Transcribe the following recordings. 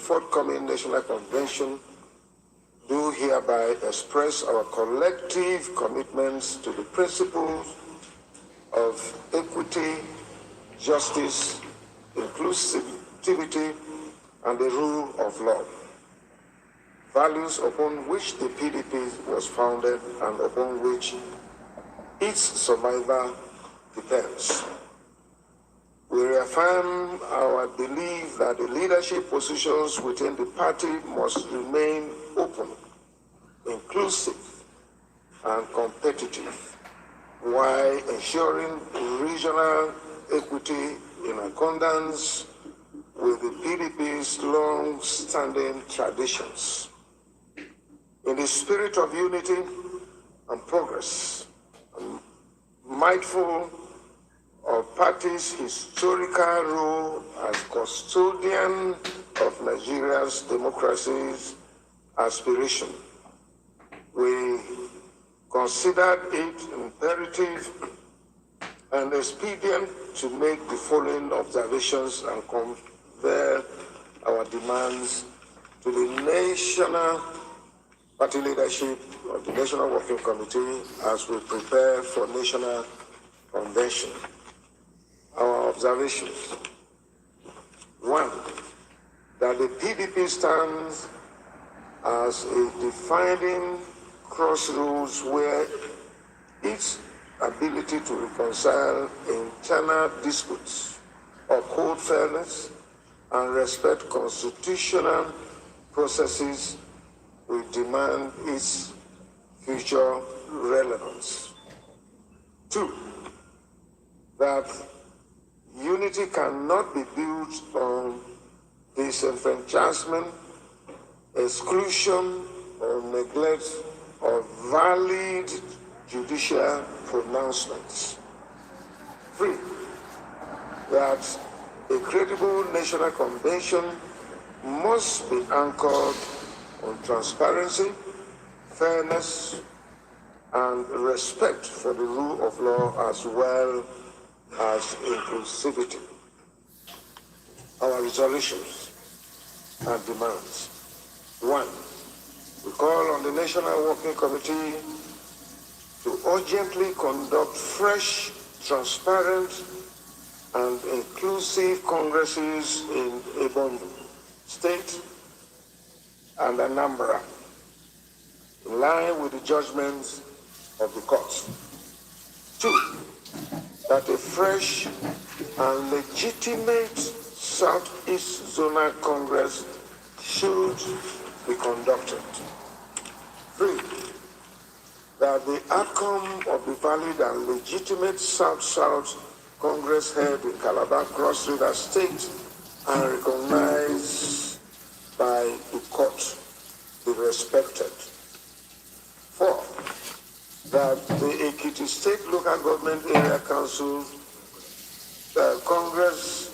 forthcoming National Convention, do hereby express our collective commitments to the principles of equity, justice, inclusivity, and the rule of law, values upon which the PDP was founded and upon which its survival depends. We reaffirm our belief that the leadership positions within the party must remain open, inclusive, and competitive, while ensuring regional equity in accordance with the PDP's long-standing traditions. In the spirit of unity and progress, and mindful of party's historical role as custodian of Nigeria's democracy's aspiration, we considered it imperative and expedient to make the following observations and convey our demands to the national party leadership of the National Working Committee as we prepare for National Convention. Our observations. 1, that the PDP stands as a defining crossroads where its ability to reconcile internal disputes, uphold fairness, and respect constitutional processes will demand its future relevance. 2, that unity cannot be built on disenfranchisement, exclusion, or neglect of valid judicial pronouncements. 3, that a credible national convention must be anchored on transparency, fairness, and respect for the rule of law as well as inclusivity. Our resolutions and demands. 1, we call on the National Working Committee to urgently conduct fresh, transparent, and inclusive congresses in Ebonyi State and Anambra, in line with the judgments of the courts. 2, that a fresh and legitimate Southeast Zonal Congress should be conducted. 3, that the outcome of the valid and legitimate South-South Congress held in Calabar, Cross River State, and recognized by the court be respected. 4, that the Ekiti State Local Government Area Council Congress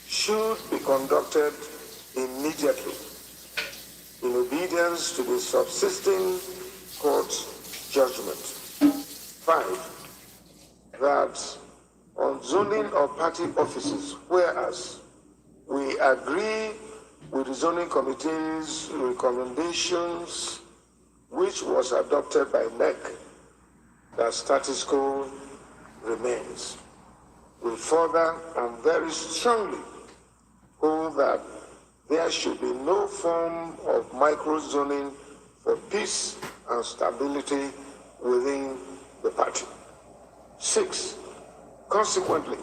should be conducted immediately in obedience to the subsisting court's judgment. 5, that on zoning of party offices, whereas we agree with the zoning committee's recommendations, which was adopted by NEC, that status quo remains. We further and very strongly hold that there should be no form of micro-zoning for peace and stability within the party. 6, consequently,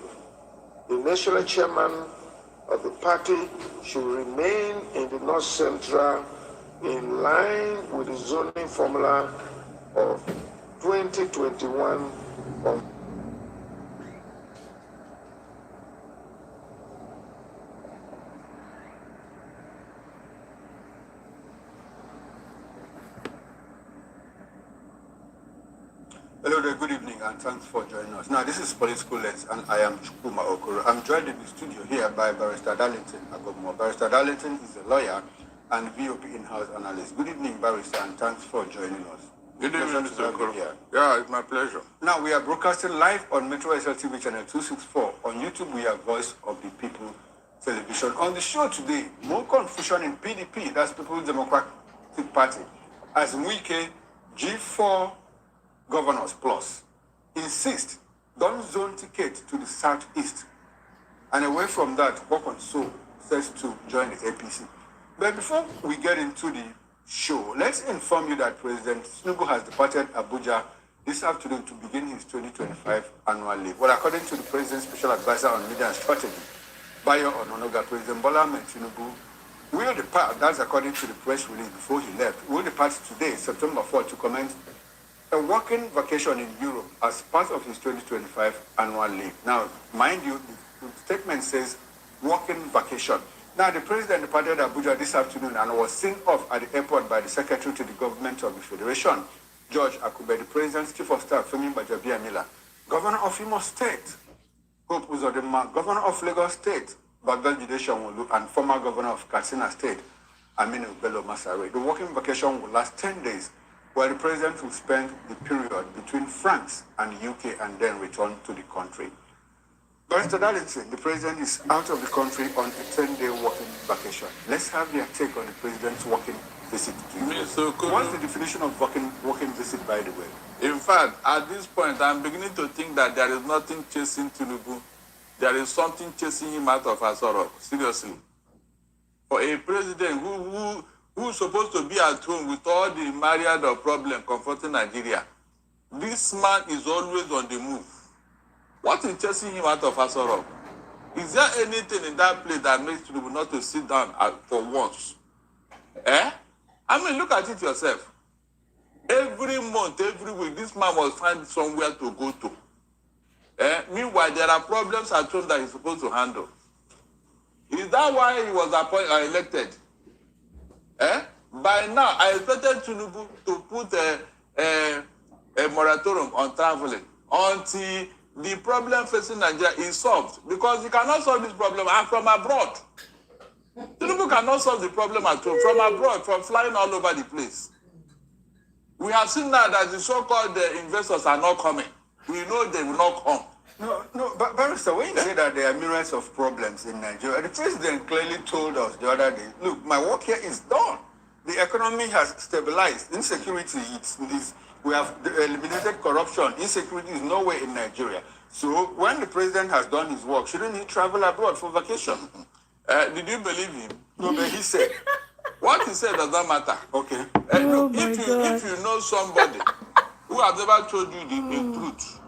the national chairman of the party should remain in the North Central in line with the zoning formula of 2021 on Hello there, good evening, and thanks for joining us. Now, this is Political Lens, and I am Chukuma Okoro. I'm joined in the studio here by Barrister Darlington Agbomo. Barrister Darlington is a lawyer and VOP in-house analyst. Good evening, Barrister, and thanks for joining us. Good evening, Mr. Okoro. Yeah, it's my pleasure. Now, we are broadcasting live on Metro SL TV channel 264. On YouTube, we are Voice of the People television. On the show today, more confusion in PDP, that's People's Democratic Party, as Wike, G4 governors plus, insist don't zone ticket to the southeast. And away from that, work on so says to join the APC. But before we get into the show, let's inform you that President Tinubu has departed Abuja this afternoon to begin his 2025 annual leave. Well, according to the President's Special Advisor on Media and Strategy, Bayo Ononoga, President Bola Ahmed Tinubu will depart, that's according to the press release before he left, will depart today, September 4, to commence a working vacation in Europe as part of his 2025 annual leave. Now, mind you, the statement says working vacation. Now, the president departed Abuja this afternoon and was seen off at the airport by the secretary to the government of the Federation, George Akube, the president's chief of staff, Femi Bajabiamila, governor of Imo State, Hope Uzodinma, governor of Lagos State, Babel Jide Sanwo-Olu, and former governor of Katsina State, Aminu Bello Masare. The working vacation will last 10 days, while the president will spend the period between France and the UK and then return to the country. Barrister Darlington, the president is out of the country on a 10-day working vacation. Let's have your take on the president's working visit to you. What's the definition of working visit, by the way? In fact, at this point, I'm beginning to think that there is nothing chasing Tinubu. There is something chasing him out of Asoro. Seriously. For a president who's supposed to be at home with all the myriad of problems confronting Nigeria, this man is always on the move. What is chasing him out of Asoro? Is there anything in that place that makes Tinubu not to sit down for once? I mean, look at it yourself. Every month, every week, this man must find somewhere to go to. Meanwhile, there are problems at home that he's supposed to handle. Is that why he was elected? By now, I expected Tinubu to put a moratorium on traveling until the problem facing Nigeria is solved. Because you cannot solve this problem from abroad. Tinubu cannot solve the problem at home from abroad, from flying all over the place. We have seen now that the so-called investors are not coming. We know they will not come. No, but Barrister, when you say that there are myriads of problems in Nigeria, the president clearly told us the other day, look, my work here is done. The economy has stabilized. Insecurity, we have eliminated corruption. Insecurity is nowhere in Nigeria. So when the president has done his work, shouldn't he travel abroad for vacation? Did you believe him? No, but he said. What he said does not matter. Okay. Look, if you know somebody who has never told you the truth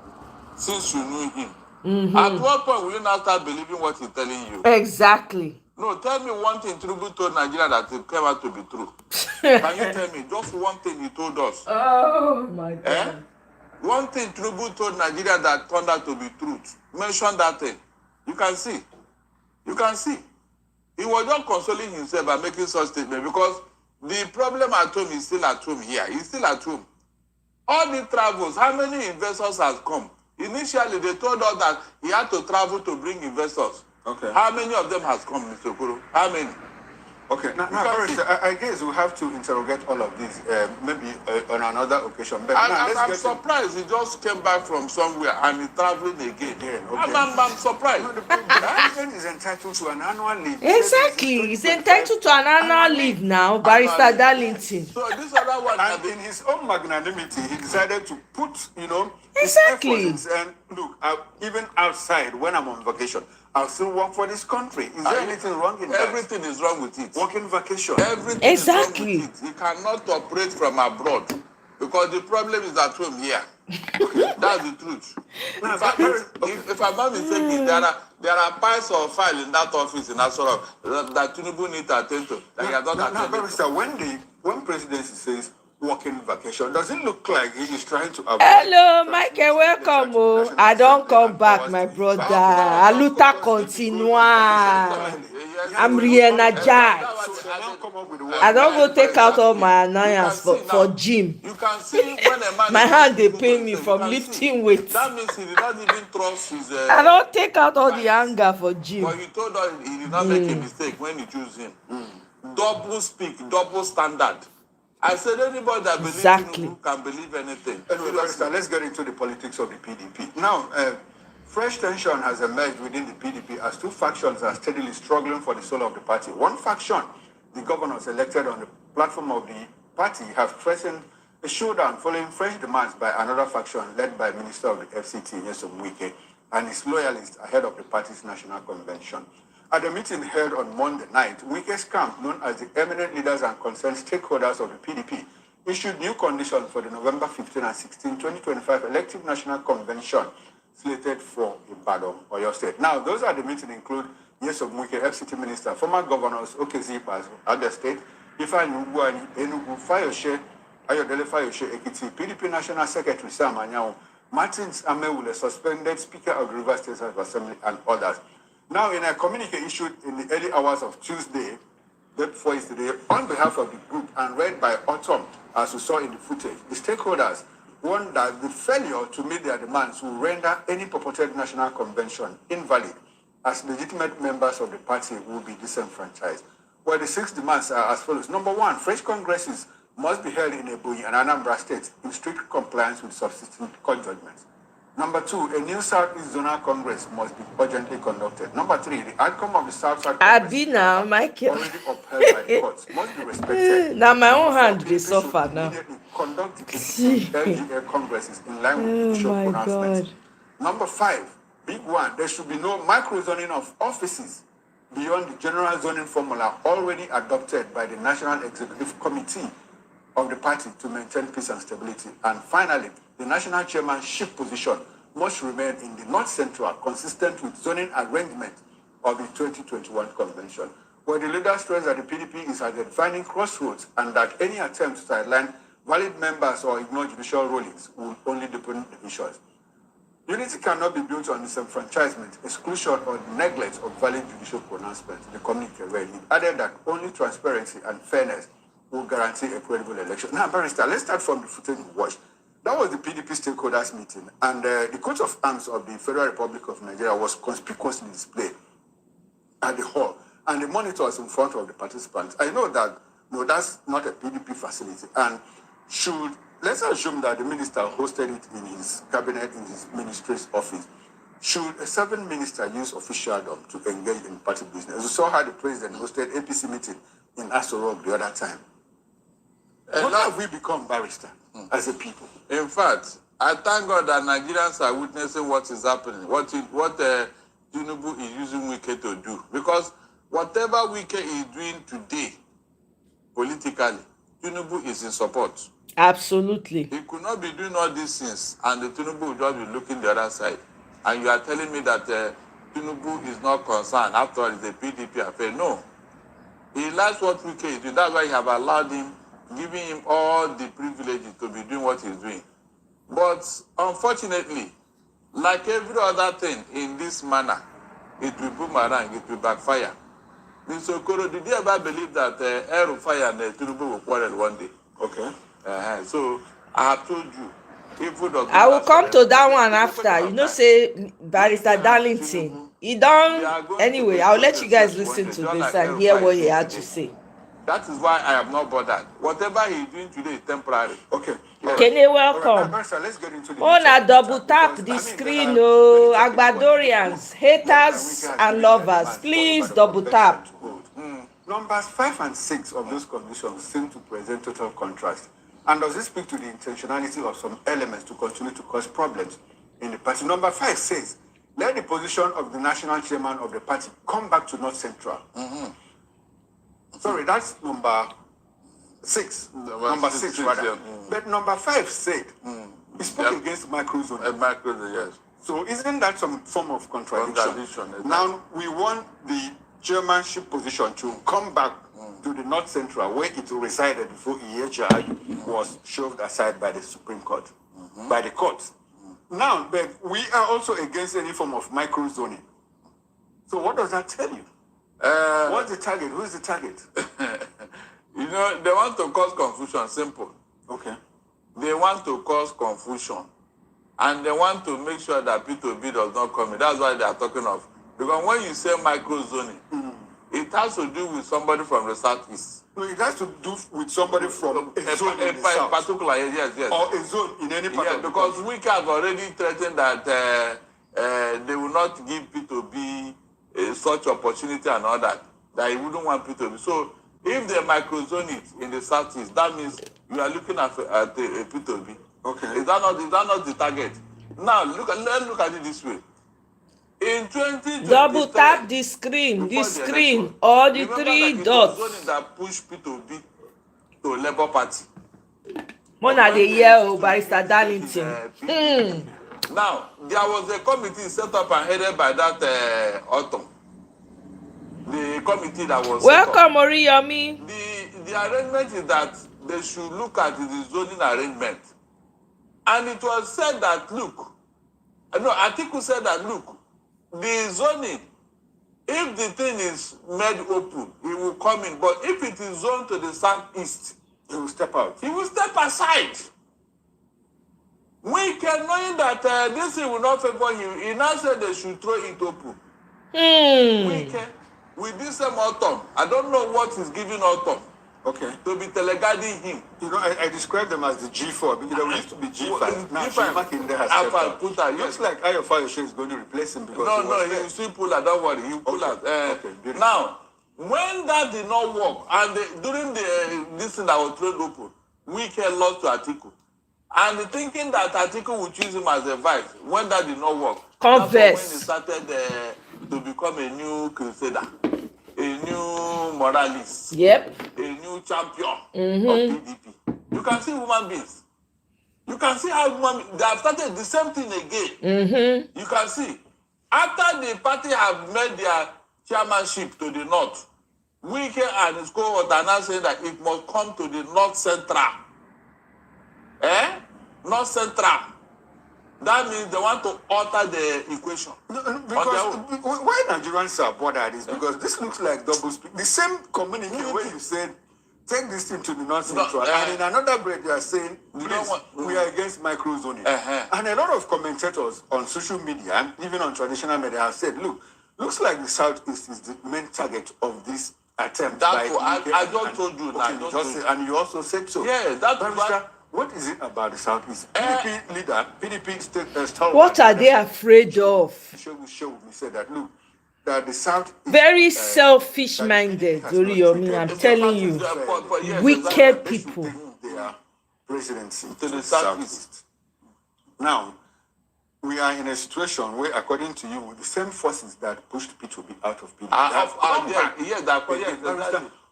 since you knew him, at what point will you now start believing what he's telling you? Exactly. No, tell me one thing Tinubu told Nigeria that it came out to be true. Can you tell me just one thing he told us? Oh my God. One thing Tinubu told Nigeria that turned out to be truth. Mention that thing. You can see. You can see. He was just consoling himself by making such statement because the problem at home is still at home here. He's still at home. All the travels, how many investors have come? Initially, they told us that he had to travel to bring investors. Okay. How many of them has come, Mr. Kuro? How many? Okay. Now I guess we have to interrogate all of this, maybe on another occasion. But I'm surprised he just came back from somewhere and he's traveling again. Yeah, okay. I'm surprised. No, the president is entitled to an annual leave. Exactly. He's entitled to an annual leave now, Barrister Darlington. So this other one, and in his own magnanimity, he decided to put, Exactly. his efforts and look, even outside when I'm on vacation, I'll still work for this country. Is there anything wrong in that? Everything is wrong with it. Working vacation. Everything Exactly. is wrong with it. He cannot operate from abroad because the problem is at home here. That's the truth. If I'm not mistaken, there are piles of files in that office in Asoro that Tinubu need to attend to. That he has not attended to. When presidency says working vacation, does it look like he is trying to avoid? Hello, Michael, welcome. Oh, I don't come back, my brother. Aluta continua. I'm re-energized. I don't go take out all my annoyance for gym. You can see when a man My hand they pay me from lifting weights. That means he did not even trust his. I don't take out all the anger for gym. But he told us he did not make a mistake when he chose him. Double speak, double standard. I said anybody that believes Exactly. Tinubu can believe anything. Anyway, Barrister, let's get into the politics of the PDP. Now, Fresh tension has emerged within the PDP as two factions are steadily struggling for the soul of the party. One faction, the governors elected on the platform of the party, have threatened a showdown following fresh demands by another faction led by Minister of the FCT, Wike, and his loyalists ahead of the party's national convention. At a meeting held on Monday night, Wike's camp, known as the eminent leaders and concerned stakeholders of the PDP, issued new conditions for the November 15 and 16, 2025 elective national convention slated for Ibadan, Oyo State. Now, those at the meeting include Wike, FCT Minister, former governors Okezi Ipazu, Abia State, Ifeanyi Ugwuanyi, Enugu, Fayose, Ayodele Fayose, Ekiti, PDP National Secretary Sam Anyanwu, Martins Amewule, suspended Speaker of the Rivers State Assembly, and others. Now, in a communique issued in the early hours of Tuesday, day before yesterday, on behalf of the group and read by Autumn, as we saw in the footage, the stakeholders warned that the failure to meet their demands will render any purported national convention invalid, as legitimate members of the party will be disenfranchised. Well, the 6 demands are as follows. Number 1, fresh congresses must be held in Ebonyi and Anambra State in strict compliance with subsistent court judgments. Number 2, a new Southeast Zonal Congress must be urgently conducted. Number 3, the outcome of the South-Side Congress now, Michael. already upheld by the courts must be respected. Now my own hand PDP they should suffer now. immediately conduct the LGA congresses in line with Oh judicial my pronouncements. God. Number 5, big one, there should be no micro-zoning of offices beyond the general zoning formula already adopted by the National Executive Committee of the party to maintain peace and stability. And finally, the national chairmanship position must remain in the North Central, consistent with zoning arrangement of the 2021 convention, where the leader stressed that the PDP is at the defining crossroads and that any attempt to sideline valid members or ignore judicial rulings will only deepen divisions. Unity cannot be built on disenfranchisement, exclusion, or neglect of valid judicial pronouncements. The communique read. It added that only transparency and fairness will guarantee a credible election. Now, Barrister, let's start from the footage we watched. That was the PDP stakeholders meeting, and the coat of arms of the Federal Republic of Nigeria was conspicuously displayed at the hall, and the monitors in front of the participants. I know that that's not a PDP facility, and let's assume that the minister hosted it in his cabinet, in his ministry's office. Should a serving minister use officialdom to engage in party business? We saw how the president hosted APC meeting in Aso Rock the other time. What have we become, Barrister, as a people? In fact, I thank God that Nigerians are witnessing what is happening, what Tinubu is using Wike to do. Because whatever Wike is doing today, politically, Tinubu is in support. Absolutely. He could not be doing all these things, and the Tinubu will just be looking the other side. And you are telling me that Tinubu is not concerned. After all, it's a PDP affair. No. He likes what Wike is doing. That's why you have allowed him, giving him all the privileges to be doing what he's doing. But unfortunately, like every other thing in this manner, it will boomerang, it will backfire. Mr. Okoro, did you ever believe that El-Rufai and Tinubu will quarrel one day? Okay. So I have told you, I will come to that one after. You know, say Barrister Darlington. He don't. Anyway, I'll let you guys listen to this and hear what he had to say. That is why I am not bothered. Whatever he is doing today is temporary. Okay. Kenny, welcome. Right, let's get into the Wanna double tap the screen, oh, Agbadorians, haters and lovers, please double tap. Numbers 5 and 6 of those conditions seem to present total contrast. And does this speak to the intentionality of some elements to continue to cause problems in the party? Number 5 says, let the position of the national chairman of the party come back to North Central. Sorry, that's number 6. Number 6, rather. Yeah. But number 5 said, he spoke against microzoning. Yes. So isn't that some form of contradiction? Exactly. Now, we want the chairmanship position to come back to the North Central, where it resided before EHI was shoved aside by the Supreme Court, by the courts. Now, but we are also against any form of microzoning. So what does that tell you? What's the target? Who is the target? You know, they want to cause confusion, simple. Okay. They want to cause confusion. And they want to make sure that P2B does not come in. That's why they are talking of. Because when you say microzoning, it has to do with somebody from the southeast. No, it has to do with somebody from a zone in the south. Particular, yes. Or a zone in any part of the because country. Wike have already threatened that they will not give P2B such opportunity and all that he wouldn't want P2B. So if they microzone it in the southeast, that means you are looking at a P2B. Okay. Is that not the target? Now let's look at it this way. In 2023, double tap the screen, or the three dots. It was zoning that pushed P2B to Labour Party. Mona the year Barrister Darlington. Now there was a committee set up and headed by that autumn. The committee that was welcome Oriyomi. The arrangement is that they should look at the zoning arrangement, and it was said that Atiku said that the zoning, if the thing is made open, it will come in, but if it is zoned to the southeast, he will step out. He will step aside. We can knowing that this thing will not favor him. He now said they should throw it open. We can. With this same autumn, I don't know what is giving autumn. Okay. To be teleguiding him. I describe them as the G4 because there used to be G5. Now Makinde has stepped out. Looks like Ayofayoshe is going to replace him because he will still pull out. Don't worry, he will pull out. Now, when that did not work, and during this thing that was thrown open, Wike lost to Atiku, and thinking that Atiku would choose him as a vice, when that did not work, Converse. That's when he started to become a new crusader, a new moralist, a new champion of PDP. You can see human beings. You can see how they have started the same thing again. You can see after the party have made their chairmanship to the north, Wike and his cohort are now saying that it must come to the north central. North central. That means they want to alter the equation. Because why Nigerians are bothered is because this looks like double speak. The same communique where you said, take this thing to the North Central, and in another breath you are saying, we are against microzoning. And a lot of commentators on social media, and even on traditional media, have said, looks like the Southeast is the main target of this attempt. That's what I just told you. And you also said so. Yeah, that's why. What is it about the Southeast? PDP leader, PDP state stalwart. What are they afraid of? Show me said that that the South is very selfish-minded, Oriyomi. I'm telling you, wicked people. Their presidency to the Southeast. Now, we are in a situation where, according to you, the same forces that pushed P2B out of PDP.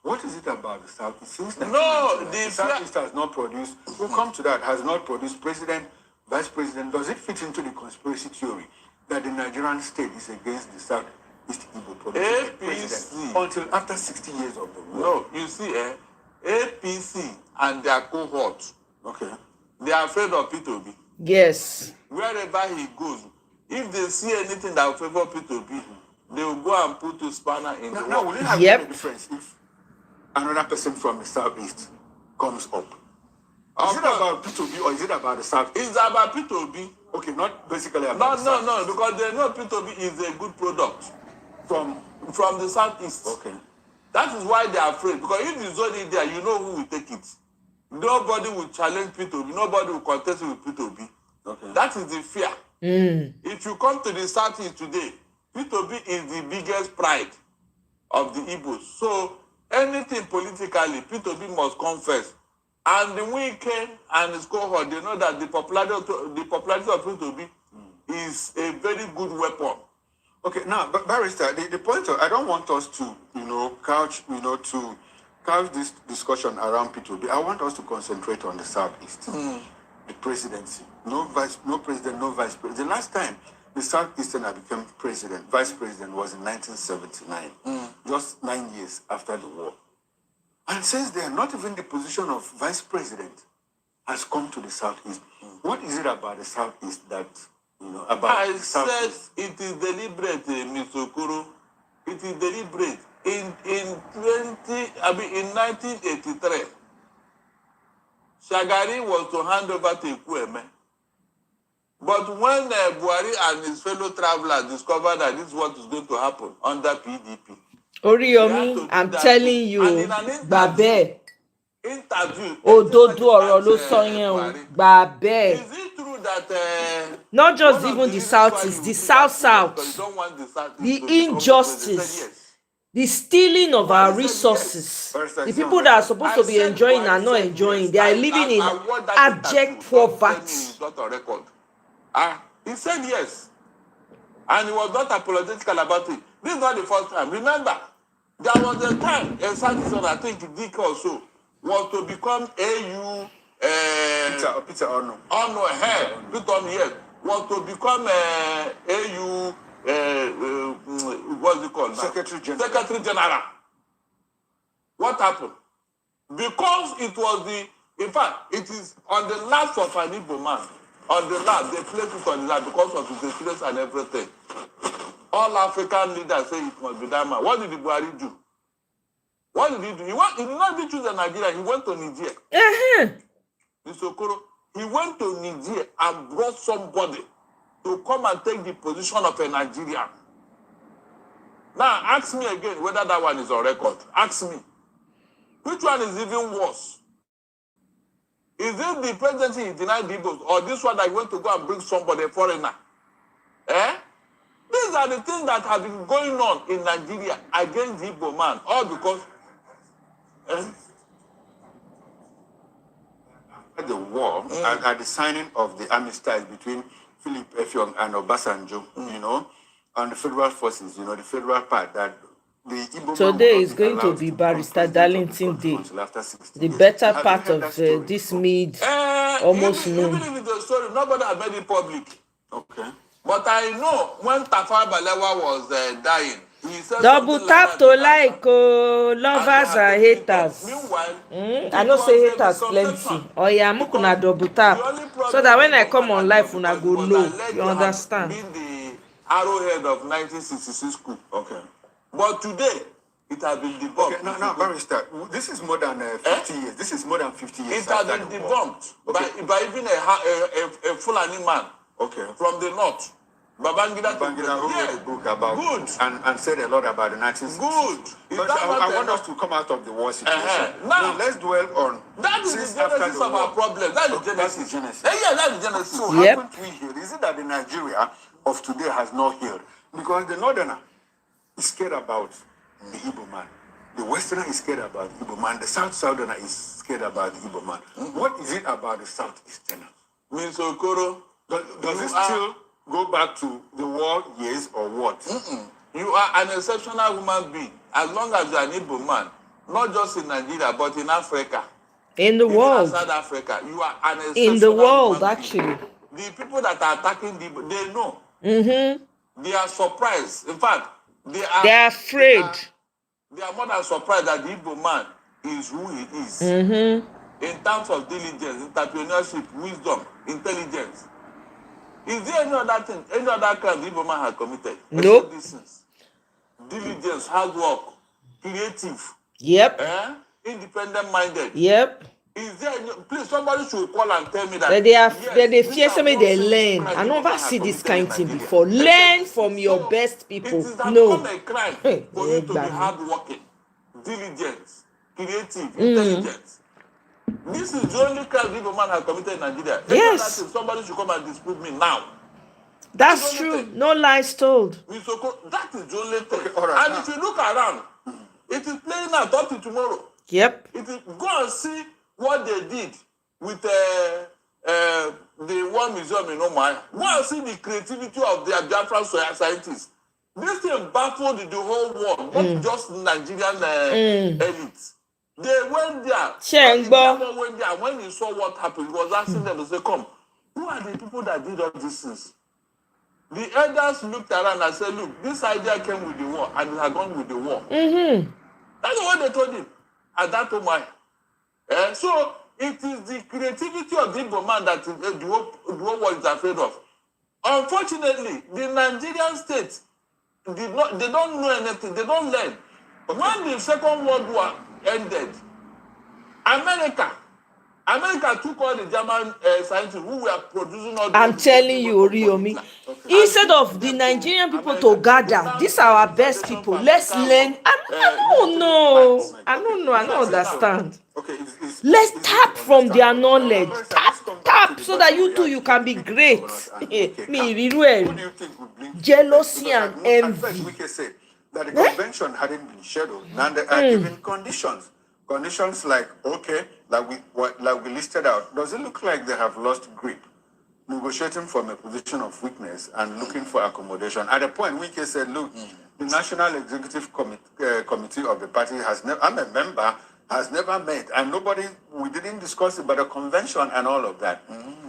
What is it about the South? It seems like the Southeast has not produced, we'll come to that, has not produced president, vice president. Does it fit into the conspiracy theory that the Nigerian state is against the Southeast Igbo producing president until after 60 years of the war? No, you see, APC and their cohort, they are afraid of P2B. Yes. Wherever he goes, if they see anything that will favor P2B, they will go and put a spanner in the wall. Will it have a difference if another person from the Southeast comes up? Is it about P2B or is it about the South? It's about P2B. Okay, not basically about the South. No, because they know P2B is a good product from the Southeast. Okay. That is why they are afraid. Because if you zone it there, you know who will take it. Nobody will challenge P2B. Nobody will contest with P2B. Okay. That is the fear. If you come to the Southeast today, P2B is the biggest pride of the Igbos. So anything politically, P2B must come first. And the Wike and his cohort, they know that the popularity of P2B is a very good weapon. Okay, now, but Barrister, the point I don't want us to, couch this discussion around P2B. I want us to concentrate on the Southeast, the presidency. No president, no vice president. The last time the Southeasterner became vice president was in 1979, just 9 years after the war. And since then, not even the position of vice president has come to the Southeast. What is it about the Southeast that, about the Southeast? I said it is deliberate, Mr. Okoro. It is deliberate. In 1983, Shagari was to hand over to Ikweme. But when Buhari and his fellow travelers discovered that this is what is going to happen under PDP, Oriyomi, I'm telling you, Babe. Interview. Ododo ọ̀rọ̀ ló sọ yẹn o, Babe. Is it true that not just one of even the reasons why Southeast, you the do that is South, because you don't want the Southeast the to become the president. They injustice, said yes. the stealing of our Buhari said resources. yes. The people that are supposed to be said enjoying are Buhari not said enjoying. yes. They are living in I want that abject interview. Don't tell me poverty. it's not on record. He said yes. And he was not apologetic about it. This is not the first time. Remember, there was a time, a Sadison, I think Dick also, was to become AU. Peter Ono. Ono, yes, was to become AU. What's it called now? Secretary General. Secretary General. What happened? Because it was in fact, it is on the laps of an Igbo man. On the lap, they placed it on the lap because of his experience and everything. All African leaders say it must be that man. What did the Buhari do? What did he do? He did not even choose Nigeria. He went to Niger. Isokoro. He went to Niger and brought somebody to come and take the position of a Nigerian. Now, ask me again whether that one is on record. Ask me. Which one is even worse? Is it the presidency he denied Igbos, or this one that he went to go and bring somebody, a foreigner? These are the things that have been going on in Nigeria against the Igbo man, all because After the war, at the signing of the armistice between Philip Effiong and Obasanjo, and the federal forces, the federal part, that the Igbo today is going to be Barrister Darlington Day, the better part of this almost noon. Even if it's a story, nobody has made it public. Okay. But I know when Tafawa Balewa was dying, he said double tap to like lovers and haters. Meanwhile, I know say haters plenty. Oh yeah, I'm gonna double tap so that when I come on live, una go know. You understand? Being the arrowhead of 1966 coup. Okay. But today, it has been debunked. Okay, now, Barrister, this is more than 50 years. This is more than 50 years. It has been debunked by even a Fulani man. Okay. From the north. Babangida who wrote a book about and said a lot about the 1960s. Good. But I want us to come out of the war situation. Now let's dwell on that is the genesis of our problem. That's the genesis. Yeah, that's the genesis. So haven't we healed? Is it that the Nigeria of today has not healed? Because the northerner is scared about the Igbo man. The westerner is scared about the Igbo man. The southerner is scared about the Igbo man. What is it about the southeasterner? Ms. Okoro, does it still go back to the war years or what? You are an exceptional human being as long as you are an Igbo man, not just in Nigeria but in Africa. In the world. South Africa, you are an exceptional in the world, human actually. being. The people that are attacking the Igbo, they know. They are surprised. In fact, they are afraid. They are more than surprised that the Igbo man is who he is. In terms of diligence, entrepreneurship, wisdom, intelligence. Is there any other thing, any other crime the Igbo man has committed? Nope. Diligence, hard work, creative. Yep. Independent minded. Yep. Is there any, please somebody should call and tell me that they fear somebody they learn. I never see this kind of thing before. Learn from your best people. It is No. a crime for you to be hardworking, diligent, creative, intelligent. This is the only crime the man has committed in Nigeria. Yes. Somebody should come and dispute me now. That's true. No lies told. That is the only thing. Okay, all right, and if you look around, it is playing out up to tomorrow. Yep. It is, go and see what they did with the one museum in Omoye. Go and see the creativity of their Biafran scientists. This thing baffled the whole world, not just Nigerian elites. They went there. Went there. When he saw what happened, he was asking them to say, come, who are the people that did all these things? The elders looked around and said, look, this idea came with the war and it had gone with the war. That's what they told him at that time. So it is the creativity of the Igbo man that the whole world is afraid of. Unfortunately, the Nigerian state they don't know anything, they don't learn. When the Second World War ended, America took all the German scientists who were producing all the... I'm telling you, Oriomi, instead of the Nigerian people to gather, these are our best people. Let's learn. I don't know. I don't understand. Okay, Let's tap from their knowledge. Tap so that you too you can be great. Me, Who do you think would bring jealousy and at first envy. we can say that the convention hadn't been scheduled. Now they are given conditions. Conditions like, okay, like we listed out. Does it look like they have lost grip? Negotiating from a position of weakness and looking for accommodation. At a point, Wike said, look, the National Executive Committee of the party has never, I'm a member, has never met, and we didn't discuss it, but a convention and all of that.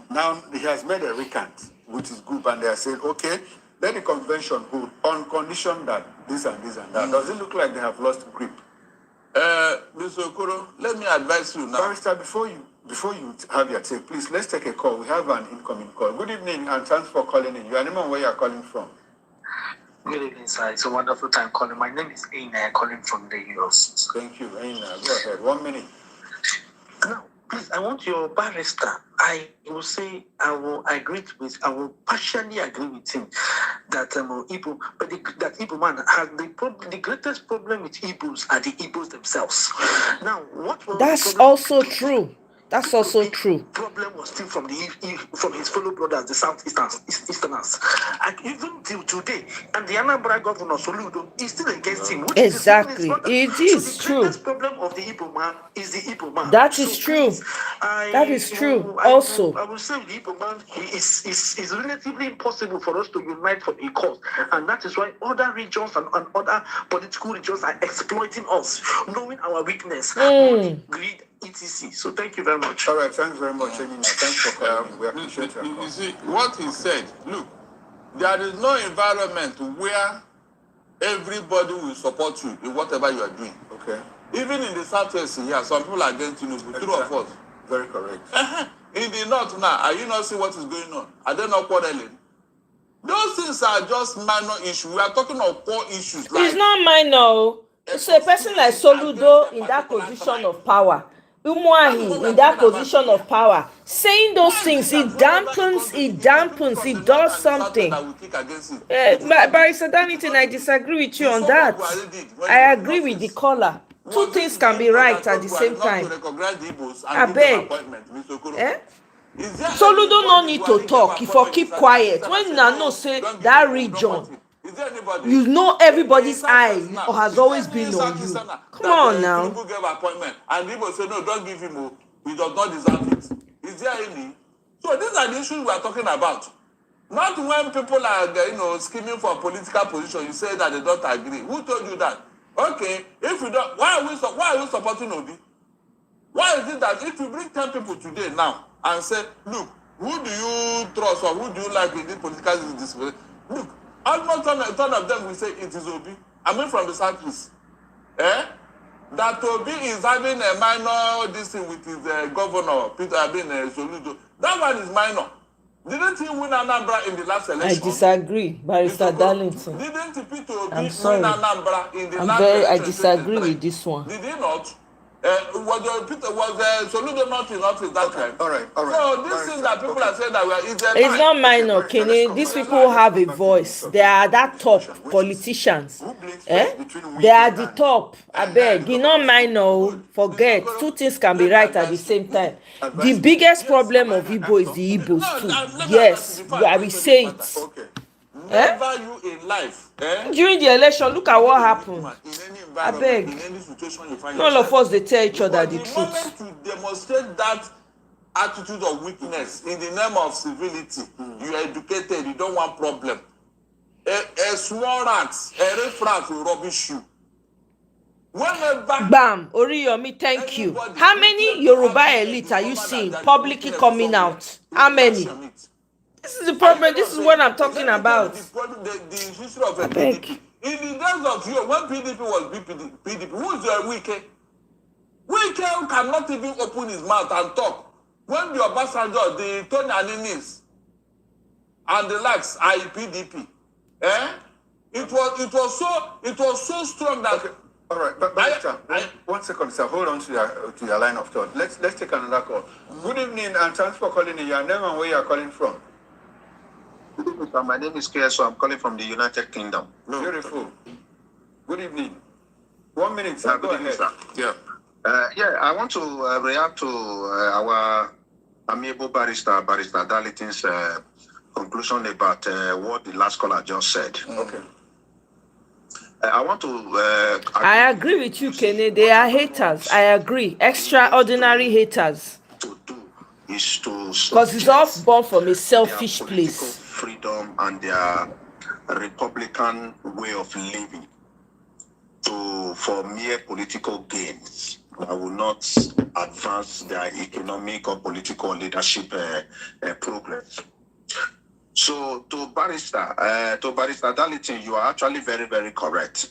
Now, he has made a recant with his group, and they are saying, okay, let the convention hold on condition that this and this and that. Does it look like they have lost grip? Mr. Okoro, let me advise you now. Barrister, before you have your take, please, let's take a call. We have an incoming call. Good evening, and thanks for calling in. Your name and where you are calling from? Good evening, sir. It's a wonderful time calling. My name is Aina, calling from the US. Thank you, Aina. Go ahead. 1 minute. Now, please, I want your barrister. I will say I will partially agree with him that Igbo, but that Igbo man has the greatest problem with Igbos are the Igbos themselves. Now, That's also true. That's also true. Problem was still from his fellow brothers, the Southeasterners. And even till today, and the Anambra governor Soludo is still against him. Exactly, it is so the true. greatest problem of the Igbo man is the Igbo man. That is true. That is true. Also, I will say the Igbo man is relatively impossible for us to unite for a cause, and that is why other regions and other political regions are exploiting us, knowing our weakness, greed, etc. So thank you very much. All right, thanks very much, Emina. Thanks for calling. We appreciate your call. You see, what he said, look, there is no environment where everybody will support you in whatever you are doing. Okay. Even in the Southwest here, some people are against Tinubu, two of us. Very correct. In the North now, are you not seeing what is going on? Are they not quarreling? Those things are just minor issues. We are talking of core issues. It's not minor. It's a person like Soludo in that position of power. Umuahi in that position of power, saying those things, it dampens, it does something. Barrister Darlington, I disagree with you on that. I agree with the caller. Two things can be right at the same time. I beg. Soludo no need to talk, if I keep quiet. When you know say that region, you know everybody's eye has always been on you. Come on now. People gave appointment and people say no, don't give him. He does not deserve it. Is there any? So these are the issues we are talking about. Not when people are scheming for a political position. You say that they don't agree. Who told you that? Okay, if you don't, why are we supporting Obi? Why is it that if you bring 10 people today now and say, look, who do you trust or who do you like in this political display? Look. Almost ton of them will say it is Obi. I mean from the Southeast. That Obi is having a minor thing with his governor, Peter Soludo. That one is minor. Didn't he win Anambra in the last election? I disagree, Barrister Darlington. Didn't Peter Obi I'm sorry. win Anambra in the last election? I disagree with this one. Did he not? Was Soludo not enough in that time? All right. So this thing that people are saying that it's not minor, Kenny. These people have a voice. They are that top politicians. They are the top. I beg. It's not minor. Forget. Two things can be right at the same time. The biggest problem of Igbo is the Igbos too. Yes, I will say it. Never you in life. During the election, look at what happened. I beg. All of us, they tell each other the truth. The moment you demonstrate that attitude of weakness in the name of civility, you are educated, you don't want problem. A small rat, a riffraff will rubbish you. Bam, Oriyomi, thank you. How many Yoruba elite are you seeing publicly coming out? How many? This is the problem. This is what I'm talking about. The history of PDP. In the days of you, when PDP was PDP, who is your Wike? Wike cannot even open his mouth and talk. When the Obasanjo, the Tony Aninis, and the likes are in PDP, it was so strong that. Okay. All right, but 1 second, sir. Hold on to your line of thought. Let's take another call. Good evening, and thanks for calling in. Your name and where you are calling from. My name is Keso. I'm calling from the United Kingdom. Beautiful. Good evening. 1 minute, sir. Go ahead. Yeah. I want to react to our amiable barrister Darlington's conclusion about what the last caller just said. Okay. I want to. I agree with you, Kenny. They are haters. I agree. Extraordinary haters. To do is to because it's all born from a selfish their political place. freedom and their Republican way of living for mere political gains. I will not advance their economic or political leadership progress. So to Barrister Darlington, you are actually very, very correct.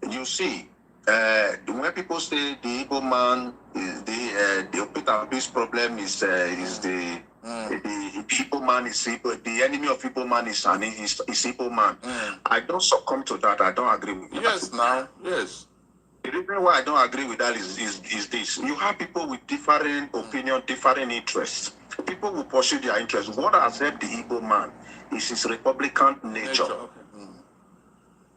You see, when people say the Igbo man is the Peter Ob's problem is the Igbo man is Igbo, the enemy of Igbo man is Igbo man. I don't succumb to that. I don't agree with that. Yes, now, yes. The reason why I don't agree with that is this. You have people with differing opinion, differing interests. People will pursue their interests. What has helped the Igbo man is his Republican nature.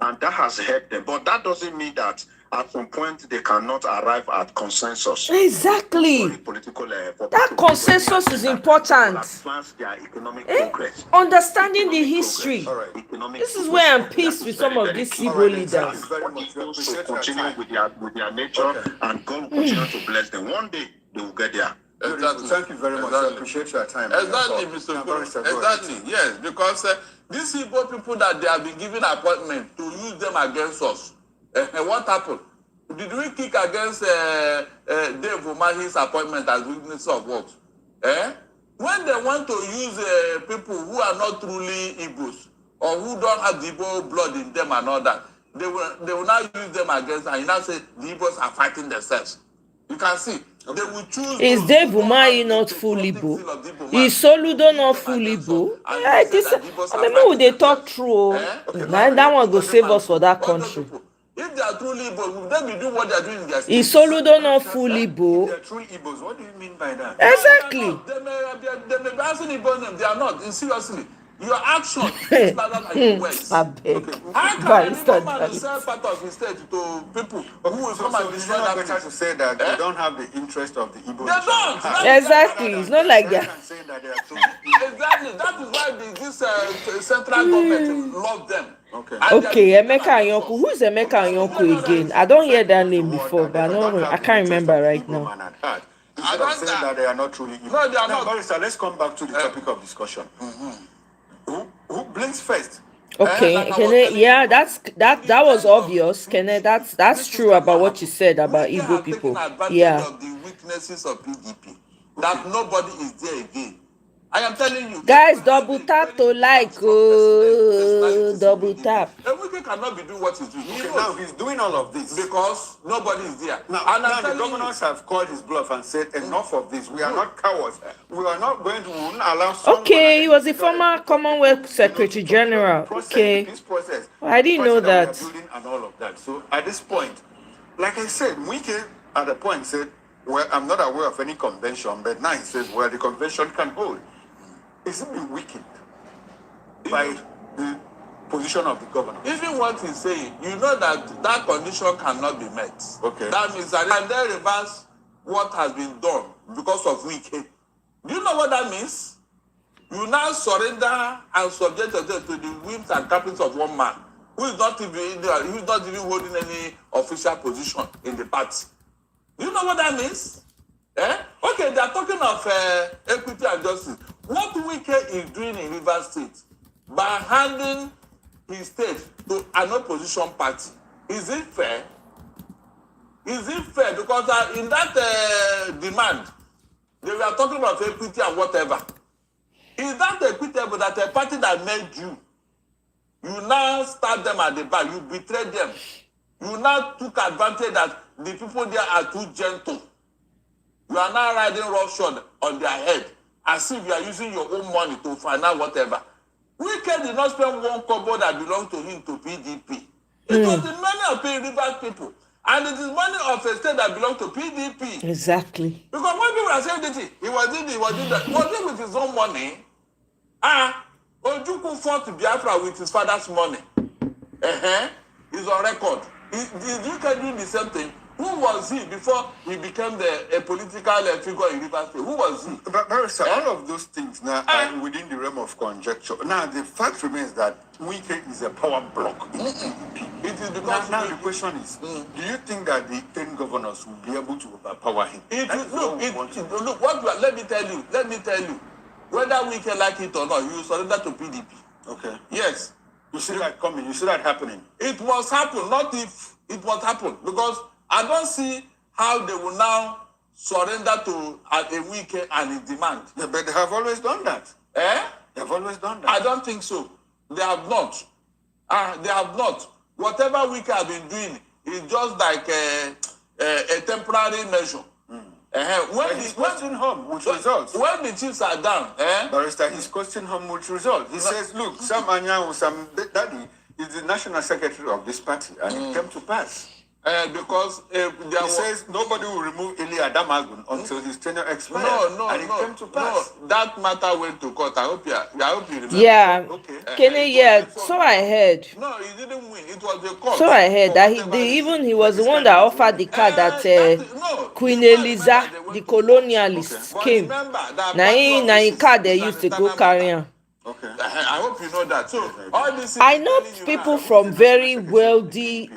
And that has helped them. But that doesn't mean that at some point they cannot arrive at consensus. Exactly. Political, that consensus is important. Advance their economic progress. Understanding the history. Right. This is where I'm pissed with some of these Igbo leaders. Continue with their nature, and God will continue to bless them. One day they will get there. Exactly. Thank you very much. I appreciate your time. Exactly, Mr. Exactly, yes, because these Igbo people that they have been given appointment to use them against us. What happened? Did we kick against Dave Umahi's appointment as witness of what? When they want to use people who are not truly Igbos or who don't have the Igbo blood in them and all that, they will not use them against, and you now say the Igbos are fighting themselves. You can see. They will choose. Is Dave Umahi not full Igbo? Is Soludo not full Igbo? Maybe they talk true. That one go save us for that country. If they are truly Igbo, will they be doing what they are doing in their state? Is Soludo not full Igbo? They are true Igbos. What do you mean by that? Exactly. They may be answering Igbo name. They are not. Seriously. Your action is better than your words. I beg. How can an Igbo man sell part of his state to people who will come and destroy that place? To say that they don't have the interest of the Igbo. They don't. Exactly. It's not like that. Exactly. That is why this central government loves them. Okay, Emeka Anyonku. Who's Emeka Anyonku again? I don't hear that name before, but I can't remember right now. I don't say that they are not truly Igbo. No, they are not. Barrister, let's come back to the topic of discussion. Who blinks first? Okay, yeah, that was obvious. Kene, that's true about what you said about Igbo people. Yeah. Of the weaknesses of PDP, that nobody is there again. I am telling you. Guys, double tap to like. Double tap. Wike cannot be doing what he's doing. Okay, now he's doing all of this because nobody is there. Now the governors have called his bluff and said, enough of this. We are not cowards. We are not going to allow. Okay, he was a former Commonwealth Secretary General. Okay. This process. I didn't know that. And all of that. So at this point, like I said, Wike at the point said, well, I'm not aware of any convention, but now he says, well, the convention can hold. Is it being weakened by the position of the governor? Even what he's saying, you know that condition cannot be met. Okay. That means that and then reverse what has been done because of Wike. Do you know what that means? You now surrender and subject yourself to the whims and caprices of one man who is not even holding any official position in the party. Do you know what that means? Okay, they are talking of equity and justice. What Wike is doing in Rivers State by handing his state to an opposition party, is it fair? Is it fair? Because in that demand, they were talking about equity and whatever. Is that equitable that a party that made you now stab them at the back, you betrayed them, you now took advantage that the people there are too gentle. You are now riding roughshod on their head as if you are using your own money to finance whatever. Wike did not spend one kobo that belonged to him to PDP. It was the money of Rivers people. And it is money of a state that belongs to PDP. Exactly. Because when people are saying that he was doing that. Was it with his own money? Ojukwu fought Biafra with his father's money. He's on record. Is Wike doing the same thing? Who was he before he became a political figure in Rivers State? Who was he? But Barrister, all of those things now are within the realm of conjecture. Now, the fact remains that Wike is a power block in the PDP. It is because now the question is, do you think that the 10 governors will be able to overpower him? Let me tell you, whether Wike like it or not, you will surrender to PDP. Okay. Yes. You see that coming, you see that happening. It must happen, not if it must happen, because I don't see how they will now surrender to a Wike and his demand. Yeah, but they have always done that. Eh? They have always done that. I don't think so. They have not. They have not. Whatever Wike has been doing is just like a temporary measure. He's coasting home with results. When the chiefs are down, Barrister, he's coasting home with results. He says, look, Sam Anyanwu, Sam Daddy is the national secretary of this party, and it came to pass. Because he says nobody will remove Eli Adamagun until his tenure expires. And it came to pass. No, that matter went to court. I hope you remember. Yeah. Okay. Kenny, yeah. So I heard. No, he didn't win. It was the court. So I heard that he was the one that offered the card that Queen Eliza, the colonialist, came. Now he card they used to go carry on. Okay. I hope you know that. So all this I know people from very wealthy,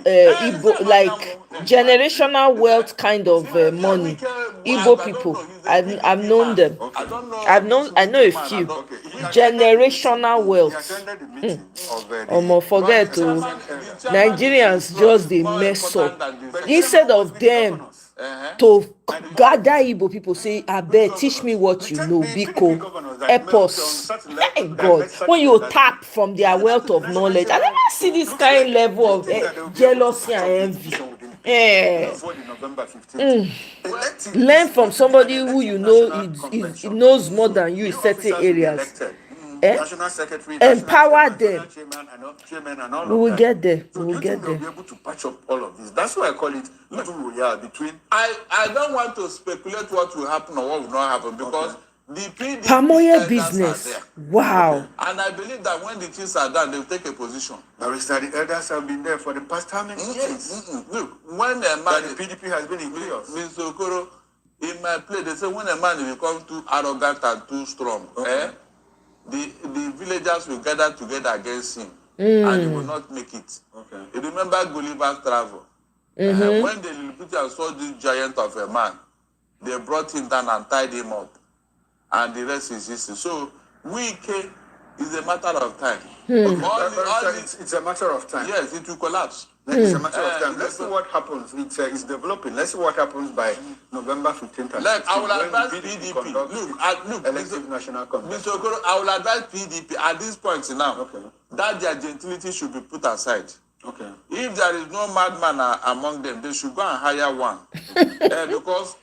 like generational wealth kind of money. Igbo people. I've known them. I know a few. Generational wealth. Forget to Nigerians just they mess up. Instead of them to gather Igbo people say, I beg, teach me what you know, Biko, help us. Thank God. When you tap from their wealth of knowledge, I never see this kind of level of jealousy and envy. Learn from somebody who you know he knows more than you in certain areas. Empower them. We will get there. We will get there. Be able to patch up all of this. That's why I call it little royale between. I don't want to speculate what will happen or what will not happen because the PDP Omoye business. Wow. Okay. And I believe that when the things are done, they will take a position. Barrister, the elders have been there for the past how many years? Look, when a man the PDP has been in chaos. Mr. Okoro, in my play, they say when a man becomes too arrogant and too strong, the villagers will gather together against him and he will not make it. Okay. You remember Gulliver's Travel? When the Lilliputians saw this giant of a man, they brought him down and tied him up. And the rest is history. So, Wike is a matter of time. It's a matter of time. Yes, it will collapse. It's a matter of time. Let's see what happens. It's developing. Let's see what happens by November 15th. Like, I will advise PDP. Look, elective national convention. Mr. Okoro, I will advise PDP at this point now that their gentility should be put aside. Okay. If there is no madman among them, they should go and hire one. Because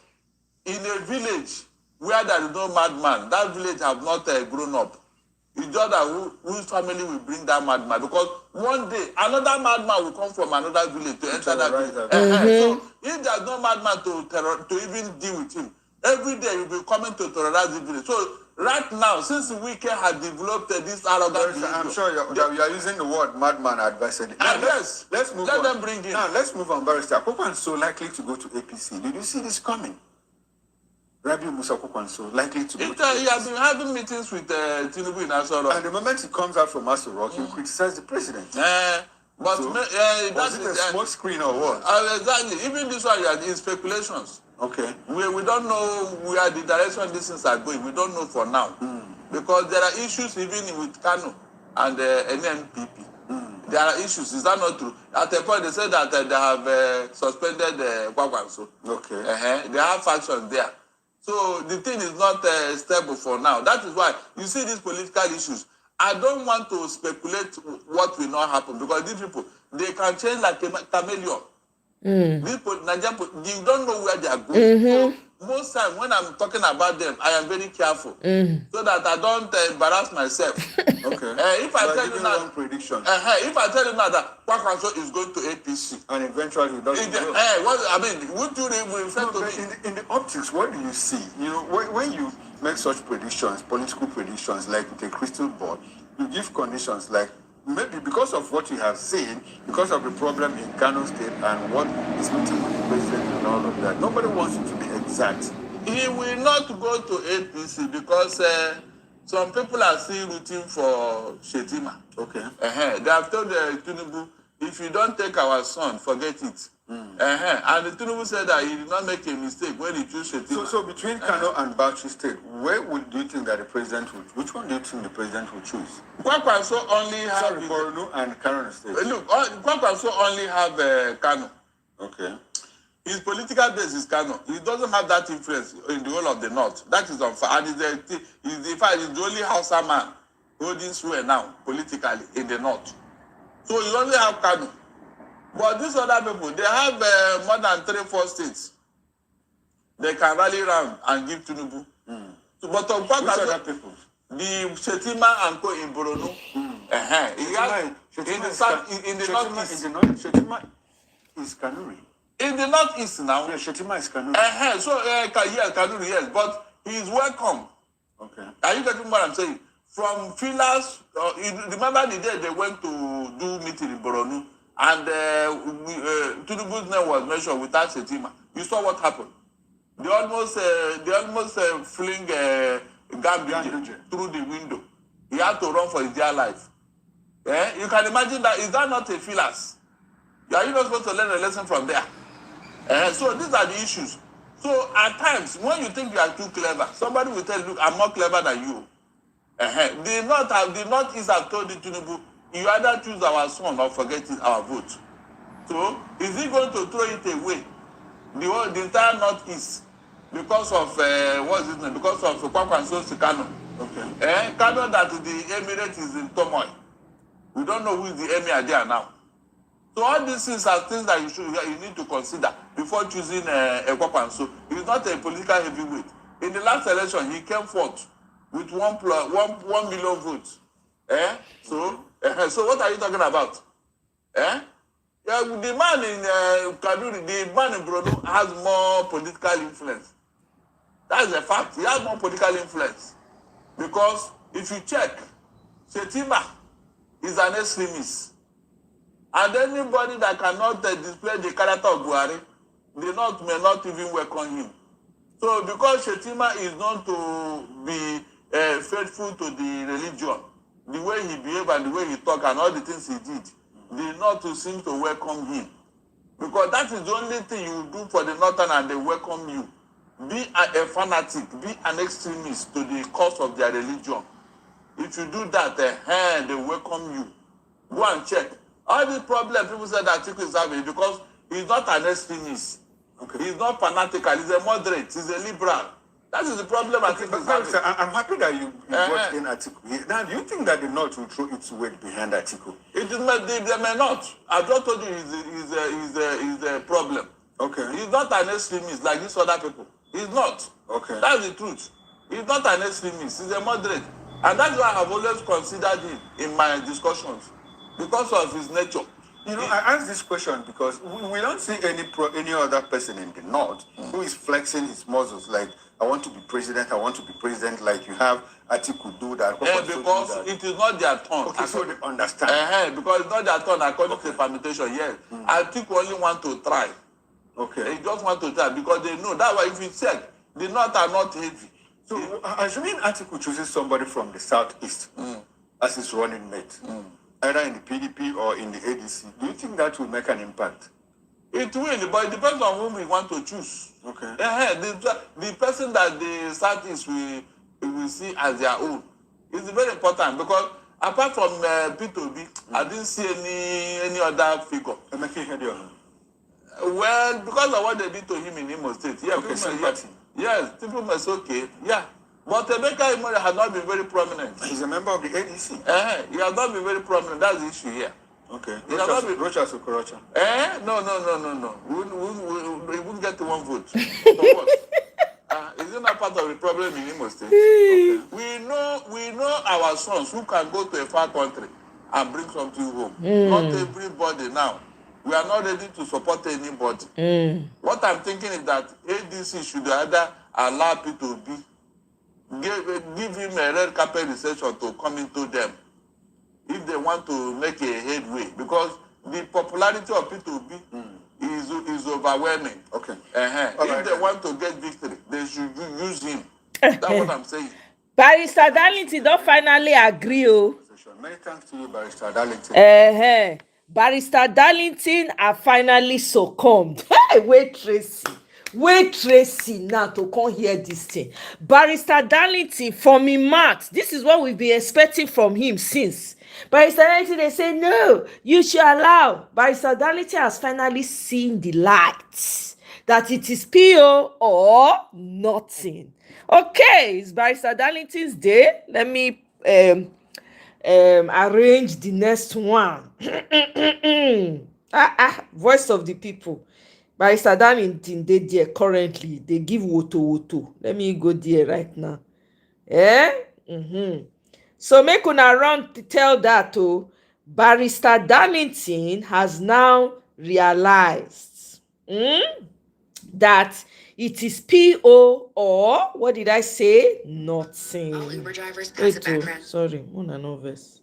in a village where there is no madman, that village have not grown up. It's just that whose family will bring that madman. Because one day, another madman will come from another village to enter that village. So, if there's no madman to even deal with him, every day you'll be coming to terrorize the village. So, right now, since Wike has developed this arrogant behavior, I'm sure you are using the word madman advisedly. Yes. Let's move Let on. them bring in. Now, let's move on, Barrister. Kokwanso likely to go to APC. Did you see this coming? Rabiu Musa Kokwanso likely to go to APC. He has been having meetings with Tinubu in Asoro. And the moment he comes out from Aso Rock, he criticizes the president. But so, was it a smoke screen or what? Exactly. Even this one, is speculations. Okay. We don't know where the direction these things are going. We don't know for now. Because there are issues even with Kano and NNPP. There are issues. Is that not true? At a point, they said that they have suspended Kwakwanso. Okay. They have factions there. So the thing is not stable for now. That is why you see these political issues. I don't want to speculate what will not happen because these people, they can change like a chameleon. These Nigerian, you don't know where they are going. So most time when I'm talking about them, I am very careful so that I don't embarrass myself. Okay. If I tell you now, prediction. If I tell you now that Kwakwanso is going to APC, and eventually he doesn't go. Would you refer to me? In the optics, what do you see? You know, when you make such predictions, political predictions, like with a crystal ball, you give conditions like maybe because of what you have seen, because of the problem in Kano State and what is meeting with the president and all of that, nobody wants it to be exact. He will not go to APC because some people are still rooting for Shetima. Okay. They have told Tinubu, if you don't take our son, forget it. And Tinubu said that he did not make a mistake when he chose Shetima. So between Kano and Bauchi State, do you think that the president would? Which one do you think the president would choose? Kwakwanso only have. Sorry, Borno and Kano State. Look, Kwakwanso only have Kano. Okay. His political base is Kano. He doesn't have that influence in the whole of the north. That is unfair. And he's the only Hausa man holding sway now politically in the north. So you only have Kano. But these other people, they have more than 3-4 states. They can rally around and give Tinubu. So, but of course, which other people? The Shetima and Co in Borno. In the south, in the northeast. Shetima is Kanuri. In the northeast now. Yeah, Shetima is Kanuri. So yes, Kanuri, yes, but he is welcome. Okay. Are you getting what I'm saying? From fillers, remember the day they went to do meeting in Borno, and Tinubu's name was mentioned without Shetima. You saw what happened. They almost fling Gambia through the window. He had to run for his dear life. You can imagine that. Is that not a fillers? Are you not supposed to learn a lesson from there? So these are the issues. So at times, when you think you are too clever, somebody will tell you, look, I'm more clever than you. The Northeast have told the Tinubu, you either choose our son or forget our vote. So is he going to throw it away? The entire Northeast because of what's his name? Because of Kwakwanso Kano. Okay. Kano that the emirate is in turmoil. We don't know who is the emir there now. So all these things are things that you need to consider before choosing Kwakwanso. He's not a political heavyweight. In the last election, he came forth with 1 million votes. So what are you talking about? Yeah, the man in Kaduna, the man in Borno has more political influence. That's a fact. He has more political influence. Because if you check, Shetima is an extremist. And anybody that cannot display the character of Buhari, may not even welcome him. So because Shetima is known to be faithful to the religion, the way he behaved and the way he talked and all the things he did, they not to seem to welcome him. Because that is the only thing you do for the northern and they welcome you. Be a fanatic, be an extremist to the cause of their religion. If you do that, they welcome you. Go and check. All the problems people say that Atiku is having because he's not an extremist. Okay. He's not fanatical, he's a moderate, he's a liberal. That is the problem Atiku is having. I'm happy that you brought in Atiku. Now, do you think that the North will throw its weight behind Atiku? They may not. I've just told you he's a problem. Okay. He's not an extremist like these other people. He's not. Okay. That's the truth. He's not an extremist. He's a moderate. And that's why I've always considered him in my discussions. Because of his nature. You know, I ask this question because we don't see any other person in the North who is flexing his muscles like, I want to be president, like you have Atiku do that. Because it is not their turn. Okay, so they understand. Because it's not their turn according to the permutation, yes. Atiku only want to try. Okay. They just want to try because they know. That's why if you check, the North are not heavy. So assuming Atiku chooses somebody from the Southeast as his running mate, either in the PDP or in the ADC, do you think that will make an impact? It will, but it depends on whom we want to choose. Okay. The person that the Southeast will see as their own is very important because apart from P2B, I didn't see any other figure. Well, because of what they did to him in Imo State, yeah, yes, people may say okay, yeah. But Emeka Imori has not been very prominent. He's a member of the ADC. He has not been very prominent. That's the issue here. Okay. Rocha Sokorocha. No. We won't get to one vote. For what? Is it not part of the problem in Imo State? Okay. We know our sons who can go to a far country and bring something home. Not everybody now. We are not ready to support anybody. What I'm thinking is that ADC should either allow P2B, give him a red carpet reception to come into them. if they want to make a headway, because the popularity of P2B is overwhelming. Okay. If they want to get victory, they should use him. That's what I'm saying. Barrister Darlington don't finally agree. Many thanks to you, Barrister Darlington. Barrister Darlington have finally succumbed. Hey, wait Tracy now to come hear this thing. Barrister Darlington, from him mouth, this is what we've been expecting from him since. Barrister Darlington, they say no, you should allow. Barrister Darlington has finally seen the light that it is PO or nothing. Okay, it's Barrister Darlington's day. Let me arrange the next one. Voice of the people. Barrister Darlington dey there currently. They give woto. Let me go there right now. So make una run to tell that Barrister Darlington has now realized that it is PO or what did I say? Nothing. All Uber drivers pass a background. Sorry, una no verse.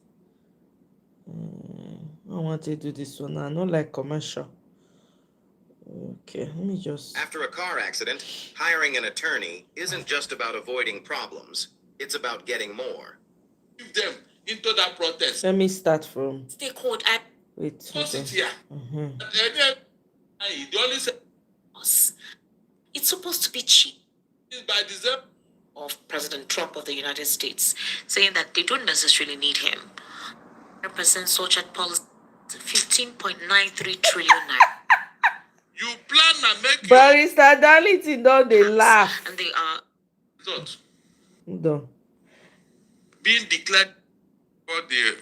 I want to do this one. I don't like commercial. Okay, let me just. After a car accident, hiring an attorney isn't just about avoiding problems. It's about getting more. Give them into that protest. Let me start from. Stakeholder. Wait. Here. The only It's supposed to be cheap. By December Of President Trump of the United States, saying that they don't necessarily need him. Represent such a policy 15.93 trillion naira. you plan and make Barrister Darlington don dey laugh. And they are result Hold being declared for the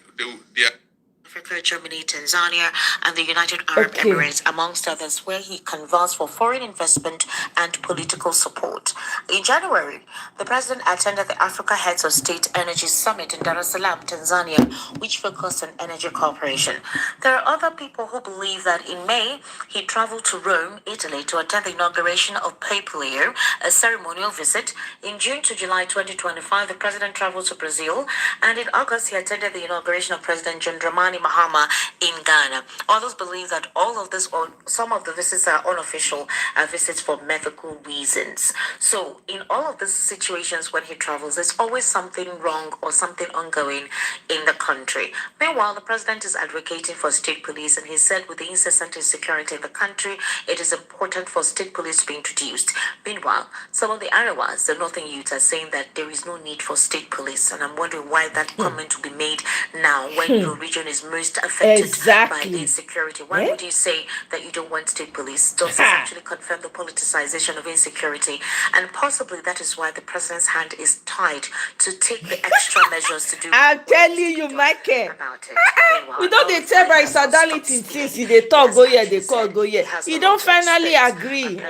Africa, Germany, Tanzania, and the United Arab Emirates, amongst others, where he canvassed for foreign investment and political support. In January, the president attended the Africa Heads of State Energy Summit in Dar es Salaam, Tanzania, which focused on energy cooperation. There are other people who believe that in May, he traveled to Rome, Italy, to attend the inauguration of Pope Leo, a ceremonial visit. In June to July 2025, the president traveled to Brazil, and in August, he attended the inauguration of President John Dramani Mahama in Ghana. Others believe that all of this or some of the visits are unofficial visits for medical reasons. So in all of these situations when he travels, there's always something wrong or something ongoing in the country. Meanwhile, the president is advocating for state police, and he said with the incessant insecurity in the country, it is important for state police to be introduced. Meanwhile, some of the Arawas, the northern youths, are saying that there is no need for state police, and I'm wondering why that comment will be made now when your region is most affected by the insecurity. Why would you say that you don't want state police? Does this actually confirm the politicization of insecurity? And possibly that is why the president's hand is tied to take the extra measures to do. I'm telling you, Michael. About it. We don't dey tell Barrister Darlington since they talk go here, they call go here. He don't finally agree.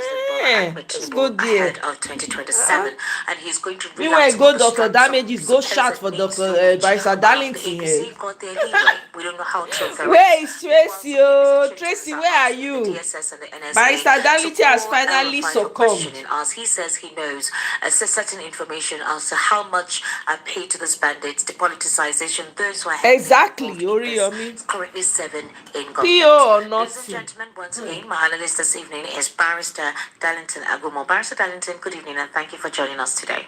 Let's go there. Ahead of 2027, and he's going to Meanwhile, go Dr. Damages, go shout for Dr. Barrister Darlington here. We don't know how to. Where is Tracy? Tracy, where are you? Barrister Darlington has finally succumbed. He says he knows certain information as to how much are paid to those bandits, the politicization, those who are Exactly, Oriyomi. currently serving in government. PO or Ladies and nothing. gentlemen, once again, my analyst this evening is Barrister Darlington Agumo. Barrister Darlington, good evening and thank you for joining us today.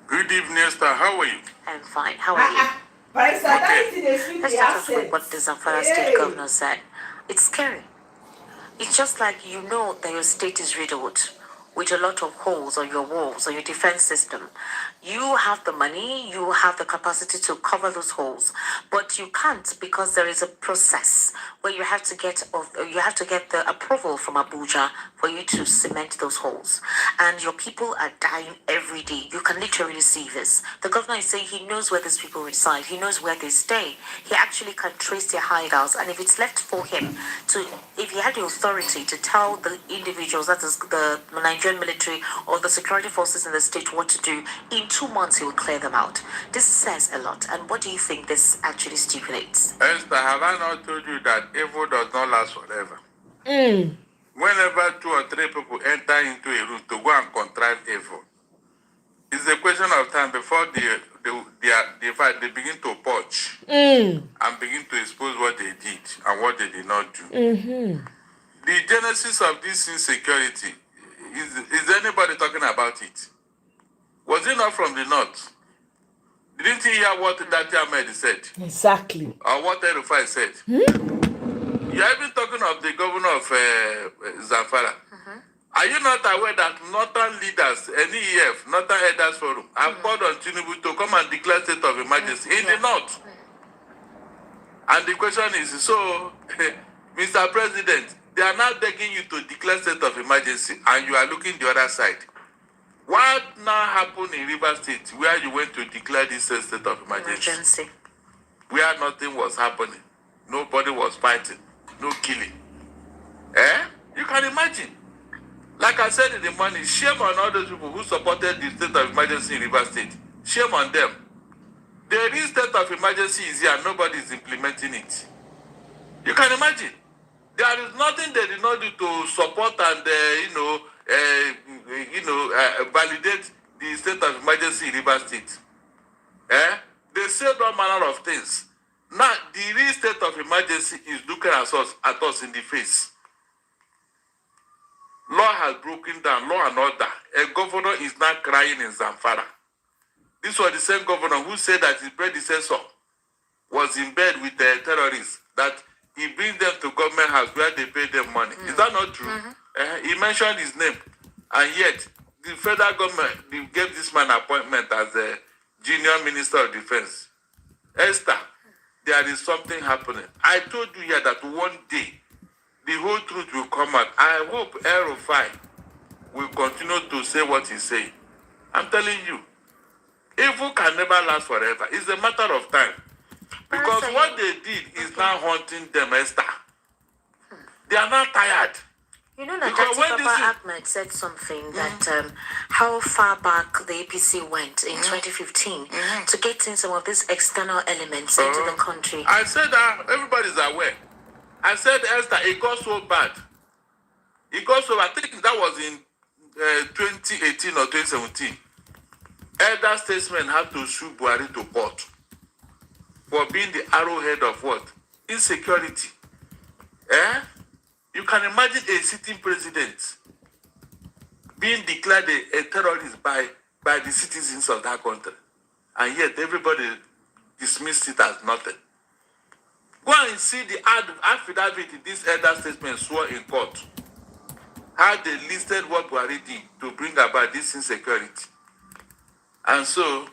Good evening, Esther. How are you? I'm fine. How are you? Barrister Darlington dey speak Let's the start off with accent. what the Zamfara state governor said. It's scary. It's just like you know that your state is riddled with a lot of holes on your walls, on your defense system. You have the money, you have the capacity to cover those holes, but you can't because there is a process where you have to get the approval from Abuja for you to cement those holes. And your people are dying every day. You can literally see this. The governor is saying he knows where these people reside, he knows where they stay. He actually can trace their hideouts, and if it's left for him to, if he had the authority to tell the individuals, that is the Nigerian military or the security forces in the state, what to do, in 2 months he will clear them out. This says a lot. And what do you think this actually stipulates? Esther, have I not told you that evil does not last forever? Whenever 2 or 3 people enter into a room to go and contrive evil, it's it's a question of time before they begin to purge and begin to expose what they did and what they did not do. The genesis of this insecurity, is anybody talking about it? Was it not from the north? Didn't you hear what Dati Ahmed said? Exactly. Or what Erufai said? You are even talking of the governor of Zamfara. Are you not aware that northern leaders, NEF, Northern Elders Forum, have called on Tinubu to come and declare state of emergency in the north? And the question is, so, Mr. President, they are now begging you to declare state of emergency and you are looking the other side. What now happened in River State where you went to declare this state of emergency? Where nothing was happening. Nobody was fighting. No killing. You can imagine. Like I said in the morning, shame on all those people who supported the state of emergency in River State. Shame on them. The real state of emergency is here and nobody is implementing it. You can imagine. There is nothing they did not do to support and validate the state of emergency in River State. They said all manner of things. Now the real state of emergency is looking at us in the face. Law has broken down, law and order. A governor is now crying in Zamfara. This was the same governor who said that his predecessor was in bed with the terrorists, that he brings them to government house where they pay them money. Is that not true? He mentioned his name, and yet the federal government gave this man appointment as a junior minister of defense. Esther, there is something happening. I told you here that one day the whole truth will come out. I hope Erufai will continue to say what he's saying. I'm telling you, evil can never last forever. It's a matter of time. Because what they did is now haunting them, Esther. They are not tired. You know that Papa Ahmed said something that how far back the APC went in 2015 to getting some of these external elements into the country. I said that everybody's aware. I said, Esther, it got so bad. It got so bad. I think that was in 2018 or 2017. Elder statesmen had to sue Buhari to court for being the arrowhead of what? Insecurity. You can imagine a sitting president being declared a terrorist by the citizens of that country. And yet everybody dismissed it as nothing. Go and see the affidavit this elder statesman swore in court. How they listed what Buhari did to bring about this insecurity. And so,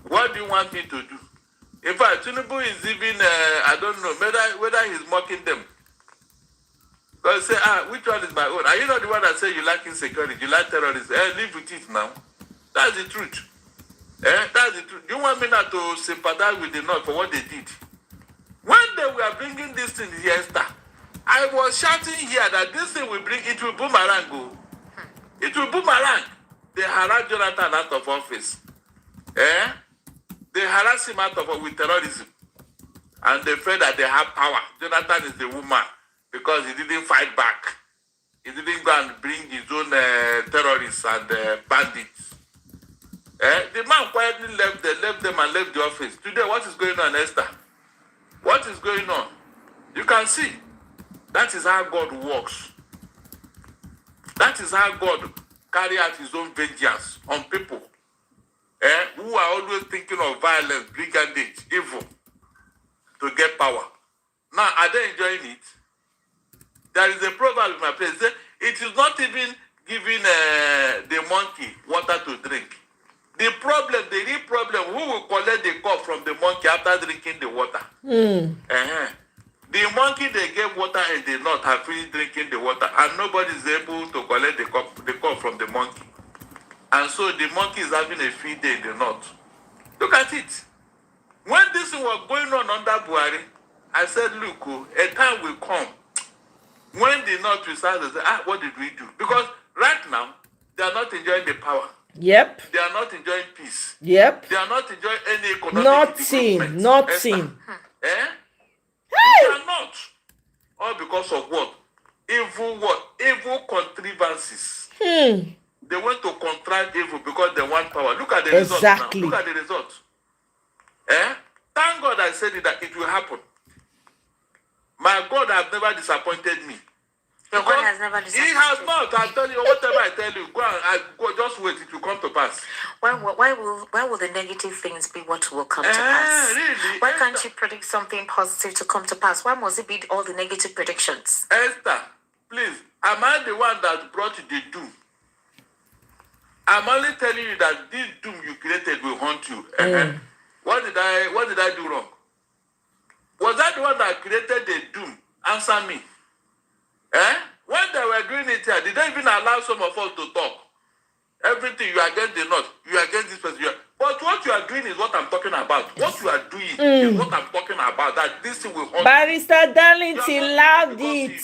what do you want me to do? In fact, Tinubu is even, I don't know, whether he's mocking them. Because say, which one is my own? Are you not the one that say you like insecurity, you like terrorism? Live with it now. That's the truth. That's the truth. Do you want me not to sympathize with the North for what they did? When they were bringing this thing here, I was shouting here that this thing will bring, it will boomerang. It will boomerang. They harass Jonathan out of office. They harass him out of office with terrorism. And they feel that they have power. Jonathan is the woman because he didn't fight back. He didn't go and bring his own terrorists and bandits. The man quietly left them and left the office. Today, what is going on, Esther? What is going on? You can see. That is how God works. That is how God carry out his own vengeance on people who are always thinking of violence, brigandage, evil to get power. Now, are they enjoying it? There is a proverb in my place. It is not even giving the monkey water to drink. The real problem, who will collect the cup from the monkey after drinking the water? The monkey they gave water and they not have finished drinking the water, and nobody is able to collect the cup from the monkey. And so the monkey is having a field day in the north. Look at it. When this was going on under Buhari, I said, look, a time will come when the north will start to say, what did we do? Because right now, they are not enjoying the power. Yep. They are not enjoying peace. Yep. They are not enjoying any economic development. Nothing. They are not. All because of what? Evil contrivances. They want to contrive evil because they want power. Look at the results now. Look at the results. Thank God I said it, that it will happen. My God has never disappointed me. Your God has never disappointed you. He has not. I tell you, whatever I tell you, go, just wait, it will come to pass. Why will the negative things be what will come to pass? Really? Why can't you predict something positive to come to pass? Why must it be all the negative predictions? Esther, please, am I the one that brought the doom? I'm only telling you that this doom you created will haunt you. What did I do wrong? Was I the one that created the doom? Answer me. When they were doing it here, did they even allow some of us to talk? Everything, you are against the North, you are against this person. But what you are doing is what I'm talking about. What you are doing is what I'm talking about. That this thing will haunt you. Barrister Darlington, loud it.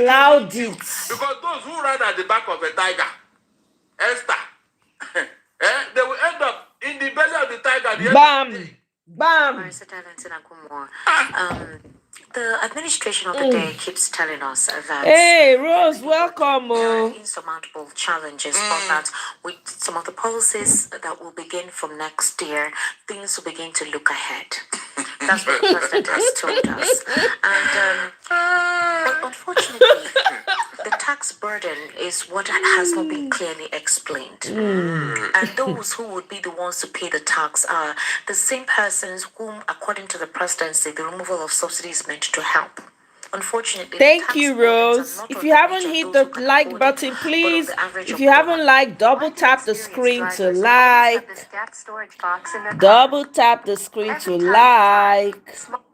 Loud it. Because those who ride at the back of a tiger, Esther, they will end up in the belly of the tiger. Bam! Barrister Darlington Akumwa, the administration of the day keeps telling us that hey, Rose, welcome. There are insurmountable challenges, but that with some of the policies that will begin from next year, things will begin to look ahead. That's what the president has told us. And but unfortunately, the tax burden is what has not been clearly explained. And those who would be the ones to pay the tax are the same persons whom, according to the presidency, the removal of subsidies meant to help. Unfortunately, thank you, Rose. If you haven't hit the like button, please. If you haven't liked, double tap the screen to like. Double tap the screen to like.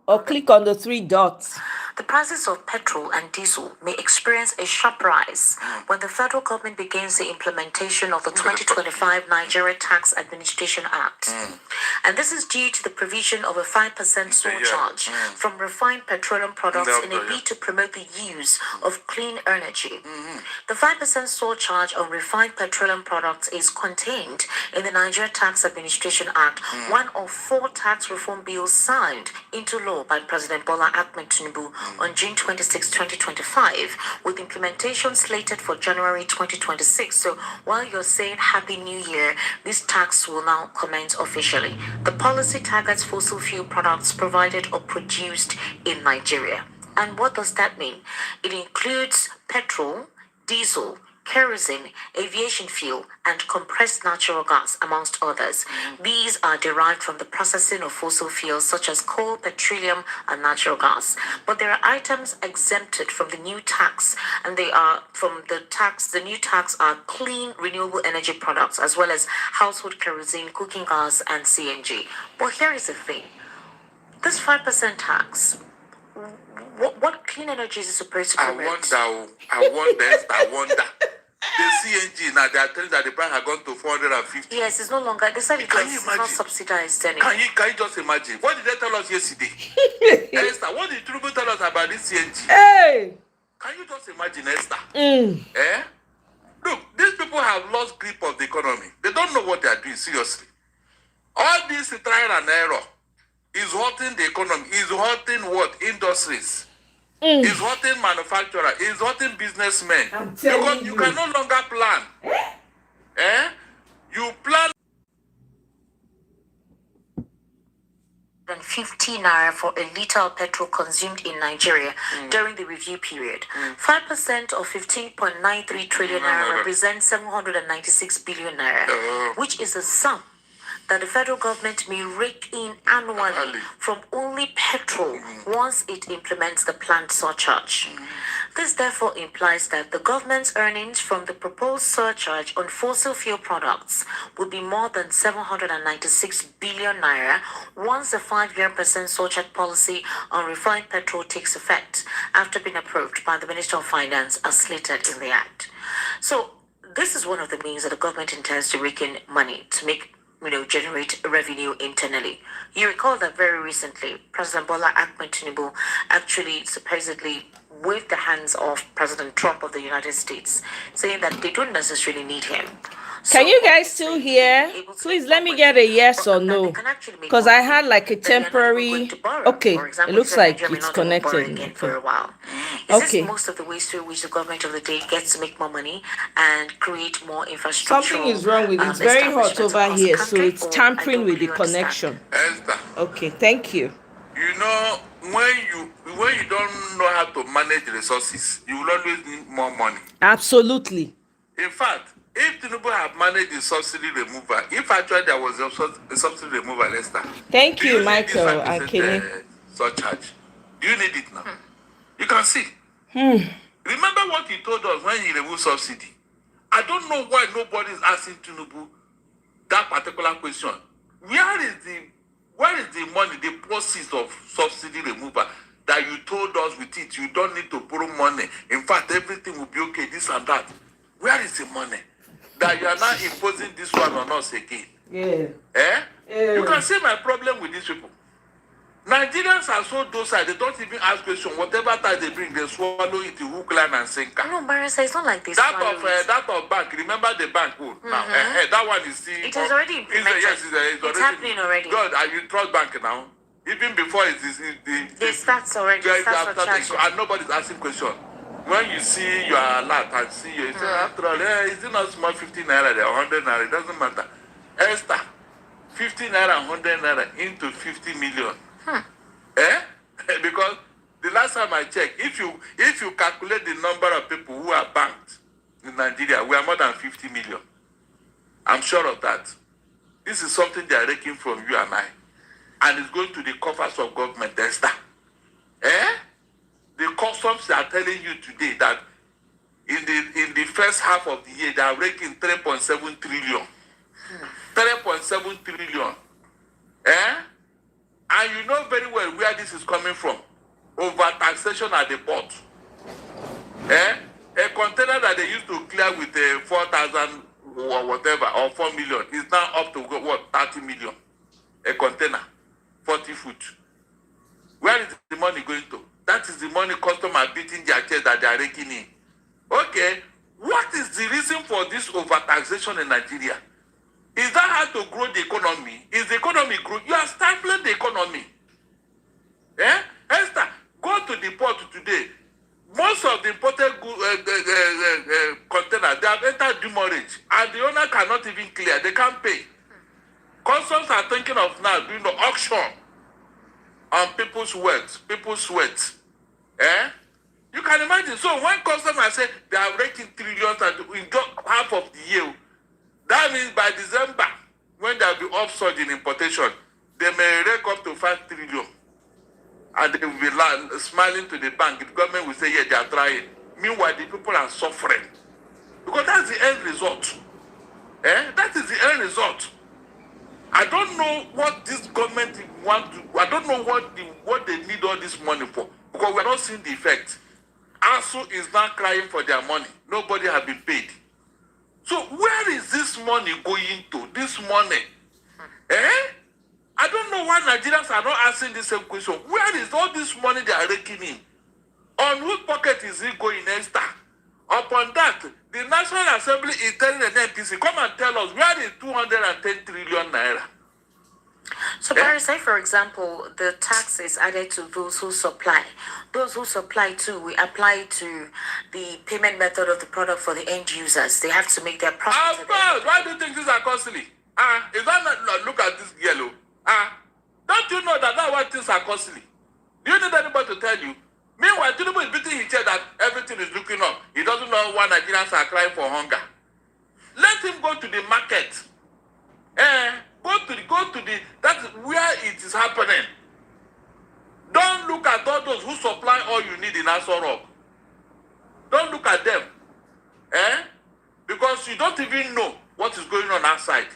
Or click on the three dots. The prices of petrol and diesel may experience a sharp rise when the federal government begins the implementation of the 2025 Nigeria Tax Administration Act. And this is due to the provision of a 5% surcharge from refined petroleum products in a bid to promote the use of clean energy. The 5% surcharge on refined petroleum products is contained in the Nigeria Tax Administration Act, one of 4 tax reform bills signed into law by President Bola Ahmed Tinubu on June 26, 2025, with implementation slated for January 2026. So while you're saying Happy New Year, this tax will now commence officially. The policy targets fossil fuel products provided or produced in Nigeria. And what does that mean? It includes petrol, diesel, kerosene, aviation fuel, and compressed natural gas, amongst others. These are derived from the processing of fossil fuels such as coal, petroleum, and natural gas. But there are items exempted from the new tax, and they are from the tax. The new tax are clean, renewable energy products, as well as household kerosene, cooking gas, and CNG. But here is the thing: this 5% tax. What clean energy is it supposed to promote? I wonder. The CNG now, they are telling that the price has gone to 450. Yes, it's no longer. They said it's not subsidized anymore. Can you just imagine? What did they tell us yesterday? Esther, what did Tinubu tell us about this CNG? Hey! Can you just imagine, Esther? Look, these people have lost grip of the economy. They don't know what they are doing, seriously. All this trial and error is hurting the economy, is hurting what? Industries. Is hurting manufacturers, is hurting businessmen. Because you can no longer plan. You plan 50 naira for a liter of petrol consumed in Nigeria during the review period. 5% of 15.93 trillion naira represents 796 billion naira, which is a sum that the federal government may rake in annually from only petrol once it implements the planned surcharge. This therefore implies that the government's earnings from the proposed surcharge on fossil fuel products will be more than 796 billion naira once the 5-year percent surcharge policy on refined petrol takes effect after being approved by the Minister of Finance as slated in the Act. So this is one of the means that the government intends to rake in money to make generate revenue internally. You recall that very recently, President Bola Ahmed Tinubu actually supposedly with the hands of President Trump of the United States, saying that they don't necessarily need him. Can you guys still hear? Please let me get a yes or no. Because I had like a temporary. Okay, it looks like it's connected. For a while. Okay. This most of the ways through which the government of the day gets to make more money and create more infrastructure. Something is wrong with it. It's very hot over here, so it's tampering with the connection. Esther, Okay, thank you. you know, when you don't know how to manage resources, you will always need more money. Absolutely. In fact, if Tinubu had managed the subsidy removal, if actually there was a subsidy removal, Esther. Thank do you, need Michael this 5%, and Kenny. surcharge? Do you need it now? You can see. Remember what he told us when he removed subsidy. I don't know why nobody is asking Tinubu that particular question. Where is the money, the proceeds of subsidy removal that you told us with it? You don't need to borrow money. In fact, everything will be okay, this and that. Where is the money that you are now imposing this one on us again? Yeah. You can see my problem with these people. Nigerians are so docile, they don't even ask questions. Whatever time they bring, they swallow it in hook, line, and sinker. No, Barrister, it's not like this. That of bank, remember the bank now. That one is still. It is already implemented. It's happening already. God, you trust bank now. Even before they start already. And nobody's asking questions. When you see your alert and see you say, after all, is it not small 50 naira there, 100 naira? It doesn't matter. Esther, 50 naira, 100 naira into 50 million. Because the last time I checked, if you calculate the number of people who are banked in Nigeria, we are more than 50 million. I'm sure of that. This is something they are taking from you and I. And it's going to the coffers of government, Esther. The customs are telling you today that in the first half of the year, they are raking 3.7 trillion. 3.7 trillion. And you know very well where this is coming from. Over taxation at the port. A container that they used to clear with 4,000 or whatever, or 4 million, is now up to what, 30 million. A container, 40 foot. Where is the money going to? That is the money customers are beating their chest that they are raking in. Okay, what is the reason for this over-taxation in Nigeria? Is that how to grow the economy? Is the economy growing? You are stifling the economy. Esther, go to the port today. Most of the imported containers, they have entered demurrage, and the owner cannot even clear. They can't pay. Customs are thinking of now doing the auction on people's wealth, people's sweat. You can imagine. So when customers say they are raking trillions and in just half of the year, that means by December, when there will be upsurge in importation, they may rake up to 5 trillion. And they will be smiling to the bank. The government will say, yeah, they are trying. Meanwhile, the people are suffering. Because that's the end result. That is the end result. I don't know what this government want to. I don't know what they need all this money for. Because we're not seeing the effect. ASU is now crying for their money. Nobody has been paid. So where is this money going to? This money? I don't know why Nigerians are not asking the same question. Where is all this money they are raking in? On whose pocket is it going, Esther? Upon that, the National Assembly is telling the NPC, come and tell us, where is 210 trillion naira? So, Barry, say, for example, the tax is added to those who supply. Those who supply too, we apply to the payment method of the product for the end users. They have to make their profit. Of course. Why do you think these are costly? Is that not, look at this yellow? Don't you know that why things are costly? Do you need anybody to tell you? Meanwhile, Tinubu is beating his chest that everything is looking up. He doesn't know why Nigerians are crying for hunger. Let him go to the market. Go to the, that's where it is happening. Don't look at all those who supply all you need in Aso Rock. Don't look at them. Because you don't even know what is going on outside.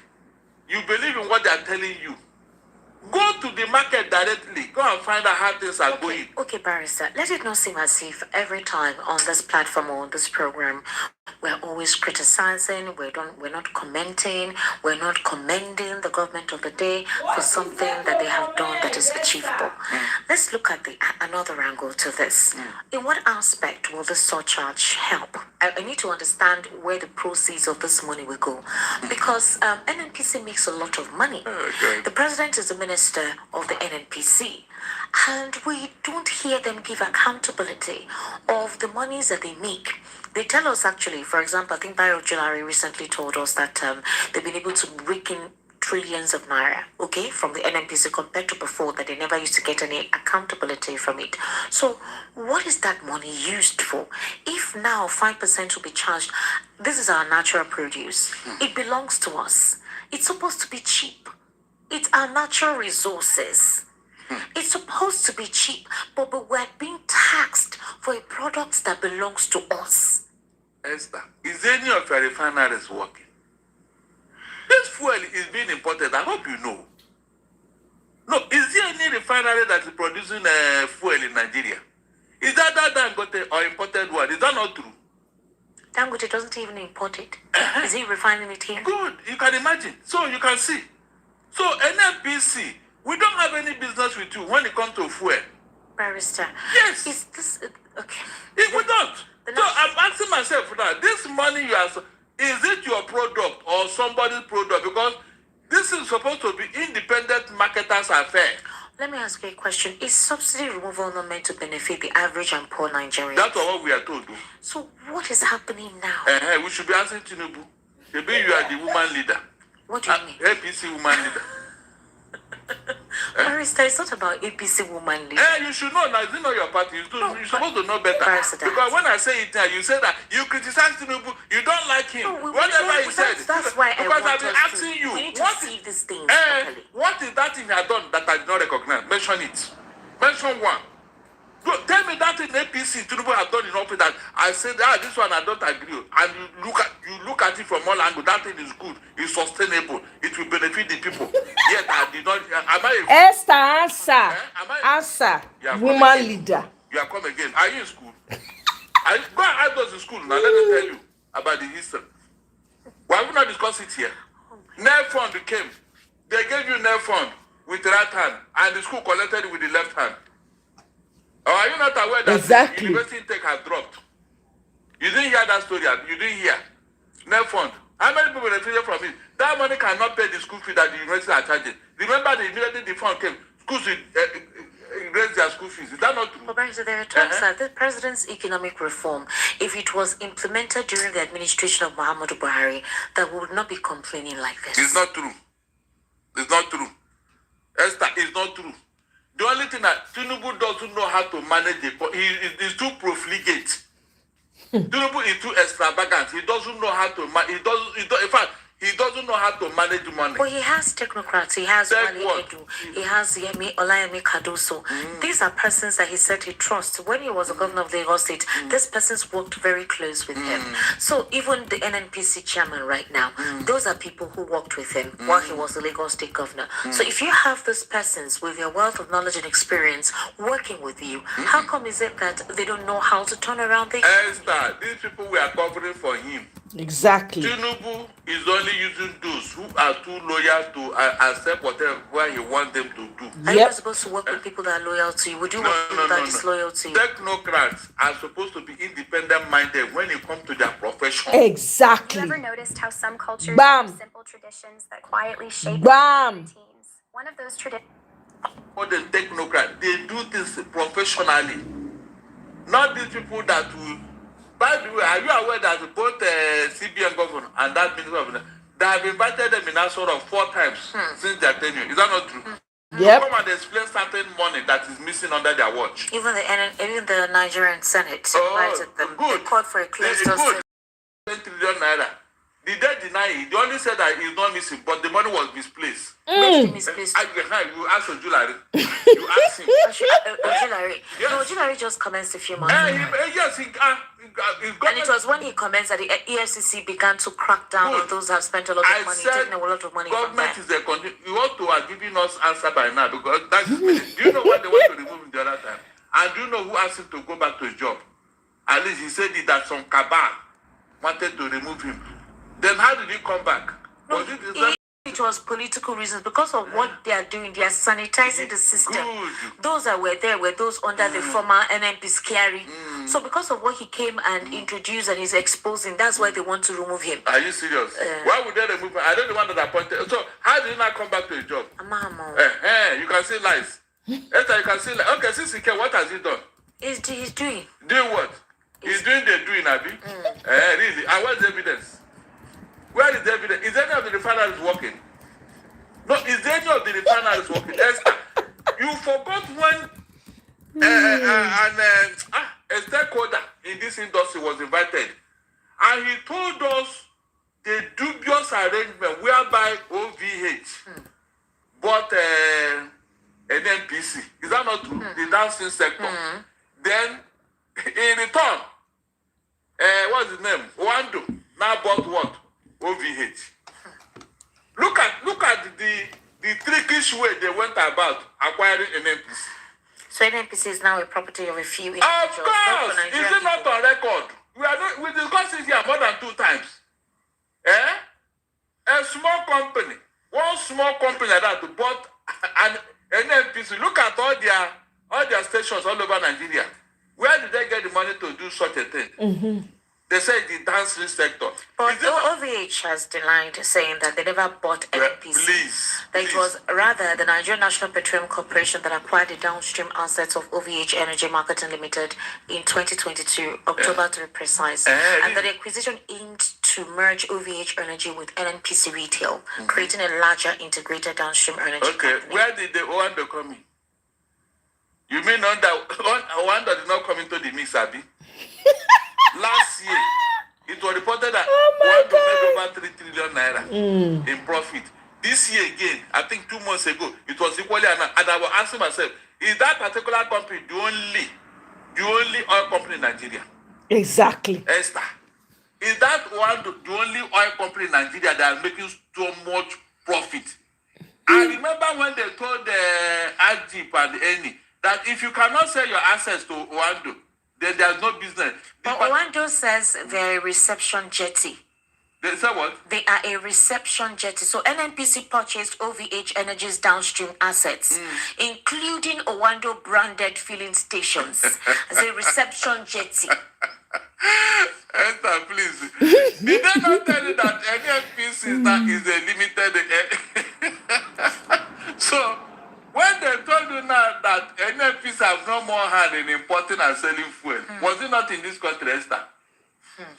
You believe in what they are telling you. Go Go to the market directly. Go and find out how things are going. Okay, Barrister. Let it not seem as if every time on this platform or on this program, we're always criticizing, we're not commenting, we're not commending the government of the day for something that they have done that is achievable. Let's look at another angle to this. In what aspect will this surcharge help? I need to understand where the proceeds of this money will go, because NNPC makes a lot of money. The president is the minister of the NNPC, and we don't hear them give accountability of the monies that they make. They tell us actually, for example, I think Bayo Julari recently told us that they've been able to rake in trillions of naira, okay, from the NNPC compared to before, that they never used to get any accountability from it. So what is that money used for? If now 5% will be charged, this is our natural produce. It belongs to us. It's supposed to be cheap. It's our natural resources. It's supposed to be cheap, but we're being taxed for a product that belongs to us. Esther, is any of your refineries working? This fuel is being imported. I hope you know. No, is there any refinery that is producing fuel in Nigeria? Is that Dangote or imported one? Is that not true? Dangote doesn't even import it. Is he refining it here? Good. You can imagine. So you can see. So NNPC, we don't have any business with you when it comes to fuel. Barrister. Yes. Is this okay? If we don't. So I'm asking myself now, this money you are, is it your product or somebody's product? Because this is supposed to be independent marketers' affair. Let me ask you a question. Is subsidy removal not meant to benefit the average and poor Nigerians? That's what we are told. So what is happening now? We should be asking Tinubu. Maybe you are the woman leader. What do you mean? APC woman leader. Barrister, it's not about APC woman leader. You should know now. It's not your party. You're supposed to know better. Because when I say it now, you say that you criticize Tinubu, you don't like him. Whatever he said. That's why because I've been asking you. We need to see these things properly. What is that thing you have done that I did not recognize? Mention it. Mention one. Tell me that in APC Tinubu have done in office that I said, this one I don't agree. And you look at it from all angles. That thing is good. It's sustainable. It will benefit the people. Yet I did not. Esther, answer. Woman leader. You are come again. Are you in school? Go and ask those in school. Now let me tell you about the history. Why would not discuss it here? NEF fund came. They gave you NEF fund with the right hand, and the school collected it with the left hand. Or are you not aware that the university intake has dropped? You didn't hear that story. You didn't hear. NEF fund. How many people benefited from it? That money cannot pay the school fee that the university are charging. Remember, immediately the fund came, schools raised their school fees. Is that not true? But so there are talks that the president's economic reform, if it was implemented during the administration of Muhammadu Buhari, that we would not be complaining like this. It's not true. It's not true. Esther, it's not true. The only thing that Tinubu doesn't know how to manage he's too profligate. Tinubu is too extravagant. He doesn't know how to manage. In fact, he doesn't know how to manage money. But he has technocrats. He has Wale Edu. He has Olayemi Kadoso. These are persons that he said he trusts. When he was the governor of Lagos State, these persons worked very close with him. So even the NNPC chairman right now, those are people who worked with him while he was the Lagos State governor. So if you have these persons with their wealth of knowledge and experience working with you, how come is it that they don't know how to turn around things? Esther, these people were covering for him. Exactly. Tinubu is only using those who are too loyal to accept whatever he wants them to do. Are you not supposed to work with people that are loyal to you? Would you work with people that are disloyal to you? Technocrats are supposed to be independent-minded when it comes to their profession. Exactly. Have you ever noticed how some cultures Bam. have simple traditions that quietly shape Bam. routines? One of those traditions. For the technocrats, they do things professionally. Not these people that will. By the way, are you aware that both CBN governor and that minister of finance, they have invited them in that sort of 4 times since their tenure? Is that not true? Yep. Come and explain certain money that is missing under their watch. Even the Nigerian Senate invited them. Good. They called for a closed door. 10 trillion naira. Did they deny it? They only said that it's not missing, but the money was misplaced. Misplaced. You ask Ojulari. You ask him. Ojulari. Yes. No, Ojulari just commenced a few months ago. Yes, he got. And it was when he comments that the EFCC began to crack down on those who have spent a lot of money, taking a lot of money from them. Government is a country. You ought to have given us answer by now because that's do you know what they want to remove him the other time? And do you know who asked him to go back to his job? At least he said that some cabal wanted to remove him. Then how did he come back? No, it was political reasons. Because of what they are doing, they are sanitizing the system. Good. Those that were there were those under the former NMP scary. So because of what he came and introduced and is exposing, that's why they want to remove him. Are you serious? Why would they remove him? I don't want that appointed. So how did he not come back to his job? You can see lies. Esther, you can see lies. Okay, since he came, what has he done? He's doing. Doing what? He's doing the doing, Abi. Really? And what's the evidence? Where is the evidence? Is any of the refineries working? No, is any of the refineries working? Esther, you forgot when a stakeholder in this industry was invited, and he told us the dubious arrangement whereby OVH bought an NPC. Is that not true? The dancing sector. Then, in return, what's his name? Wando now bought what? OVH. Look at the trickish way they went about acquiring an NPC. So NPC is now a property of a few individuals. Of course, is it not on record? We discussed it here more than 2 times. A small company, one small company like that bought an NPC. Look at all their stations all over Nigeria. Where did they get the money to do such a thing? They say the dancing sector. But OVH has denied, saying that they never bought NPC. That it was rather the Nigerian National Petroleum Corporation that acquired the downstream assets of OVH Energy Marketing Limited in 2022, October to be precise. And that the acquisition aimed to merge OVH Energy with NNPC Retail, creating a larger integrated downstream energy company. Where did the Wando come in? You mean Wando did not come into the mix, Abi? Last year, it was reported that Wando made over 3 trillion naira in profit. This year again, I think 2 months ago, it was equally announced. And I was asking myself, is that particular company the only oil company in Nigeria? Exactly. Esther, is that one the only oil company in Nigeria that is making so much profit? I remember when they told the Ajip and the Eni that if you cannot sell your assets to Wando, then there's no business. But Wando says they're a reception jetty. They say what? They are a reception jetty. So NNPC purchased OVH Energy's downstream assets, including Owando branded filling stations as a reception jetty. Esther, please. Did they not tell you that NNPC is a limited? So, when they told you now that NNPC have no more hand in importing and selling fuel, was it not in this country, Esther?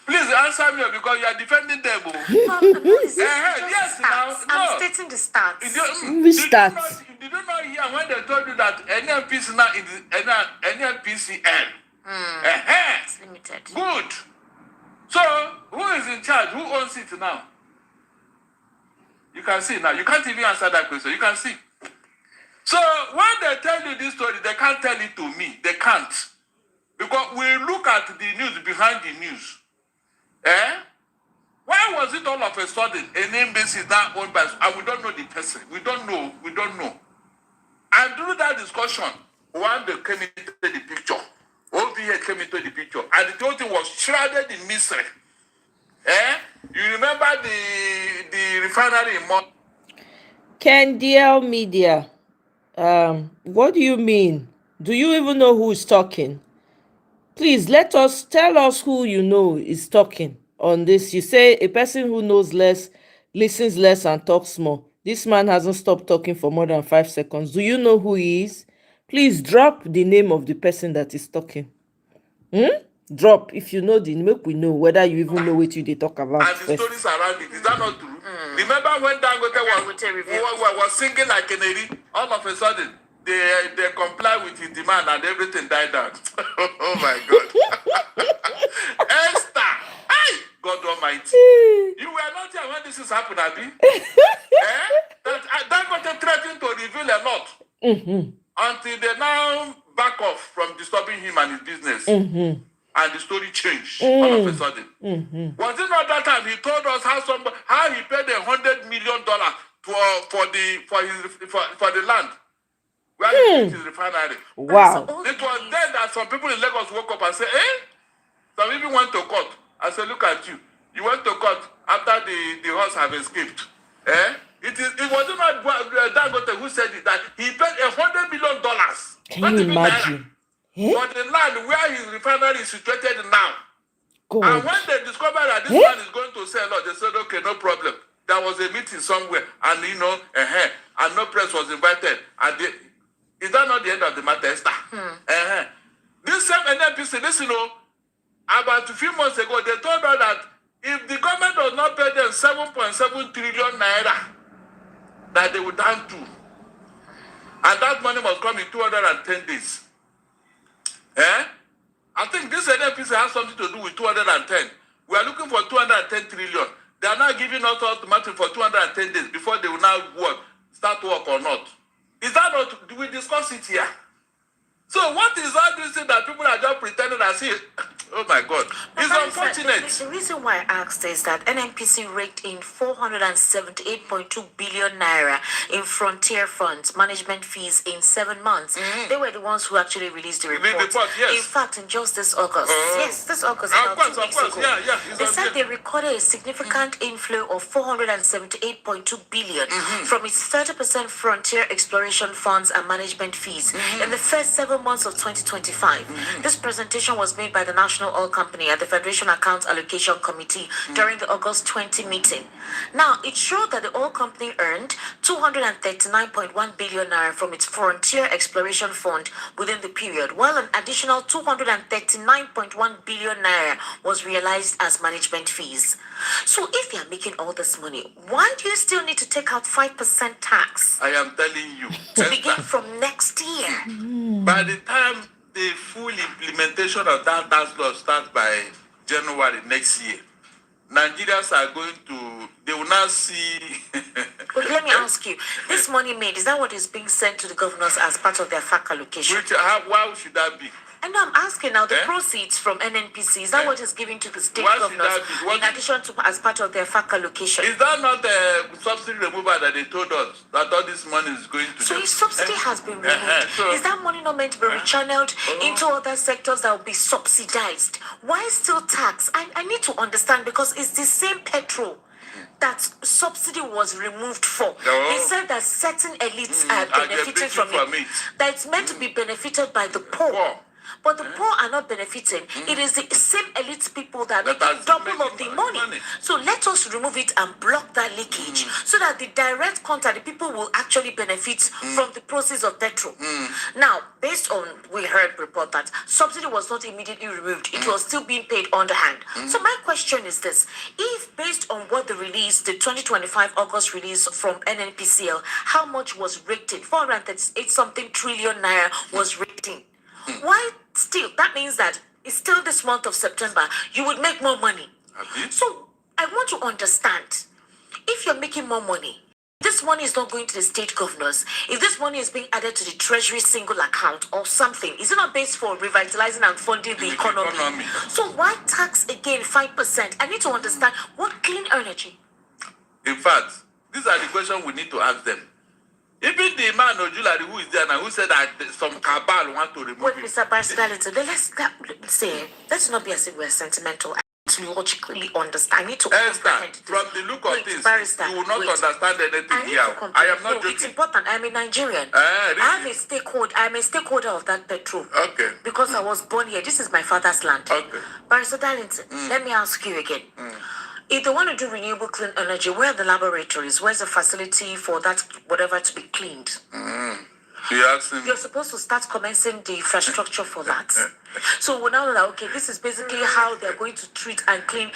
Please answer me because you are defending them. Yes, I'm stating the stats. Did you not hear when they told you that NNPC now is NNPCL? It's limited. Good. So, who is in charge? Who owns it now? You can see now. You can't even answer that question. You can see. So, when they tell you this story, they can't tell it to me. They can't. Because we look at the news behind the news. Why was it all of a sudden a name base is now owned by, and we don't know the person? We don't know. And through that discussion, one they came into the picture. OVH came into the picture. And the whole thing was shrouded in mystery. You remember the refinery in Mon? Kendiel Media. What do you mean? Do you even know who is talking? Please tell us who you know is talking on this. You say a person who knows less, listens less, and talks more. This man hasn't stopped talking for more than 5 seconds. Do you know who he is? Please drop the name of the person that is talking. Drop if you know the name. Make we know whether you even know what they talk about. And the stories around it, is that not true? Remember when Dangote was singing like Kennedy? All of a sudden, they comply with his demand and everything died out. Oh my God. Esther! Hey! God Almighty. You were not here when this is happening, Abi. That got threatening to reveal a lot until they now back off from disturbing him and his business. And the story changed all of a sudden. Was it not that time he told us how he paid $100 million for the land where he built his refinery? Wow. It was then that some people in Lagos woke up and said, some even went to court. I said, look at you. You went to court after the horse have escaped. It wasn't not Dangote who said it, that he paid $100 million. Can you imagine? For the land where his refinery is situated now. God. And when they discovered that this man is going to sell a lot, they said, okay, no problem. There was a meeting somewhere, and and no press was invited. And is that not the end of the matter, Esther? This same NNPC, listen, about a few months ago, they told us that if the government does not pay them 7.7 trillion naira, that they would down to. And that money must come in 210 days. I think this NNPC has something to do with 210. We are looking for 210 trillion. They are now giving us ultimatum for 210 days before they will now start work or not. Is that not? Do we discuss it here? So what is all this thing that people are just pretending as if, oh my God, it's unfortunate. The reason why I asked is that NNPC raked in 478.2 billion naira in frontier funds, management fees in 7 months. They were the ones who actually released the report. Yes. In fact, in just this August, this August, of about course, 2 weeks ago, yeah, they said they recorded a significant inflow of 478.2 billion from its 30% frontier exploration funds and management fees in the first 7 months of 2025. This presentation was made by the National Oil Company at the Federation Accounts Allocation Committee during the August 20 meeting. Now, it showed that the oil company earned 239.1 billion naira from its frontier exploration fund within the period, while an additional 239.1 billion naira was realized as management fees. So if you are making all this money, why do you still need to take out 5% tax? I am telling you. To begin from next year. By the time the full implementation of that tax law starts by January next year, Nigerians are going to, they will now see. But let me ask you, this money made, is that what is being sent to the governors as part of their FAC allocation? Why should that be? And I'm asking now, the proceeds from NNPC, is that what is given to the state governors in addition to as part of their FAC allocation? Is that not a subsidy removal that they told us that all this money is going to? So if subsidy has been removed, is that money not meant to be rechanneled into other sectors that will be subsidized? Why still tax? I need to understand, because it's the same petrol that subsidy was removed for. They said that certain elites are benefiting from it. That it's meant to be benefited by the poor. But the poor are not benefiting. It is the same elite people that make double of the money. So let us remove it and block that leakage so that the direct contact, the people will actually benefit from the process of petrol. Now, based on, we heard report that subsidy was not immediately removed. It was still being paid underhand. So my question is this. If based on what the release, the 2025 August release from NNPCL, how much was rated? 438 something trillion naira was rating. Why still? That means that it's still this month of September, you would make more money. So I want to understand, if you're making more money, this money is not going to the state governors. If this money is being added to the treasury single account or something, is it not based for revitalizing and funding the economy? So why tax again 5%? I need to understand what clean energy. In fact, these are the questions we need to ask them. Even the man Ojulari who is there now, who said that some cabal want to remove it. Mr. Personality, let's not be as if we're sentimental. I need to logically understand. I need to understand. From the look of this, you will not understand anything here. I am not joking. It's important. I'm a Nigerian. Really? I have a stakeholder. I'm a stakeholder of that petrol. Okay. Because I was born here. This is my father's land. Okay. Barrister Darlington, let me ask you again. If they want to do renewable clean energy, where are the laboratories? Where's the facility for that, whatever, to be cleaned? You're supposed to start commencing the infrastructure for that. So we now know that, okay, this is basically how they're going to treat and clean.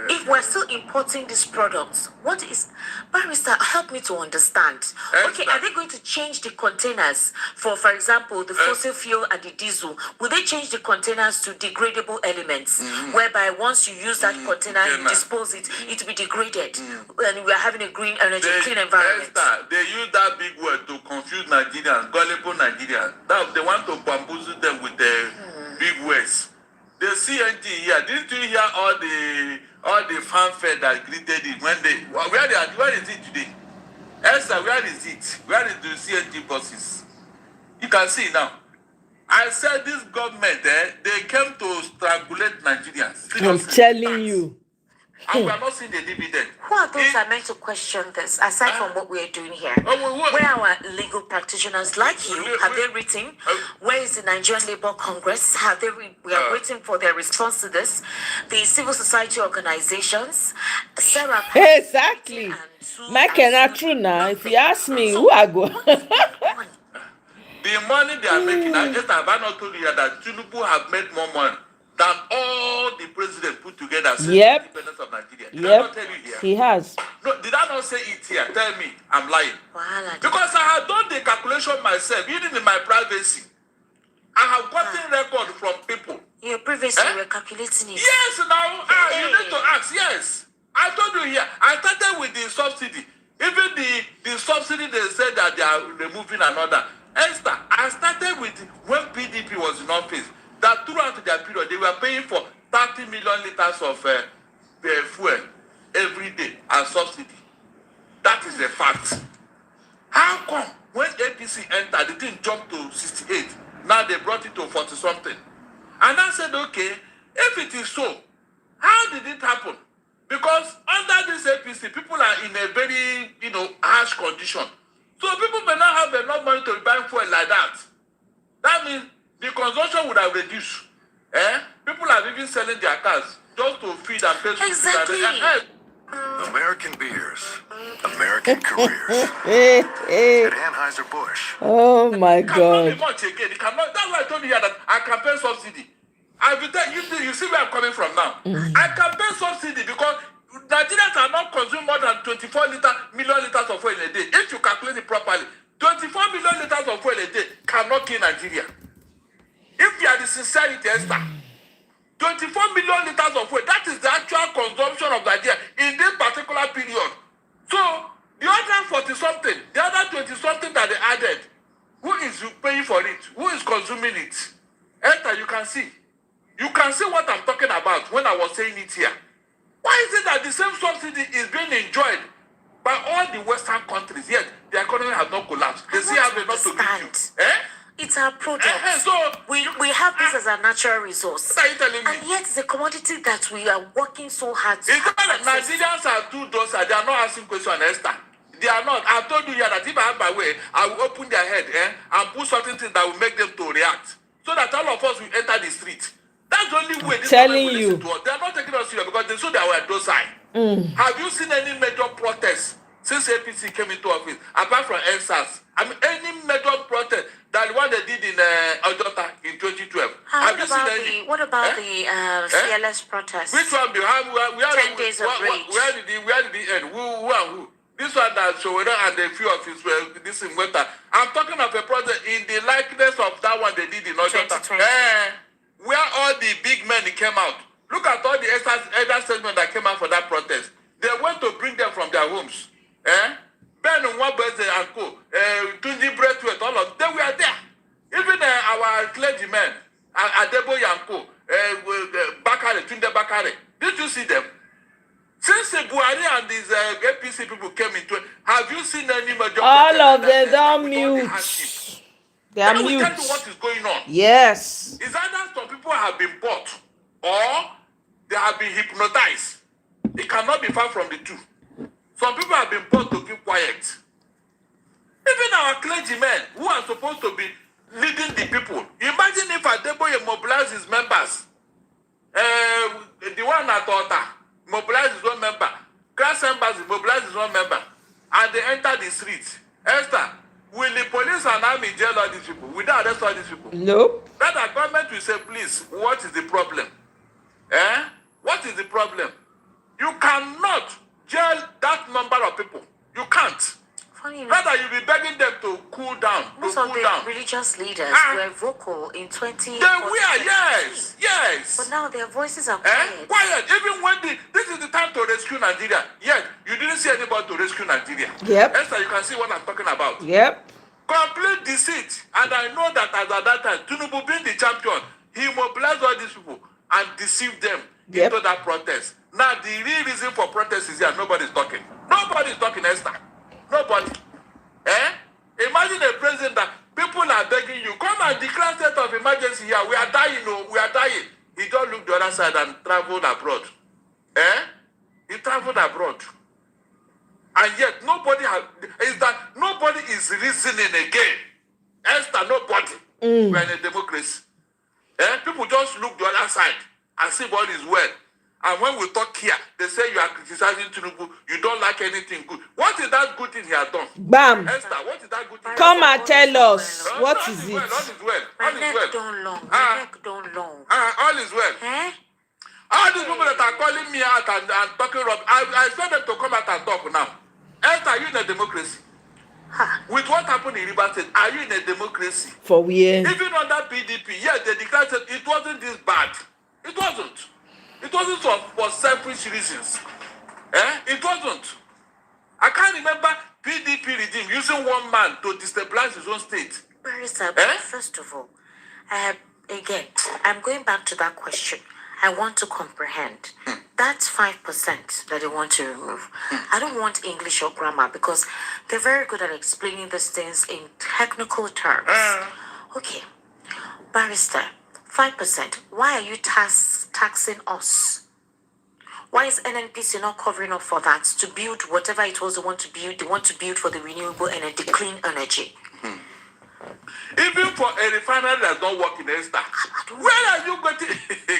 If we're still importing these products, what is, Barrister, help me to understand. Okay, are they going to change the containers for example, the fossil fuel and the diesel? Will they change the containers to degradable elements, whereby once you use that container, you dispose it, it will be degraded, and we are having a green energy, clean environment? They use that big word to confuse Nigerians, gullible Nigerians. Now they want to bamboozle them with the big words. The CNG here, didn't you hear all the fanfare that greeted it when they where is it today? Esther, where is it? Where is the CNG buses? You can see now. I said this government, they came to strangulate Nigerians. I'm telling you. And we are not seeing the dividend. Who are those that are meant to question this, aside from what we are doing here? Where are our legal practitioners like you? Have they written? Where is the Nigerian Labour Congress? Have they? We are waiting for their response to this. The civil society organizations, Sarah. Exactly. Mike and true now. If you ask me, who I go? The money they are making, I just have not told you that Tinubu have made more money than all the presidents put together since the independence of Nigeria. Did I not tell you here? He has. No, did I not say it here? Tell me, I'm lying. Because I have done the calculation myself, even in my privacy. I have gotten record from people. Your privacy, you were calculating it. Yes, now, you need to ask, yes. I told you here, I started with the subsidy. Even the subsidy, they said that they are removing another. Esther, I started with when PDP was in office, that throughout their period, they were paying for 30 million liters of fuel every day as subsidy. That is a fact. How come when APC entered, the thing jumped to 68? Now they brought it to 40-something. And I said, okay, if it is so, how did it happen? Because under this APC, people are in a very, harsh condition. So people may not have enough money to buy fuel like that. That means the consumption would have reduced. People are even selling their cars just to feed and pay. Exactly. American beers, American careers. At Anheuser-Busch. Oh my God. It cannot be much again. It cannot. That's why I told you here that I can pay subsidy. I will tell you, you see where I'm coming from now. I can pay subsidy because Nigerians are not consuming more than 24 million liters of oil a day. If you calculate it properly, 24 million liters of oil a day cannot kill Nigeria. If you are the sincerity, Esther, 24 million liters of oil, that is the actual consumption of Nigeria in this particular period. So, the other 40-something, the other 20-something that they added, who is paying for it? Who is consuming it? Esther, you can see. You can see what I'm talking about when I was saying it here. Why is it that the same subsidy is being enjoyed by all the Western countries, yet the economy has not collapsed? They still have enough to give you. It's our product. So we have this as a natural resource. What are you telling me? And yet it's a commodity that we are working so hard to have access to. Nigerians are too docile. They are not asking questions, Esther. They are not. I told you here that if I have my way, I will open their head and put certain things that will make them to react. So that all of us will enter the street. That's the only way. Telling you. They are not taking us serious because they saw they were docile. Have you seen any major protests since APC came into office, apart from NSAS? I mean, any major protest than the one they did in Ojota in 2012? Have you seen any? What about the fearless protests? Which one? We have 10 days of rage. Where did it end? Who and who? This one that Showena and a few of his this in winter. I'm talking of a project in the likeness of that one they did in Ojota. Where all the big men came out. Look at all the elder statesmen that came out for that protest. They went to bring them from their homes. Ben Nwabeze and Co. Tunji Braithwaite, all of them were there. Even our clergymen, Adebo Yanko, Bakare, Tunde Bakare. Did you see them? Since Buhari and these APC people came into it, have you seen any major? All of them don't mute. They are mute. Tell you what is going on. Yes. Is either some people have been bought or they have been hypnotized. It cannot be far from the two. Some people have been bought to keep quiet. Even our clergymen who are supposed to be leading the people. Imagine if Adeboye mobilizes his members. The one at Ota mobilizes his own member. Class Embassy mobilizes his own member. And they enter the streets. Esther, will the police and army jail all these people? Will they arrest all these people? Nope. That Rather, government will say, please, what is the problem? What is the problem? You cannot jail that number of people. You can't. Funny enough, Rather, you'll be begging them to cool down. most of the religious leaders were vocal in 20. They were, yes. But now their voices are quiet. Quiet. Even when this is the time to rescue Nigeria. Yet, you didn't see anybody to rescue Nigeria. Yep. Esther, you can see what I'm talking about. Yep. Complete deceit. And I know that as at that time, Tinubu being the champion, he mobilized all these people and deceived them into that protest. Now, the real reason for protest is here. Nobody's talking. Nobody's talking, Esther. Nobody. Imagine a president that people are begging you, come and declare state of emergency here. We are dying, we are dying. He just looked the other side and traveled abroad. He traveled abroad. And yet nobody is reasoning again. Esther, nobody. We are in a democracy. People just look the other side and see what is well. And when we talk here, they say you are criticizing Tinubu, you don't like anything good. What is that good thing he has done? Bam. Esther, what is that good thing? Come and tell us. What is it? All is well. My All is neck well. don't long. My neck don't long. All is well. All these people that are calling me out and talking rubbish, I expect them to come out and talk now. Esther, are you in a democracy? With what happened in River State, are you in a democracy? For where? Even under PDP, yes, they declared that it wasn't this bad. It wasn't. It wasn't for selfish reasons. It wasn't. I can't remember PDP regime using one man to destabilize his own state. Barrister, first of all, I'm going back to that question. I want to comprehend. That's 5% that they want to remove. I don't want English or grammar because they're very good at explaining these things in technical terms. Okay. Barrister, 5%. Why are you taxing us? Why is NNPC not covering up for that to build whatever it was they want to build? They want to build for the renewable energy, the clean energy. Even for a refinery that's not working, Esther. Where are you going to?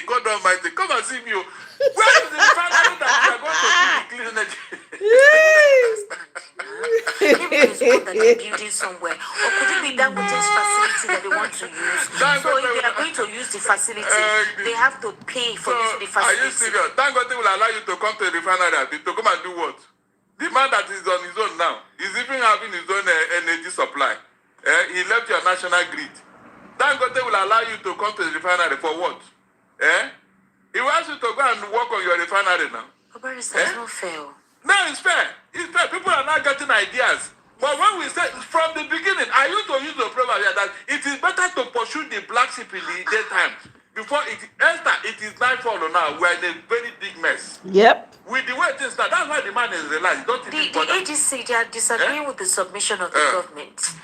God Almighty, come and see me. Where is the refinery that you are going to build the clean energy? Maybe there's one that they're building somewhere. Or could it be Dangote's facility that they want to use? So if they are going to use the facility, they have to pay for using the facility. Are you serious? Dangote will allow you to come to the refinery to come and do what? The man that is on his own now is even having his own energy supply. He left your national grid. Dangote will allow you to come to the refinery for what? He wants you to go and work on your refinery now. But Barrister, it's not fair. No, it's fair. It's fair. People are not getting ideas. But when we said from the beginning, I used to use the proverb here that it is better to pursue the black sheep in the daytime before it is nightfall now. We are in a very big mess. Yep. With the way things are, that's why the man is realized. The AGC, they are disagreeing with the submission of the government,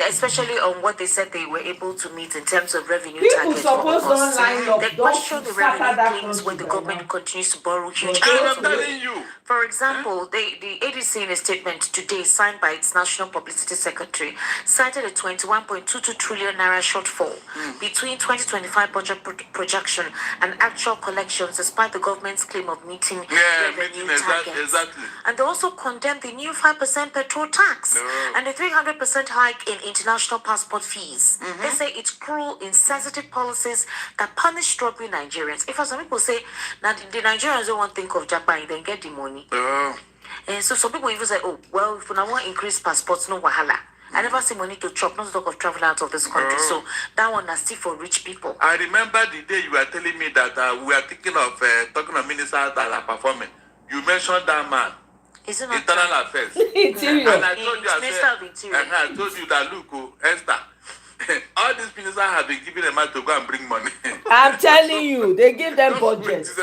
especially on what they said they were able to meet in terms of revenue targets for us. They question the revenue claims when the government continues to borrow huge amounts of money. For example, the ADC in a statement today signed by its National Publicity Secretary cited a 21.22 trillion naira shortfall between 2025 budget projection and actual collections, despite the government's claim of meeting revenue targets. Exactly. And they also condemned the new 5% petrol tax and the 300% hike in international passport fees. They say it's cruel, insensitive policies that punish struggling Nigerians. If some people say, now the Nigerians don't want to think of Japan, then get the money. And so some people even say, oh, well, if we want to increase passports, no wahala. I never see money to chop, not to talk of travel out of this country. So that one is still for rich people. I remember the day you were telling me that we are thinking of talking of ministers that are performing. You mentioned that man. Is it not Internal Affairs. Interior. And I told you, I told you that look, Esther, all these ministers have been given a man to go and bring money. I'm telling you, they give them budget. This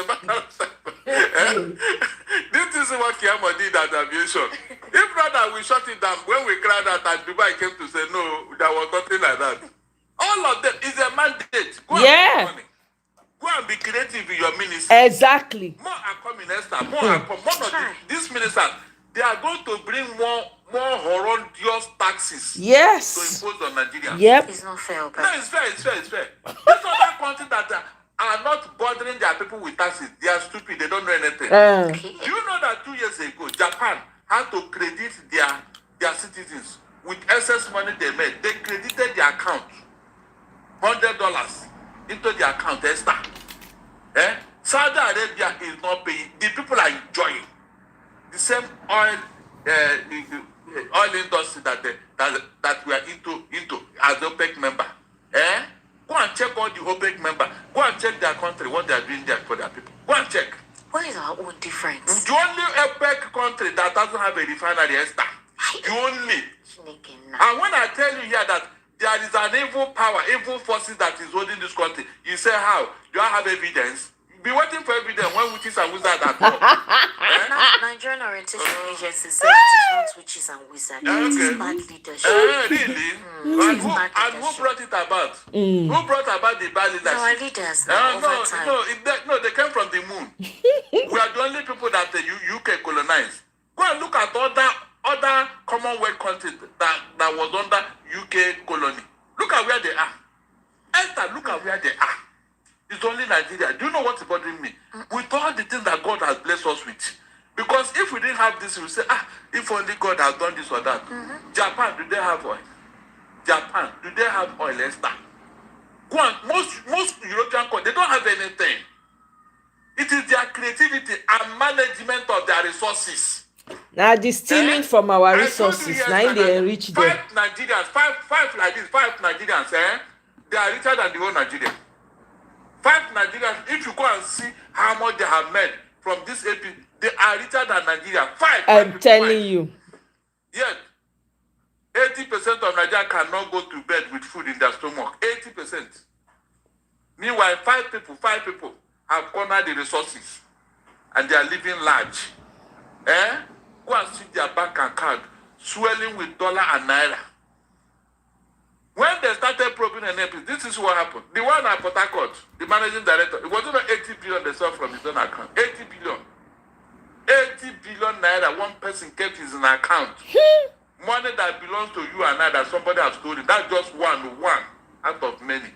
is what Kiamo did at aviation. If not that we shut it down, when we cried out and Dubai came to say no, there was nothing like that. All of them is a mandate. Go and bring money. Go and be creative in your ministry. Exactly. More are coming, Esther. More are coming. One of these ministers, they are going to bring more horrendous taxes. Yes. To impose on Nigeria. Yep. It's not fair. Okay? No, it's fair. These other countries that are not bothering their people with taxes, they are stupid. They don't know anything. Do you know that 2 years ago, Japan had to credit their citizens with excess money they made? They credited their account $100. into the account, Esther. Saudi Arabia is not paying. The people are enjoying the same oil industry that we are into as OPEC member. Go and check all the OPEC member. Go and check their country, what they are doing there for their people. Go and check. What is our own difference? The only OPEC country that doesn't have a refinery is that. The only. And when I tell you here that there is an evil power, evil forces that is holding this country, you say how? Do I have evidence? Be waiting for evidence when witches and wizards are gone. Nigerian Orientation Agency said it is not witches and wizards. It is bad leadership. Really? And who brought it about? Who brought about the bad leadership? Our leaders now, over time. No, they came from the moon. We are the only people that the UK colonized. Go and look at other Commonwealth countries that was under UK colony. Look at where they are. Esther, look at where they are. It's only Nigeria. Do you know what's bothering me? With all the things that God has blessed us with. Because if we didn't have this, we say, if only God has done this or that. Japan, do they have oil? Japan, do they have oil, Esther? Go on, most European countries, they don't have anything. It is their creativity and management of their resources. Now the stealing from our resources, now they enrich them. Five Nigerians, five like this, five Nigerians, they are richer than the whole Nigeria. 5 Nigerians, if you go and see how much they have made from this AP, they are richer than Nigeria. I'm telling you. Yet, 80% of Nigeria cannot go to bed with food in their stomach. 80%. Meanwhile, 5 people have cornered the resources and they are living large. Go and see their bank account swelling with dollar and naira. When they started probing an MP, this is what happened. The one at Port Harcourt, the managing director, it was over 80 billion they saw from his own account. 80 billion. 80 billion naira, one person kept his account. Money that belongs to you and I that somebody has stolen. That's just one out of many.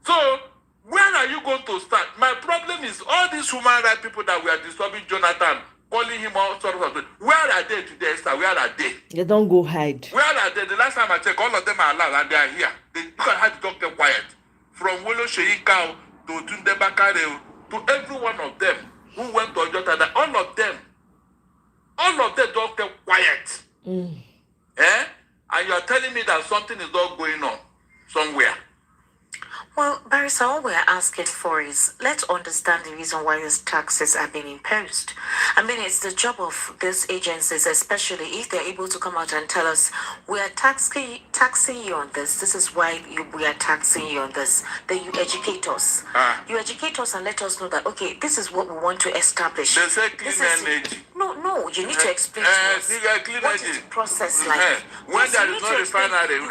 So, where are you going to start? My problem is all these human rights people that we are disturbing Jonathan, calling him all sorts of things. Where are they today, Esther? Where are they? They don't go hide. Where are they? The last time I checked, all of them are alive and they are here. Look at how the doctor quiet. From Wolo Sheikao to Tunde Bakare to every one of them who went to Ojota, all of them just kept quiet. And you are telling me that something is not going on somewhere. Well, Barrister, all we're asking for is let's understand the reason why these taxes are being imposed. I mean, it's the job of these agencies, especially if they're able to come out and tell us, we are taxing you on this. This is why we are taxing you on this. Then you educate us. You educate us and let us know that, okay, this is what we want to establish. They say clean energy. No, you need to explain to us what is the process like. When there is no refinery, you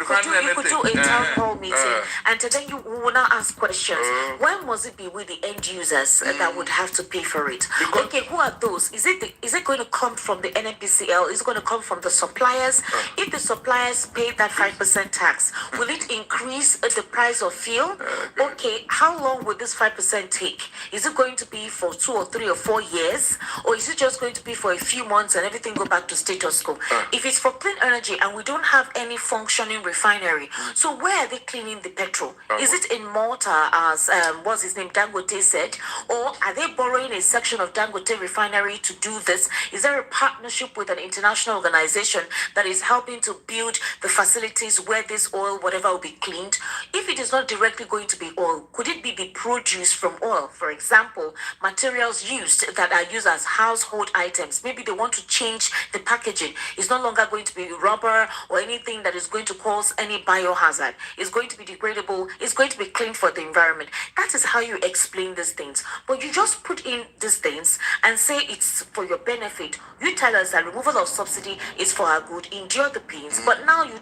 could do a town hall meeting, and then you will now ask questions. Why must it be with the end users that would have to pay for it? Because, okay, who are those? Is it going to come from the NNPCL? Is it going to come from the suppliers? If the suppliers pay that 5% tax, will it increase the price of fuel? Okay, how long will this 5% take? Is it going to be for 2 or 3 or 4 years? Or is it just going to be for a few months and everything go back to status quo? If it's for clean energy and we don't have any functioning refinery, so where are they cleaning the petrol? Is it in Malta, as what's his name, Dangote said? Or are they borrowing a section of Dangote refinery to do this? Is there a partnership with an international organization that is helping to build the facilities where this oil, whatever, will be cleaned? If it is not directly going to be oil, could it be the produce from oil? For example, materials used that are used as household items. Maybe they want to change the packaging. It's no longer going to be rubber or anything that is going to cause any biohazard. It's going to be degradable. It's going to be clean for the environment. That is how you explain these things. But you just put in these things and say it's for your benefit. You tell us that removal of subsidy is for our good. Endure the pains. But now you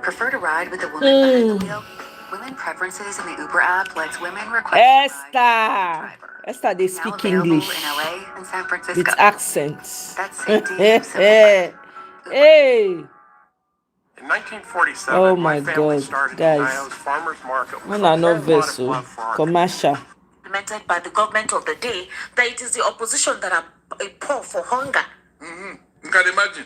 prefer to ride with a woman behind the wheel. Women preferences in the Uber app lets women request Esther, they speak English in LA and San Francisco with accents. That's safety. Hey. In 1947, Oh my my family God, started guys. Nio's farmers market with No, a no whole lot of vessel. love for our Commercial. implemented by the government of the day, that it is the opposition that are poor for hunger. You can imagine.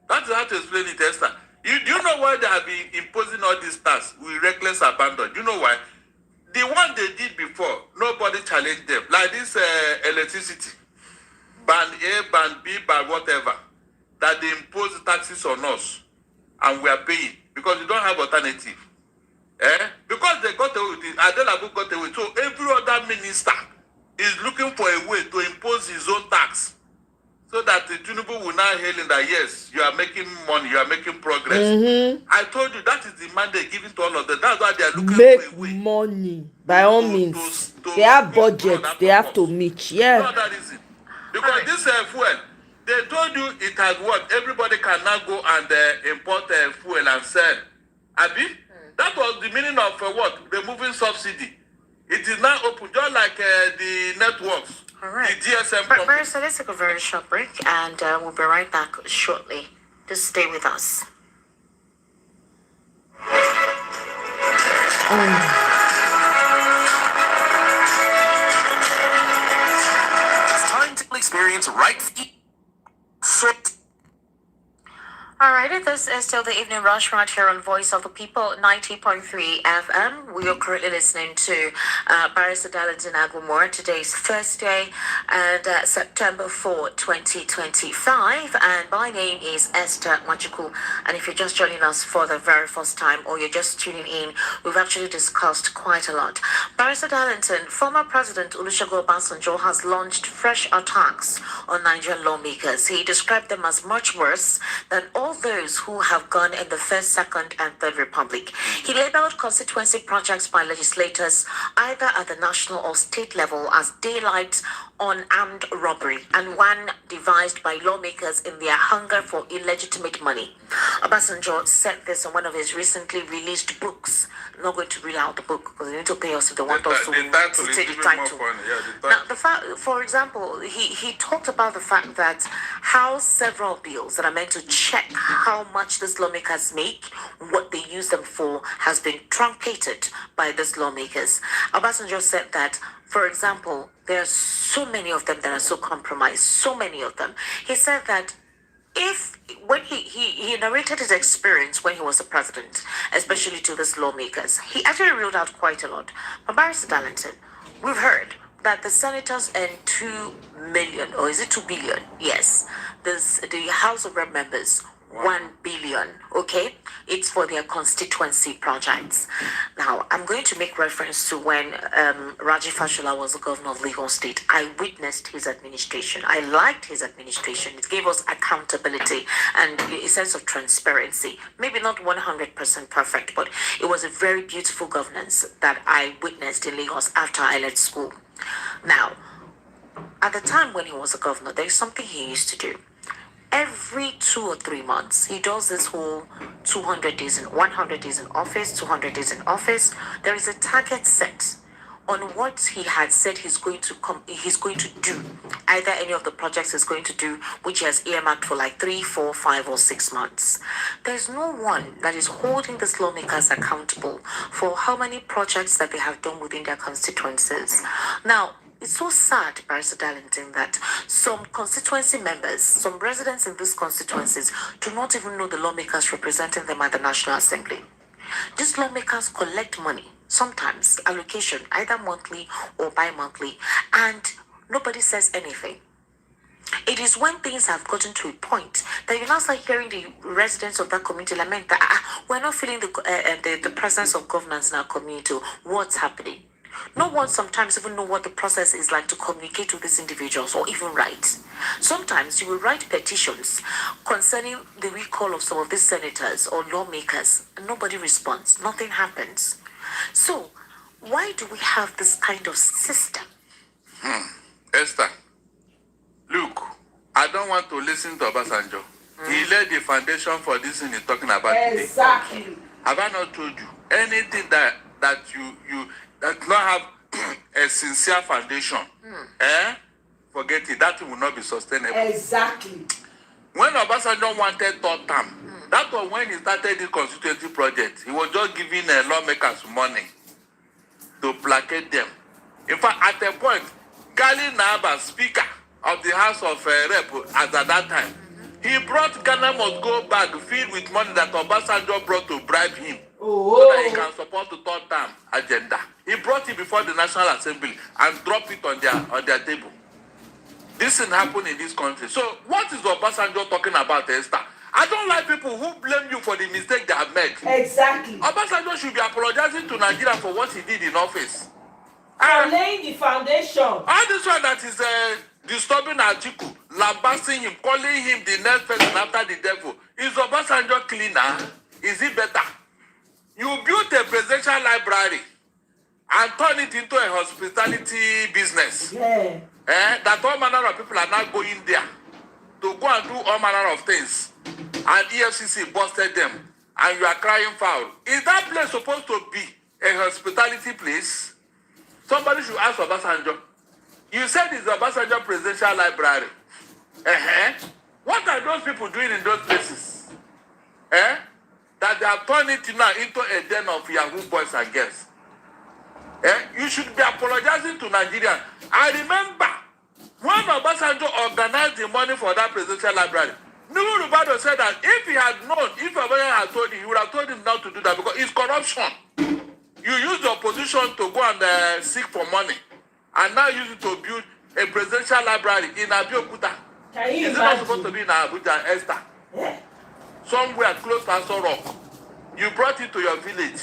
That's how to explain it, Esther. Do you know know why they have been imposing all these taxes with reckless abandon? Do you know why? The one they did before, nobody challenged them. Like this electricity, band A, band B, band whatever, that they impose taxes on us, and we are paying because we don't have alternative. Because they got away with it, Adelabu got away. So every other minister is looking for a way to impose his own tax, so that the Tinubu will now hail him that yes, you are making money, you are making progress. I told you that is the mandate given to all of them. That's why they are looking for a way. Make money by all means. They have budgets they have to meet. Yeah. No other reason. Because this fuel, they told you it has worked. Everybody can now go and import fuel and sell. Abi? That was the meaning of what? Removing subsidy. It is now open, just like the networks. All right. The GSM But Barrister, let's take a very short break, and we'll be right back shortly. Just stay with us. It's time to experience right. All right, this is still the evening rush right here on Voice of the People, 90.3 FM. We are currently listening to Barrister Darlington Agwamora. Today is Thursday, and September 4, 2025. And my name is Esther Machuku. And if you're just joining us for the very first time, or you're just tuning in, we've actually discussed quite a lot. Barrister Darlington, former President Olusegun Obasanjo has launched fresh attacks on Nigerian lawmakers. He described them as much worse than all those who have gone in the First, Second, and Third Republic. He labeled constituency projects by legislators either at the national or state level as daylight on armed robbery, and one devised by lawmakers in their hunger for illegitimate money. Obasanjo said this in one of his recently released books. I'm not going to read out the book because they need to pay us if they want us to take the title. Now, the fact, for example, he talked about the fact that how several bills that are meant to check how much these lawmakers make, what they use them for, has been truncated by these lawmakers. Obasanjo said that, for example, there are so many of them that are so compromised, so many of them. He said that when he narrated his experience when he was the president, especially to these lawmakers, he actually ruled out quite a lot. But Barrister Darlington, we've heard that the senators earn 2 million, or is it 2 billion? Yes. The House of Rep members, 1 billion, okay? It's for their constituency projects. Now, I'm going to make reference to when Raji Fashola was the governor of Lagos State. I witnessed his administration. I liked his administration. It gave us accountability and a sense of transparency. Maybe not 100% perfect, but it was a very beautiful governance that I witnessed in Lagos after I left school. Now, at the time when he was a governor, there is something he used to do. Every 2 or 3 months, he does this whole 200 days in 100 days in office, 200 days in office. There is a target set on what he had said he's going to do. Either any of the projects he's going to do, which he has earmarked for like 3, 4, 5, or 6 months. There's no one that is holding these lawmakers accountable for how many projects that they have done within their constituencies. Now, it's so sad, Barrister Darlington, that some constituency members, some residents in these constituencies, do not even know the lawmakers representing them at the National Assembly. These lawmakers collect money, sometimes allocation, either monthly or bi-monthly, and nobody says anything. It is when things have gotten to a point that you now start hearing the residents of that community lament that we're not feeling the presence of governance in our community. What's happening? No one sometimes even know what the process is like to communicate with these individuals or even write. Sometimes you will write petitions concerning the recall of some of these senators or lawmakers, and nobody responds. Nothing happens. So, why do we have this kind of system? Esther, look, I don't want to listen to Obasanjo. He laid the foundation for this thing he's talking about Exactly. today. Have I not told you anything that you that not have a sincere foundation? Forget it. That will not be sustainable. Exactly. When Obasanjo wanted third term, that was when he started the constituency project. He was just giving lawmakers money to placate them. In fact, at a point, Gali Naba, Speaker of the House of Rep, as at that time, He brought Ghana must go bag filled with money that Obasanjo brought to bribe him so that he can support the third term agenda. He brought it before the National Assembly and dropped it on their table. This thing happened in this country. So what is Obasanjo talking about, Esther? I don't like people who blame you for the mistake they have made. Exactly. Obasanjo should be apologizing to Nigeria for what he did in office. For laying the foundation. All this one that is disturbing Atiku, lambasting him, calling him the next person after the devil. Is Obasanjo cleaner? Is he better? You built a presidential library and turn it into a hospitality business. Yeah. That all manner of people are now going there to go and do all manner of things. And EFCC busted them. And you are crying foul. Is that place supposed to be a hospitality place? Somebody should ask Obasanjo. You said it's the Obasanjo Presidential Library. What are those people doing in those places? That they have turned it now into a den of Yahoo boys and girls. You should be apologizing to Nigerians. I remember when Obasanjo organized the money for that presidential library, Nuhu Rubado said that if he had known, if Obasanjo had told him, he would have told him not to do that because it's corruption. You use the opposition to go and seek for money, and now use it to build a presidential library in Abeokuta. Is it not supposed to be in Abuja, Esther? Yeah. Somewhere close to Aso Rock. You brought it to your village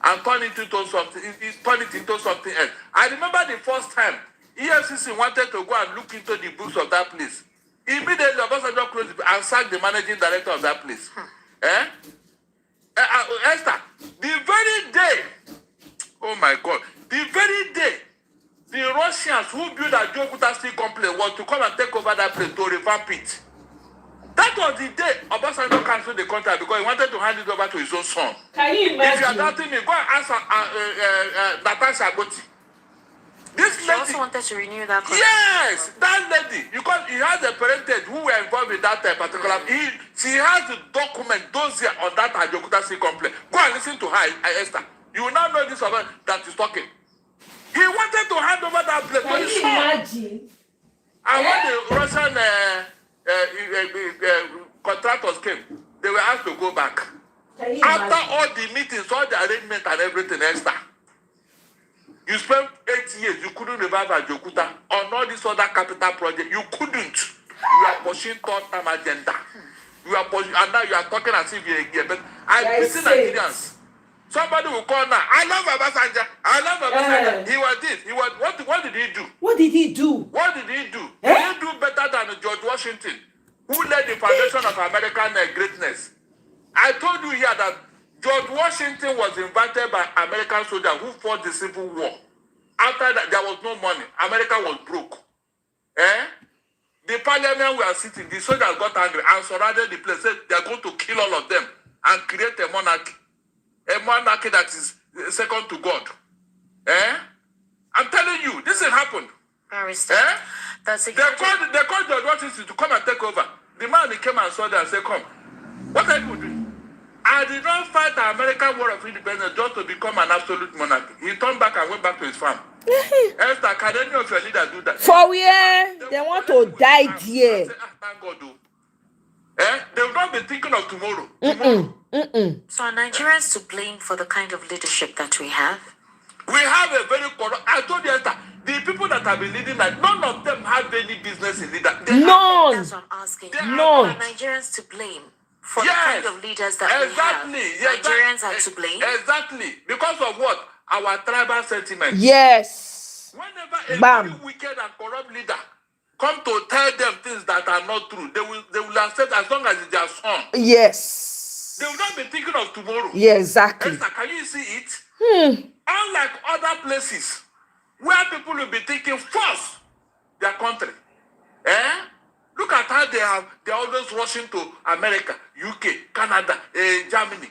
and turned it into something. Turned it into something else. I remember the first time EFCC wanted to go and look into the books of that place. Immediately, Obasanjo closed it and sacked the managing director of that place. Esther, the very day, oh my God, the very day the Russians who built a Geopolitics Steel complex was to come and take over that place to revamp it. That was the day Obasanjo cancelled the contract because he wanted to hand it over to his own son. Can you imagine? If you are doubting me, go and ask Natasha Agoti. This lady also wanted to renew that contract. Yes, that lady, because he has a parentage who were involved in that particular. She has the document, dossier on that Geopolitics complex. Go and listen to her, Esther. You will now know this about that is talking. He wanted to hand over that place to his son. Imagine? And when the Russian contractors came, they were asked to go back. After all the meetings, all the arrangement and everything, Esther, you spent 8 years, you couldn't revive Ajokuta on all this other capital project. You couldn't. You are pushing third-term agenda. You are pushing, and now you are talking as if you're a but I pity Nigerians. Somebody will call now. I love Obasanjo. I love Obasanjo. He was this. He was what did he do? What did he do? What did he do? Did he do better than George Washington, who laid the foundation of American greatness? I told you here that George Washington was invited by American soldiers who fought the Civil War. After that, there was no money. America was broke. The parliament were sitting. The soldiers got angry and surrounded the place. Said they are going to kill all of them and create a monarchy. A monarchy that is second to God. I'm telling you, this has happened. That's they called George Washington to come and take over. The man he came and saw them and said, come, what are you doing? I did not fight the American War of Independence just to become an absolute monarch. He turned back and went back to his farm. Esther, can any of your leaders do that? For where? They want to die there. Thank God, they will not be thinking of tomorrow. So are Nigerians to blame for the kind of leadership that we have? We have a very corrupt. I told you, Esther, the people that have been leading that, none of them have any business in leadership. None. That's what I'm asking. None. Are Nigerians to blame for the kind of leaders that we have? Nigerians are to blame? Exactly. Because of what? Our tribal sentiment. Yes. Whenever a very wicked and corrupt leader come to tell them things that are not true, they will accept as long as it's their son. Yes. They will not be thinking of tomorrow. Yeah, exactly. Esther, can you see it? Unlike other places where people will be thinking first their country. Look at how they're always rushing to America, UK, Canada, Germany.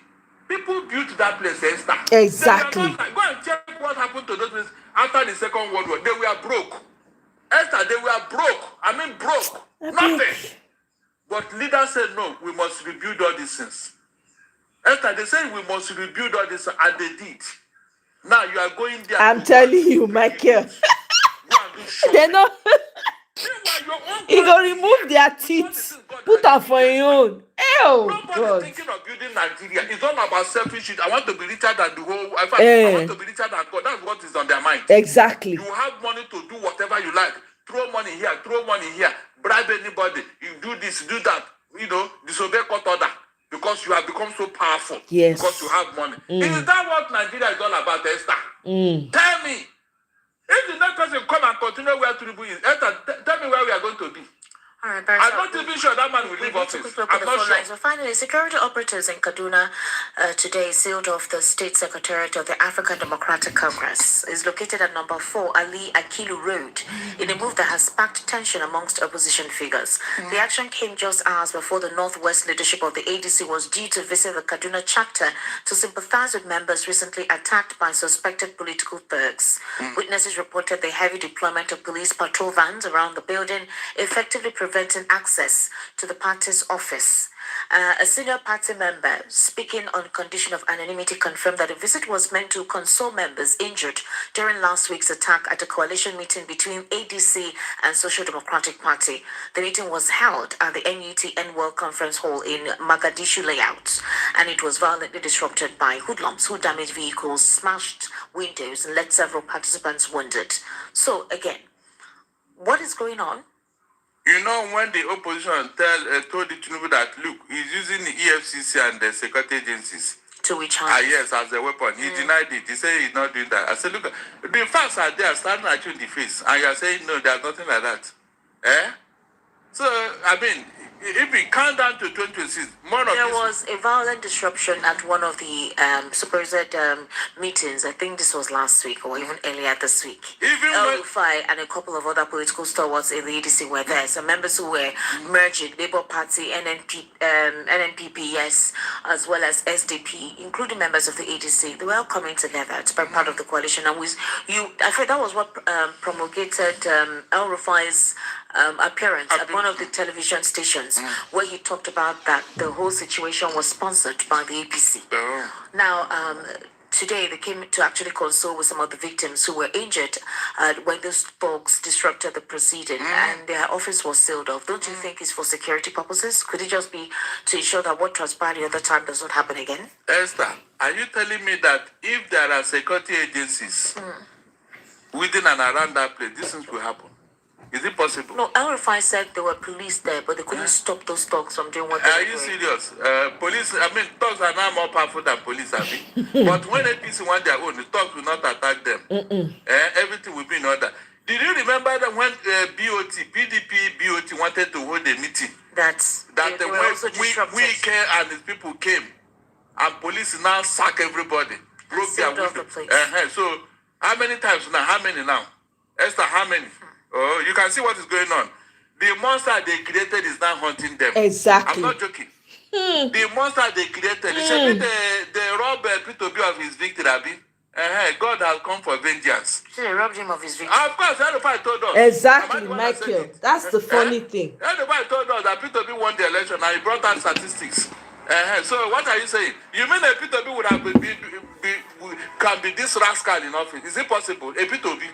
People built that place, Esther. Exactly. Go and check what happened to those places after the Second World War. They were broke. Esther, they were broke. I mean broke. Nothing. But leaders said, no, we must rebuild all these things. Esther, they said we must rebuild all this, and they did. Now you are going there. I'm telling you, Michael. They know. He gonna remove their teeth. Put her for your own. Ew, Nobody God. thinking of building Nigeria. It's all about selfish shit. I want to be richer than the whole. In fact, I want to be richer than God. That's what is on their mind. Exactly. You have money to do whatever you like. Throw money here, bribe anybody. You do this, do that. Disobey court order because you have become so powerful. Yes. Because you have money. Is that what Nigeria is all about, Esther? Tell me. If the next person come and continue where Tinubu is, Esther, tell me where we are going to be. All right, I'm not even sure that man will leave office. I'm not sure. So finally, security operatives in Kaduna today sealed off the state secretariat of the African Democratic Congress. It's located at number 4 Ali Akilu Road in a move that has sparked tension amongst opposition figures. The action came just hours before the Northwest leadership of the ADC was due to visit the Kaduna chapter to sympathize with members recently attacked by suspected political thugs. Witnesses reported the heavy deployment of police patrol vans around the building, effectively preventing access to the party's office. A senior party member, speaking on condition of anonymity, confirmed that the visit was meant to console members injured during last week's attack at a coalition meeting between ADC and Social Democratic Party. The meeting was held at the NUTN World Conference Hall in Mogadishu layout, and it was violently disrupted by hoodlums who damaged vehicles, smashed windows, and left several participants wounded. So, again, what is going on? You know, when the opposition told the Tinubu that, look, he's using the EFCC and the security agencies. To which hand? Yes, as a weapon. He denied it. He said he's not doing that. I said, look, the facts are there, standing at you in the face. And you're saying, no, there's nothing like that. So, I mean, if we count down to 2026, there was a violent disruption at one of the supposed meetings. I think this was last week or even earlier this week. El Rufai and a couple of other political stalwarts in the ADC were there. Some members who were merging, Labour Party, NNPP, yes, as well as SDP, including members of the ADC. They were all coming together to be part of the coalition. And I think that was what promulgated El Rufai's appearance at one of the television stations where he talked about that the whole situation was sponsored by the APC. Now, today they came to actually console with some of the victims who were injured when those folks disrupted the proceeding and their office was sealed off. Don't you think it's for security purposes? Could it just be to ensure that what transpired the other time does not happen again? Esther, are you telling me that if there are security agencies within and around that place, these things will happen? Is it possible? No, El Rufai said there were police there, but they couldn't stop those thugs from doing what they were doing. Are you serious? Police, I mean, thugs are now more powerful than police, I mean. But when APC want their own, the thugs will not attack them. Everything will be in order. Did you remember that when PDP BOT wanted to hold a meeting? That when Wike and his people came, and police now sack everybody, broke their window. So, how many times now? How many now? Esther, how many? Oh, you can see what is going on. The monster they created is now hunting them. Exactly. I'm not joking. The monster they created, they robbed Peter B of his victory, Abi. God has come for vengeance. So they robbed him of his victory. Of course, everybody told us. Exactly, Michael. That's the funny thing. Everybody told us that Peter B won the election and he brought out statistics. So what are you saying? You mean a Peter B would have can be this rascal in office? Is it possible? A Peter B?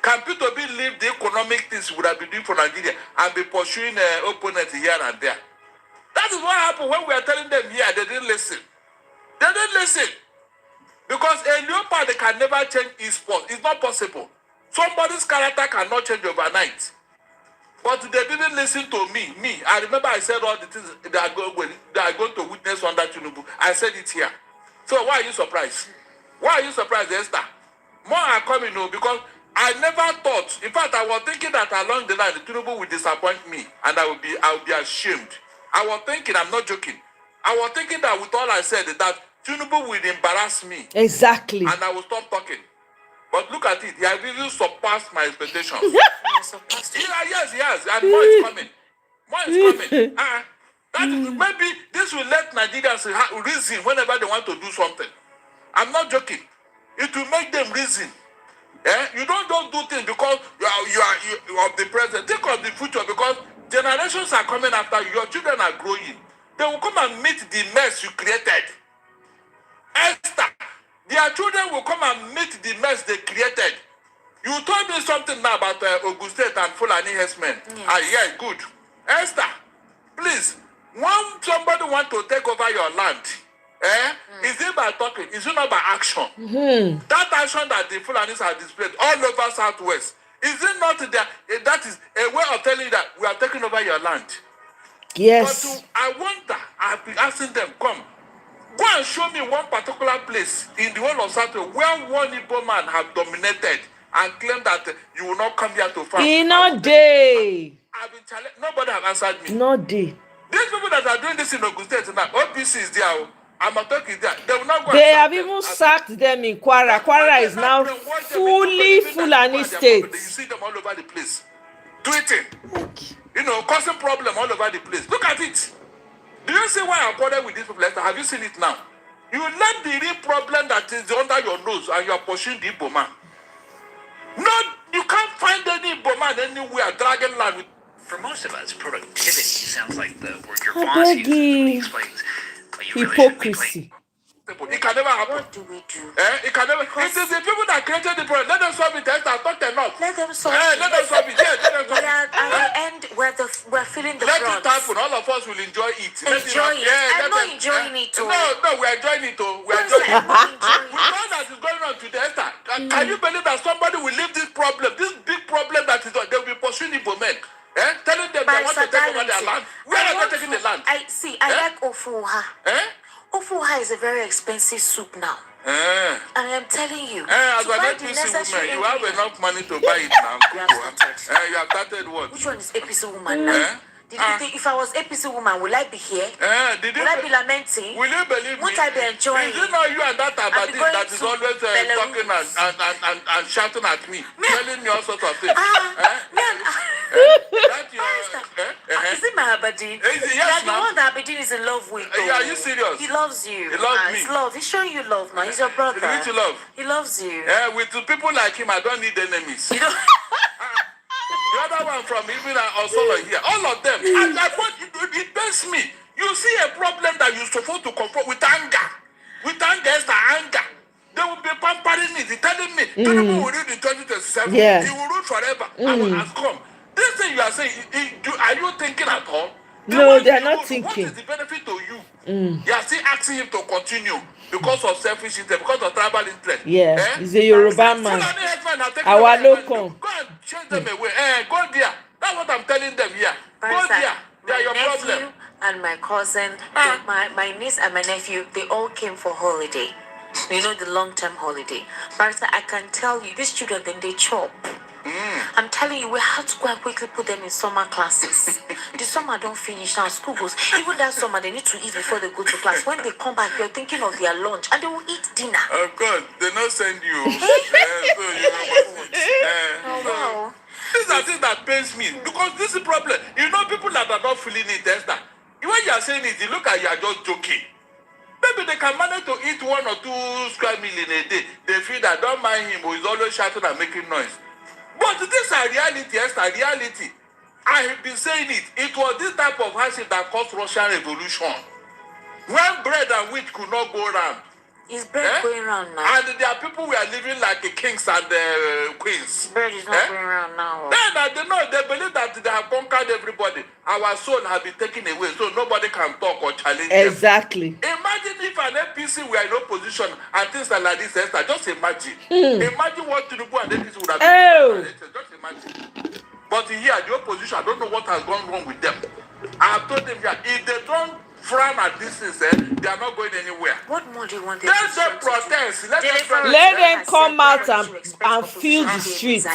Can Peter B leave the economic things would have been doing for Nigeria and be pursuing opponents here and there? That is what happened when we are telling them here. They didn't listen. They didn't listen. Because a leopard can never change his sport. It's not possible. Somebody's character cannot change overnight. But they didn't listen to me. I remember I said all the things they are going to witness under Tinubu. I said it here. So why are you surprised? Why are you surprised, Esther? More are coming, because I never thought. In fact, I was thinking that along the line, the Tinubu will disappoint me, and I will be ashamed. I was thinking, I'm not joking. I was thinking that with all I said, that Tinubu will embarrass me. Exactly. And I will stop talking. But look at it. He has really surpassed my expectations. Yes, he has. And more is coming. More is coming. Maybe this will let Nigerians reason whenever they want to do something. I'm not joking. It will make them reason. You don't just do things because you are of the present. Think of the future, because generations are coming after you. Your children are growing. They will come and meet the mess you created. Esther, their children will come and meet the mess they created. You told me something now about Ogun State and Fulani herdsmen. Yes. Yeah, good. Esther, Please, when somebody want to take over your land, is it by talking? Is it not by action? That action that the Fulanis have displayed all over Southwest, is it not that is a way of telling you that we are taking over your land? Yes. But I wonder, I've been asking them, come, go and show me one particular place in the whole of Southwest where one Igbo man have dominated and claimed that you will not come here to farm. In no day. I've been challenged. Nobody have answered me. No day. These people that are doing this in Ogun State now, OPC is there, Amatok is there. They will not go. They have even sacked them in Kwara. Kwara is now fully Fulani state. You see them all over the place. Tweeting. You know, causing problem all over the place. Look at it. Do you see why I'm bothered with this people? Have you seen it now? You let the real problem that is under your nose and you are pushing the Igbo man. No, you can't find any Igbo man anywhere dragging land with. For most of us, productivity sounds like the word your boss uses when he explains what you really should be Hypocrisy. It can never happen. What do we do? It can never. It is the people that created the problem. Let them solve it. Let them talk enough. Let them solve Let them solve it. Yes, let them solve We are it. at the end where we're feeling the Let it frogs. happen. All of us will enjoy it. Enjoy it. I'm not enjoying it. No, we're enjoying it. We're Yes, enjoying it. I'm not enjoying With all that is going on today, Esther, can you believe that somebody will leave this problem, this big problem that is on? They will be pursuing Igbo men, telling them they want to take over their land. Where are they taking the land? I like Ofuha. Ofuha is a very expensive soup now. And I'm telling you, As to an buy the APC necessary woman, you have ingredients. enough money to buy it now. You have started. You have started what? Which one is APC woman now? Did you think if I was APC woman, will I be here? Did Will I be lamenting? Will you believe me? Won't I be enjoying? Is it not you and that Abadi going that is to always talking and shouting at me, telling me all sorts of things? Is it my Aberdeen? Yes, The ma'am. one that Aberdeen is in love with. Yeah, are you serious? He loves you. He loves me. It's love. He's showing you love now. He's your brother. Which love? He loves you. With people like him, I don't need enemies. You don't. The other one from even Osolo here, all of them. And it pains me. You see a problem that you're supposed to confront with anger. With anger, it's the anger. They will be pampering me, telling me, Tinubu will rule in 2027. Yeah. He will rule forever. I will has come. This thing you are saying, are you thinking at all? No, they are not thinking. What is the benefit to you? You are still asking him to continue because of selfish interest, because of tribal interest. Yes, he's a Yoruba man. Our local. Go and chase them away. Go there. That's what I'm telling them here. Go there. They are your problem. And my cousin, my niece and my nephew, they all came for holiday. You know, the long-term holiday. Barrister, I can tell you, these children, then they chop. I'm telling you, we have to go and quickly put them in summer classes. The summer don't finish now. School goes. Even that summer, they need to eat before they go to class. When they come back, they're thinking of their lunch and they will eat dinner. Of course, they not send you. Wow. These are things that pains me because this is the problem. You know, people that are not feeling it, Esther. When you are saying it, you look at you are just joking. Maybe they can manage to eat 1 or 2 square meal in a day. They feel that don't mind him who is always shouting and making noise. But this is a reality, Esther, reality. I have been saying it. It was this type of hardship that caused Russian revolution. When bread and wheat could not go around. Is bread going around now? And there are people who are living like the kings and the queens. Bread is not going around now. They believe that they have conquered everybody. Our soul has been taken away, so nobody can talk or challenge them. Exactly. Imagine if an APC were in opposition and things like this, Esther. Just imagine. Imagine what Tinubu and APC would have been. Just imagine. But here, the opposition, I don't know what has gone wrong with them. I have told them here, if they don't frown at this thing, they are not going anywhere. What more do you want? Let them protest. Let them come out and fill the streets.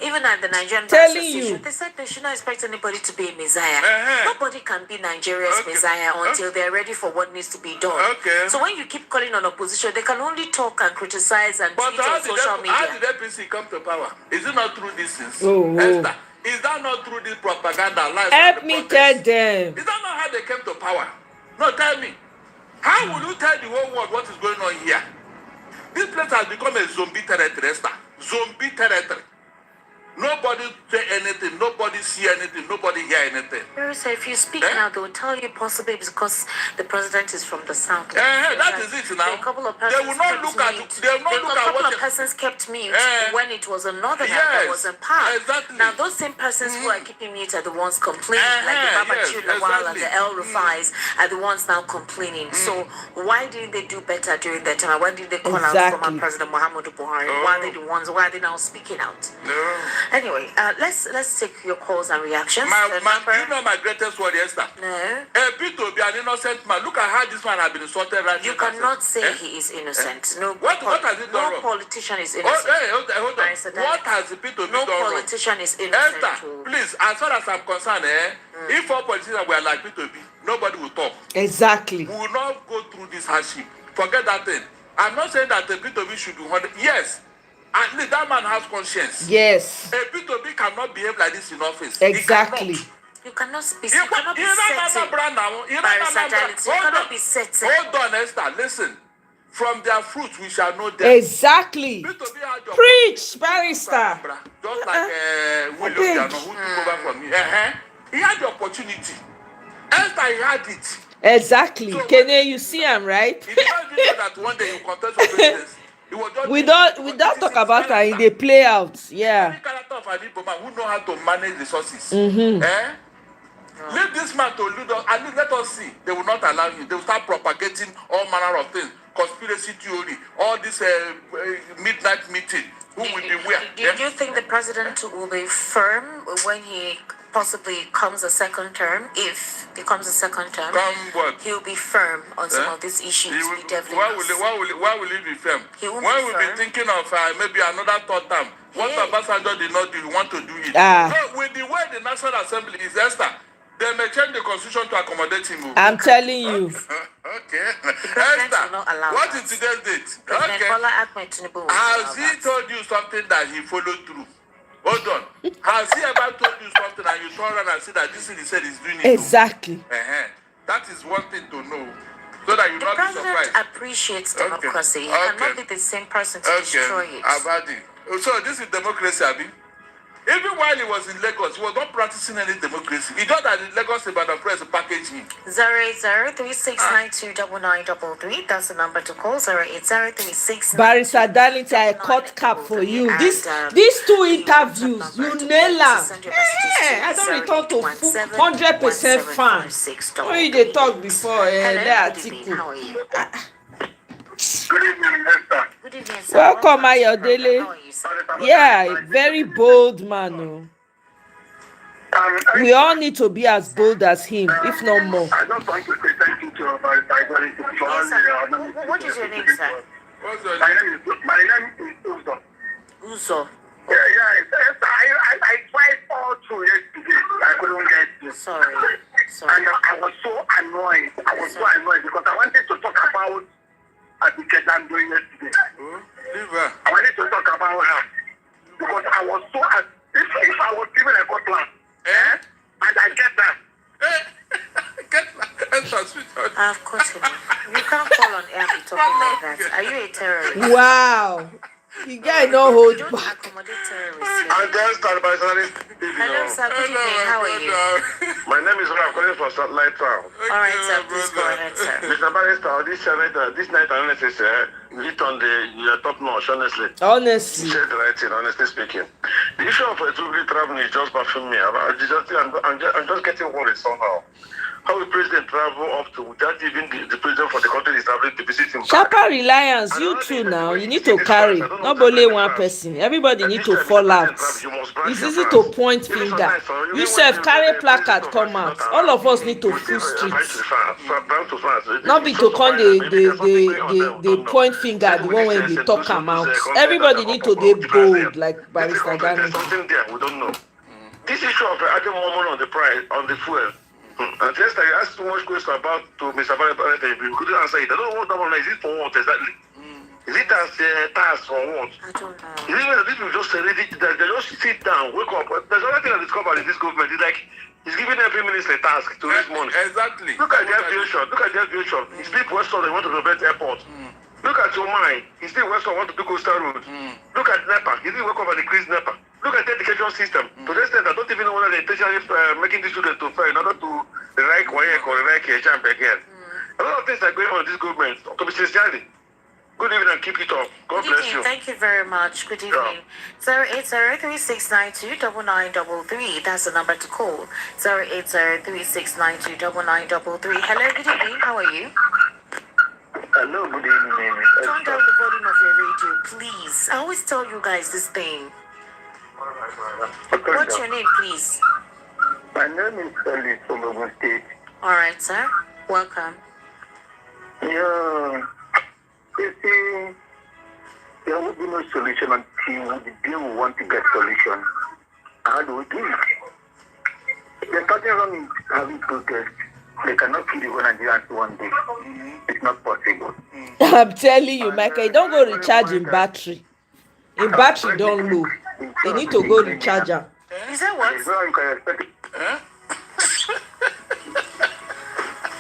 Even at the Nigerian Telling Association, you. they said they should not expect anybody to be a messiah. Nobody can be Nigeria's messiah until they're ready for what needs to be done. So when you keep calling on opposition, they can only talk and criticize and tweet on social media. How did APC come to power? Is it not through these things? Oh. Is that not through this propaganda? Help me tell them. Is that not how they came to power? No, tell me. How will you tell the whole world what is going on here? This place has become a zombie territory, Esther. Zombie territory. Nobody say anything, nobody see anything, nobody hear anything. So if you speak now, they will tell you possibly because the president is from the south. That is it now. A couple of They will not look at mute. they will not look at what a couple of persons kept mute when it was a northern that was a part. Exactly. Now those same persons who are keeping mute are the ones complaining, like the Baba Chulawal and the El Rufais are the ones now complaining. So why didn't they do better during that time? Why didn't they call out former President Muhammadu Buhari? Why are they the ones? Why are they now speaking out? No. Anyway, let's take your calls and reactions. You know my greatest word, Esther? No. Peter be an innocent man. Look at how this man has been insulted right now. You cannot say he is innocent. No. What has he done wrong? No politician is innocent. Hold on. What has Peter done wrong? No politician is innocent. Esther, please, as far as I'm concerned, if all politicians were like Peter B, nobody will talk. Exactly. We will not go through this hardship. Forget that thing. I'm not saying that Peter B should do 100. Yes. At least that man has conscience. Yes. A P2B cannot behave like this in office. Exactly. You cannot be certain. You cannot be certain. Hold on, Esther. Listen. From their fruits we shall know them. Exactly. Preach, barrister. Just like William Piano, who took over from me. He had the opportunity. Esther, he had it. Exactly. So Kene, you see him, right? He did not even know that one day he contest for presidency. We don't talk about her in the play out. Yeah. The character of Adiboma who know how to manage resources. Leave this man to lead us, and let us see. They will not allow him. They will start propagating all manner of things, conspiracy theory, all this midnight meeting. Who will be where? Do you think the president will be firm when he possibly comes a second term? If he comes a second term, he'll be firm on some of these issues. Why will he be firm? When we'll be thinking of maybe another third term, what Obasanjo did not do, we want to do it. So with the way the National Assembly is, Esther, they may change the constitution to accommodate him. I'm telling you. Okay. Esther, what is today's date? Okay. Has he told you something that he followed through? Hold on. Has he ever told you something and you turn around and see that this thing he said is doing it? Exactly. That is one thing to know. So that you not be surprised. The president appreciates democracy. He cannot be the same person to destroy it. I've had it. So this is democracy, Abi. Even while he was in Lagos, he was not practicing any democracy. He thought that in Lagos about the press package him. 08036929933. That's the number to call. 08036. Barrister Darlington, I cut cap for you. These two interviews, you nail them. I don't return to 100% fan. When they talk before that article. How are you? Good evening, Esther. Good evening, sir. Welcome, Ayodele. How are you, sir? Yeah, very bold man. We all need to be as bold as him, if not more. I just want to say thank you to Barrister. What is your name, sir? My name is Uzo. Uzo. Yeah, I tried all through yesterday. I couldn't get you. Sorry. And I was so annoyed. because I wanted to talk about the case I'm doing yesterday. I wanted to talk about her because I was so if I was given a cutlass, and I get that. Of course, you can't call on air and talking like that. Are you a terrorist? Wow. The guy no hold Don't back. accommodate terrorists. I'm just started by Hello, sir. Good evening. How are you? My name is Ralph, calling from Satellite Town. All right, sir. Please go ahead, sir. Mr. Barrister, this night analysis, lit on your top notch, honestly. Honestly. You said the right thing, honestly speaking. The issue of Ethiopia traveling is just baffling me. I'm just getting worried somehow. How will president travel up to without even the president for the country is traveling to visit him? Sharper reliance, you too now. You need to carry. Not only one person. Everybody need to fall out. It's easy to point finger. You self carry placard come out. All of us need to full streets. Not be to come the point finger the one when they talk them out. Everybody need to be bold like Barrister Darlington. Something there we don't know. This issue of adding more money on the price on the fuel. And just I asked too much questions about to Mr. Barrister, you couldn't answer it. I don't know what that one is. Is it for what exactly? Is it as task or what? I don't know. Even the people just read it, they just sit down, wake up. There's another thing I discovered in this government. It's like he's giving every minister a task to raise money. Exactly. Look at the aviation. He's people Western, they want to build airport. Look at Omoye. He's still Western, want to do coastal road. Look at NEPA. He didn't work over the Chris NEPA. Look at the education system. To this extent, I don't even know whether they're intentionally making these students to fail in order to write Wike or write Kejam again. A lot of things are going on in this government. To be sincerely. Good evening and keep it up. God bless you. Thank you very much. Good evening. 08036929933. That's the number to call. 08036929933. Hello, good evening. How are you? Hello, good evening. Turn down the volume of your radio, please. I always tell you guys this thing. What's your name, please? My name is Felix from Ogun State. All right, sir. Welcome. Yeah. You see, there will be no solution until the day we want to get solution. How do we do it? There's nothing wrong in having protest. They cannot kill the whole Nigerians one day. It's not possible. I'm telling you, Michael, you don't go recharge in battery. In battery don't low. You need to go recharge her. Is that what? You can expect it.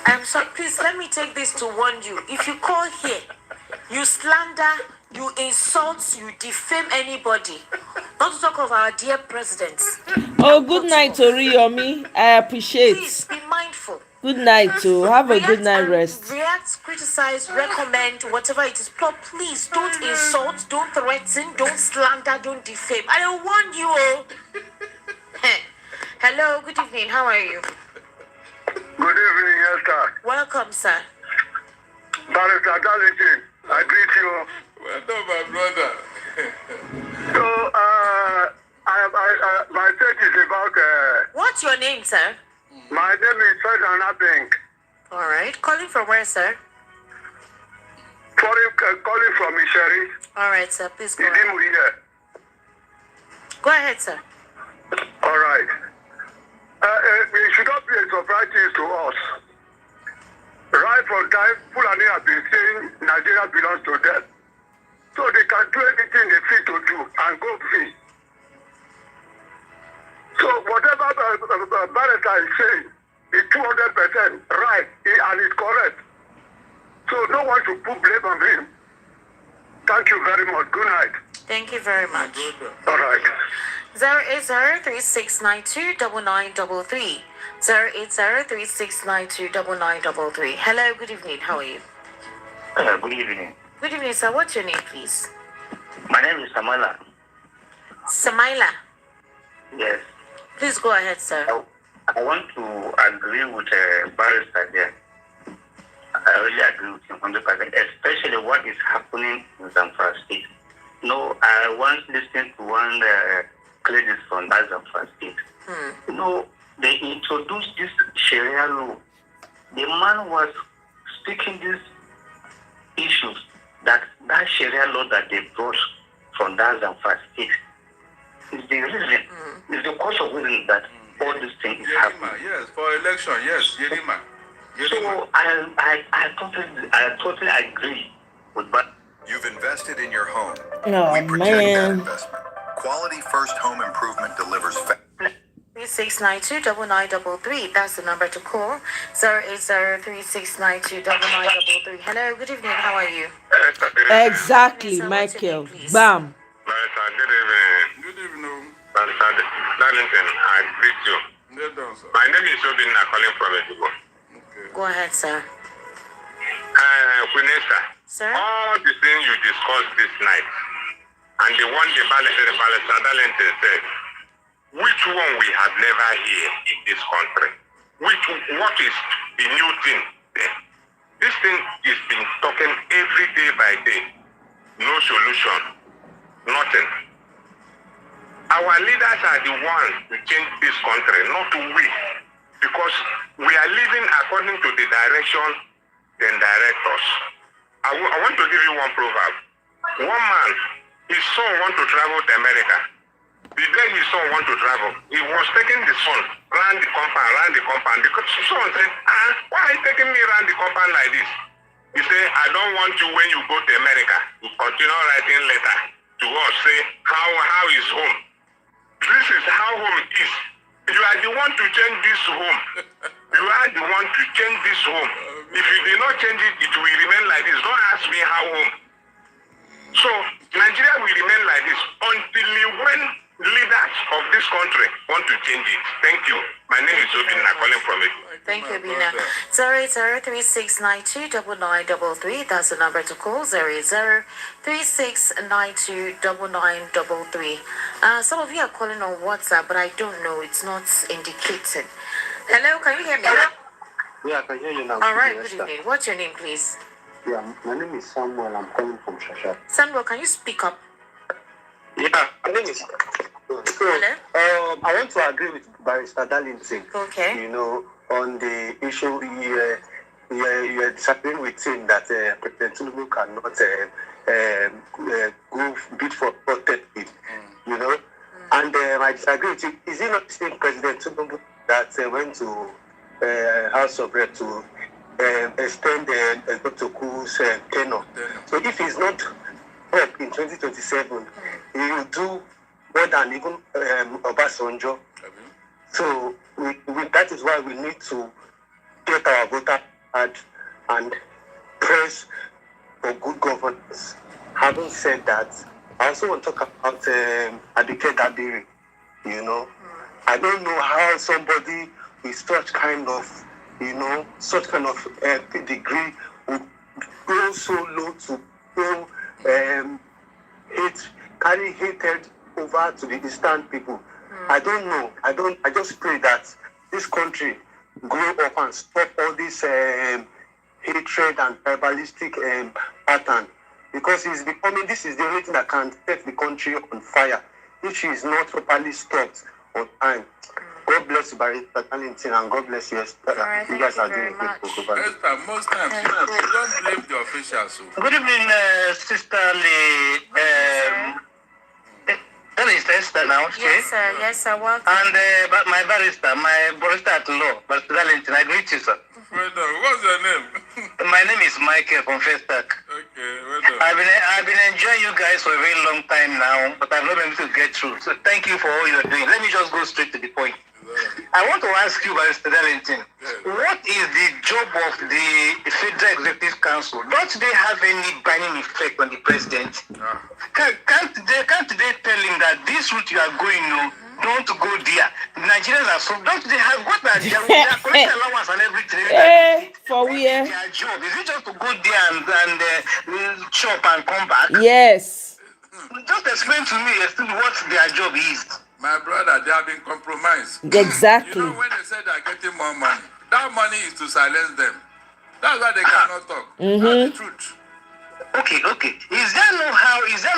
I'm sorry, please let me take this to warn you. If you call here, you slander, you insult, you defame anybody. Not to talk of our dear presidents. Oh, good night, Oriyomi. I appreciate. Please be mindful. Good night, too. Have a good night rest. React, criticize, recommend, whatever it is. But please don't insult, don't threaten, don't slander, don't defame. I don't want you all. Hello, good evening. How are you? Good evening, yes, sir. Welcome, sir. Barrister Darlington, I greet you. Well done, my brother. So, my take is about, What's your name, sir? my name is Ferdinand Abing. All right. Calling from where, sir? Calling from Isheri. All right, sir. Please go ahead. Here. Go ahead, sir. All right. It should not be a surprise to us. Right from time, Fulani have been saying Nigeria belongs to them. So they can do anything they feel to do and go free. So whatever Barrister is saying is 200% right and it's correct. So no one should put blame on him. Thank you very much. Good night. Thank you very much. All right. 08036929933. 08036929933. Hello, good evening. How are you? Good evening. Good evening, sir. What's your name, please? My name is Samala. Samaila. Yes. Please go ahead, sir. I want to agree with Barrister there. I really agree with him 100%, especially what is happening in Zamfara State. No, I once listened to one credit from that Zamfara State. They introduced this Sharia law. The man was speaking these issues that Sharia law that they brought from that Zamfara State is the reason, is the cause of reason that all these things is happening. Yes, for election, yes, Yerima. So I totally agree with that. You've invested in your home. Oh, we protect that man. investment. Quality First Home Improvement delivers 36929933. That's the number to call. 08036929933. Hello, good evening. How are you? Exactly, Sir, what's your Michael. name, please? Bam. Good evening. Darlington, I greet you. Well done, sir. My name is Obinna, calling from Etugo. Okay. Go ahead, sir. Quinessa, Sir? all the things you discussed this night, and the one the Barrister Darlington said, which one we have never heard in this country? What is the new thing there? This thing is being talking every day by day. No solution. Nothing. Our leaders are the ones to change this country, not we. Because we are living according to the direction they direct us. I want to give you one proverb. One man, his son want to travel to America. The day his son want to travel, he was taking the son around the compound. Because the son said, why are you taking me around the compound like this? He said, I don't want you when you go to America to continue writing letter to us, say, how is home? This is how home is. You are the one to change this home. You are the one to change this home. If you did not change it, it will remain like this. Don't ask me how home. So Nigeria will remain like this until when leaders of this country want to change it. Thank you. My name is Obina, calling from it. Thank you, Bina. 08036929933. That's the number to call. 08036929933. Some of you are calling on WhatsApp, but I don't know. It's not indicated. Hello, can you hear me? Yeah, I can hear you now. All right, good evening. What's your name, please? Yeah, my name is Samuel. I'm calling from Shasha. Samuel, can you speak up? Yeah, my name is. Hello? I want to agree with Barrister Darlington. Okay. You know, on the issue, you're disagreeing with him that President Tinubu cannot go bid for protective. You know, and I disagree with you. Is he not the same President Tinubu that went to House of Rep to extend Dr. Ku's tenure? So if he's not up in 2027, he will do more than even Obasanjo. So that is why we need to get our voter card and press for good governance. Having said that, I also want to talk about Adike Dabiri. You know, I don't know how somebody with such kind of, degree would go so low to go carry hatred over to the distant people. I don't know. I just pray that this country grow up and stop all this hatred and tribalistic pattern, because this is the only thing that can set the country on fire if she is not properly stopped on time. God bless you, Barrister Darlington, and God bless you. Right, you guys are doing very a much. good work. Esther, most times, don't blame the officials. Good evening, Sister Lee. That is Esther now. Yes, sir. Yes, sir. Welcome. And my barrister at law, Barrister Darlington, I greet you, sir. Well done. What's your name? My name is Michael from Festac. Okay, well done. I've been enjoying you guys for a very long time now, but I've not been able to get through. So thank you for all you're doing. Let me just go straight to the point. I want to ask you, Barrister Darlington, what is the job of the Federal Executive Council? Don't they have any binding effect on the president? Can't they tell him that this route you are going on, don't go there? Nigerians are so, don't they have what are their collecting allowance and everything? For where? Their job is it just to go there and shop and come back? Yes. Just explain to me what their job is. My brother, they have been compromised. Exactly. You know, when they say they are getting more money, that money is to silence them. That's why they cannot talk. That's the truth. Okay. Is there no how we can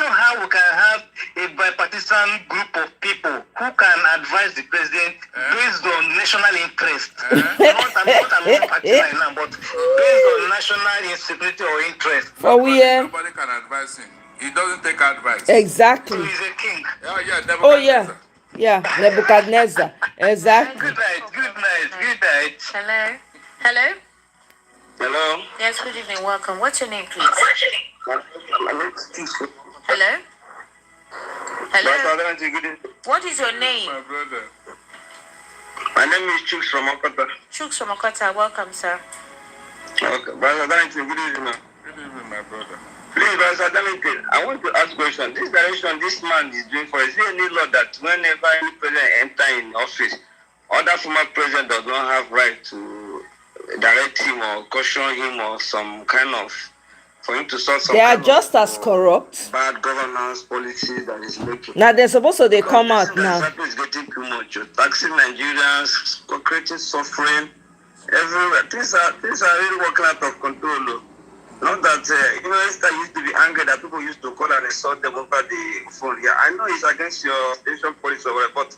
have a bipartisan group of people who can advise the president based on national interest? Not partisan now, but based on national insecurity or interest. For where? Nobody can advise him. He doesn't take advice. Exactly. So he's a king. Oh, yeah. Nebuchadnezzar. Exactly. Good night. Hello? Hello. Yes, good evening. Welcome. What's your name, please? Hello? What is your name? My brother. My name is Chuks from Okota. Chuks from Okota. Welcome, sir. Okay, Brother Darlington, good evening. Good evening, my brother. Please, Brother Darlington, I want to ask a question. This direction this man is doing for, is there any law that whenever any president enter in office, other former president does not have right to direct him or caution him or some kind of, for him to sort some They are kind just of, as corrupt. bad governance policy that is making. Now they're supposed to come out now. Exactly, is getting too much. Taxing Nigerians, creating suffering, everywhere. Things are really working out of control. Not that, Esther used to be angry that people used to call and insult them over the phone. Yeah, I know it's against your station policy or whatever, but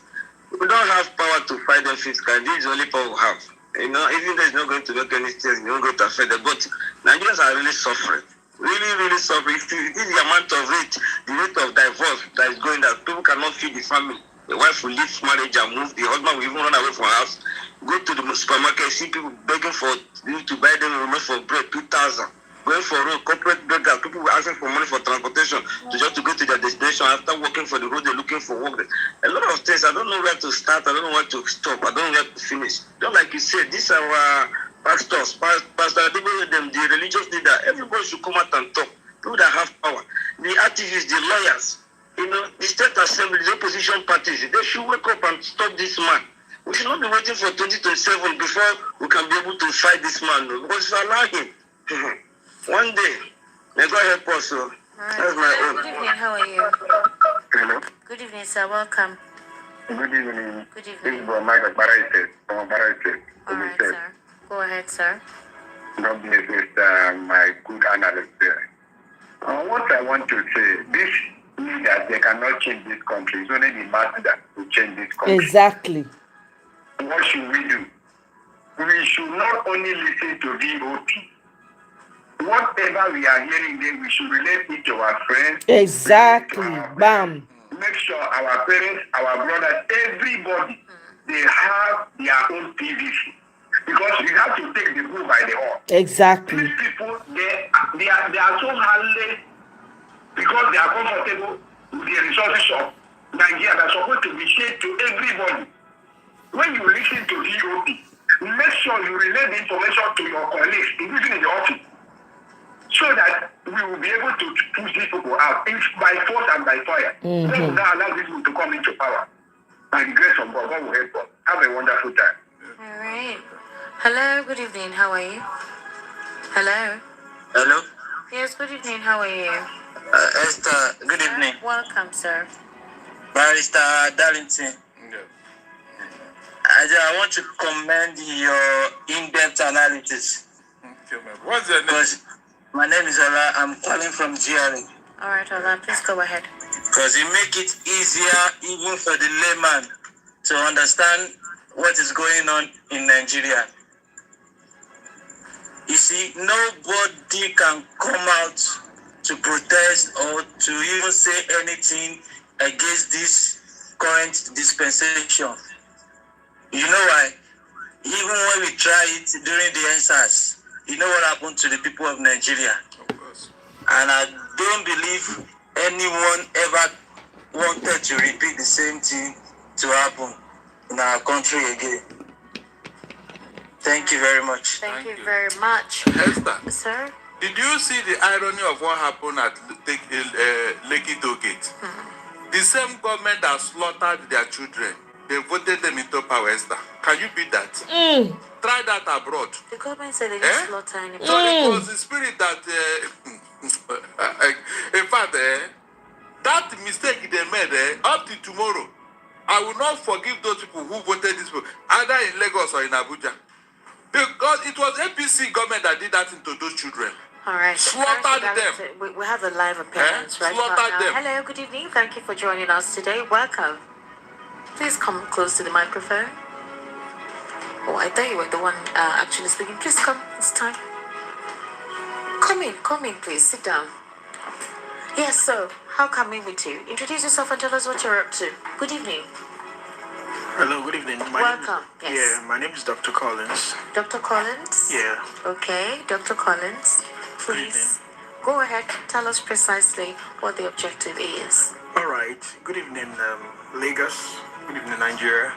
we don't have power to fight them physically. This is the only power we have. Even though it's not going to make any sense, it's not going to affect them. But Nigerians are really suffering. Really suffering. If this is the amount of rate, the rate of divorce that is going, that people cannot feed the family. The wife will leave marriage and move. The husband will even run away from the house. Go to the supermarket, see people begging for you to buy them a loaf for bread, 2,000. Going for road, corporate beggars, people were asking for money for transportation to go to their destination after working for the road, they're looking for work. A lot of things, I don't know where to start, I don't know where to stop, I don't know where to finish. Just like you said, these are our pastors, Pastor Adebo, them, the religious leader, everybody should come out and talk. People that have power, the activists, the lawyers, the state assembly, the opposition parties, they should wake up and stop this man. We should not be waiting for 2027 before we can be able to fight this man. Because allow him. One day, may God help us. So. Right. That's my own. Good evening, how are you? Hello. Good evening, sir. Welcome. Good evening. Good This evening. is Omoye from Bara State. All right, sir. Go ahead, sir. God bless my good analyst there. What I want to say, this means that they cannot change this country. It's only the masses that will change this country. Exactly. What should we do? We should not only listen to VOP. Whatever we are hearing there, we should relate it to our friends. Exactly. Bam. Make sure our parents, our brothers, everybody, they have their own PVC. Because we have to take the bull by the horn. Exactly. These people, they are so harmless because they are comfortable with the resources of Nigeria. They're supposed to be shared to everybody. When you listen to VOP, make sure you relay the information to your colleagues, including in the office, so that we will be able to push these people out, if by force and by fire. God will not allow these people to come into power. By the grace of God, God will help us. Have a wonderful time. All right. Hello, good evening. How are you? Hello. Hello? Yes, good evening. How are you? Esther, good evening. Welcome, sir. Barrister Darlington. I want to commend your in-depth analysis. What's your name? Because my name is Ola. I'm calling from GRA. All right, Ola, please go ahead. Because it make it easier even for the layman to understand what is going on in Nigeria. You see, nobody can come out to protest or to even say anything against this current dispensation. You know why? Even when we try it during the NSAS, you know what happened to the people of Nigeria. Of course. And I don't believe anyone ever wanted to repeat the same thing to happen in our country again. Thank you very much. Thank you very much. Esther, Sir? did you see the irony of what happened at Lekki Toll Gate? The same government that slaughtered their children, they voted them into power, Esther. Can you beat that? Try that abroad. The government said they didn't slaughter anybody. So it was the spirit that, in fact, that mistake they made up to tomorrow, I will not forgive those people who voted this people, either in Lagos or in Abuja. Because it was APC government that did that into those children. All right. Slaughtered them. We have a live appearance right Slaughtered now. them. Hello, good evening. Thank you for joining us today. Welcome. Please come close to the microphone. Oh, I thought you were the one actually speaking. Please come. It's time. Come in, please. Sit down. Yes, so how can we meet you? Introduce yourself and tell us what you're up to. Good evening. Hello, good evening. Welcome. Yes. My name is Dr. Collins. Dr. Collins? Yeah. Okay, Dr. Collins, please go ahead. Tell us precisely what the objective is. All right. Good evening, Lagos. Good evening, Nigeria.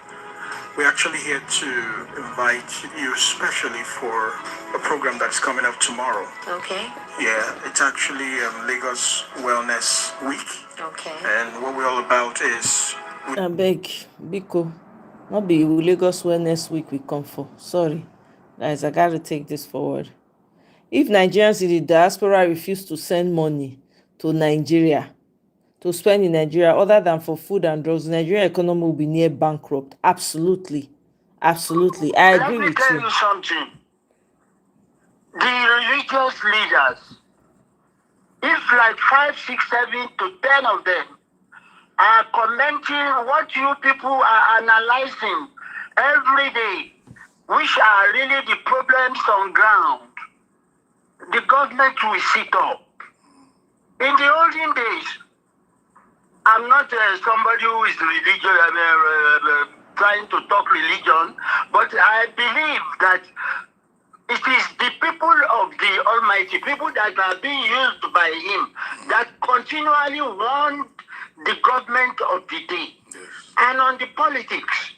We're actually here to invite you specially for a program that's coming up tomorrow. Okay. Yeah, it's actually Lagos Wellness Week. Okay. And what we're all about is... I beg, Biko. Not be Lagos Wellness Week we come for. Sorry. Guys, I gotta take this forward. If Nigerians in the diaspora refuse to send money to Nigeria, to spend in Nigeria, other than for food and drugs, the Nigerian economy will be near bankrupt. Absolutely. Absolutely. I agree with you. Let me tell you something. The religious leaders, if like 5, 6, 7 to 10 of them are commenting what you people are analyzing every day, which are really the problems on ground, the government will sit up. In the olden days, I'm not somebody who is religious, trying to talk religion, but I believe that it is the people of the Almighty, people that are being used by Him, that continually want the government of the day. And on the politics,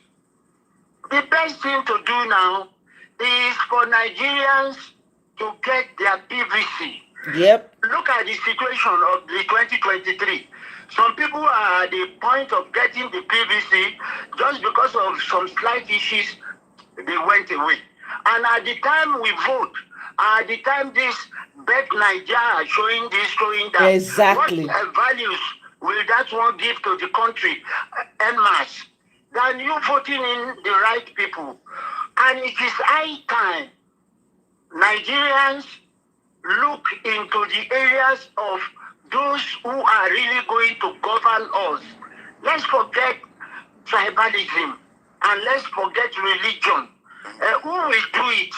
the best thing to do now is for Nigerians to get their PVC. Yep. Look at the situation of the 2023. Some people are at the point of getting the PVC just because of some slight issues, they went away. And at the time we vote, at the time this Bet Nigeria are showing this, showing that, exactly, what values will that one give to the country en masse than you voting in the right people? And it is high time Nigerians look into the areas of those who are really going to govern us. Let's forget tribalism and let's forget religion. Who will do it?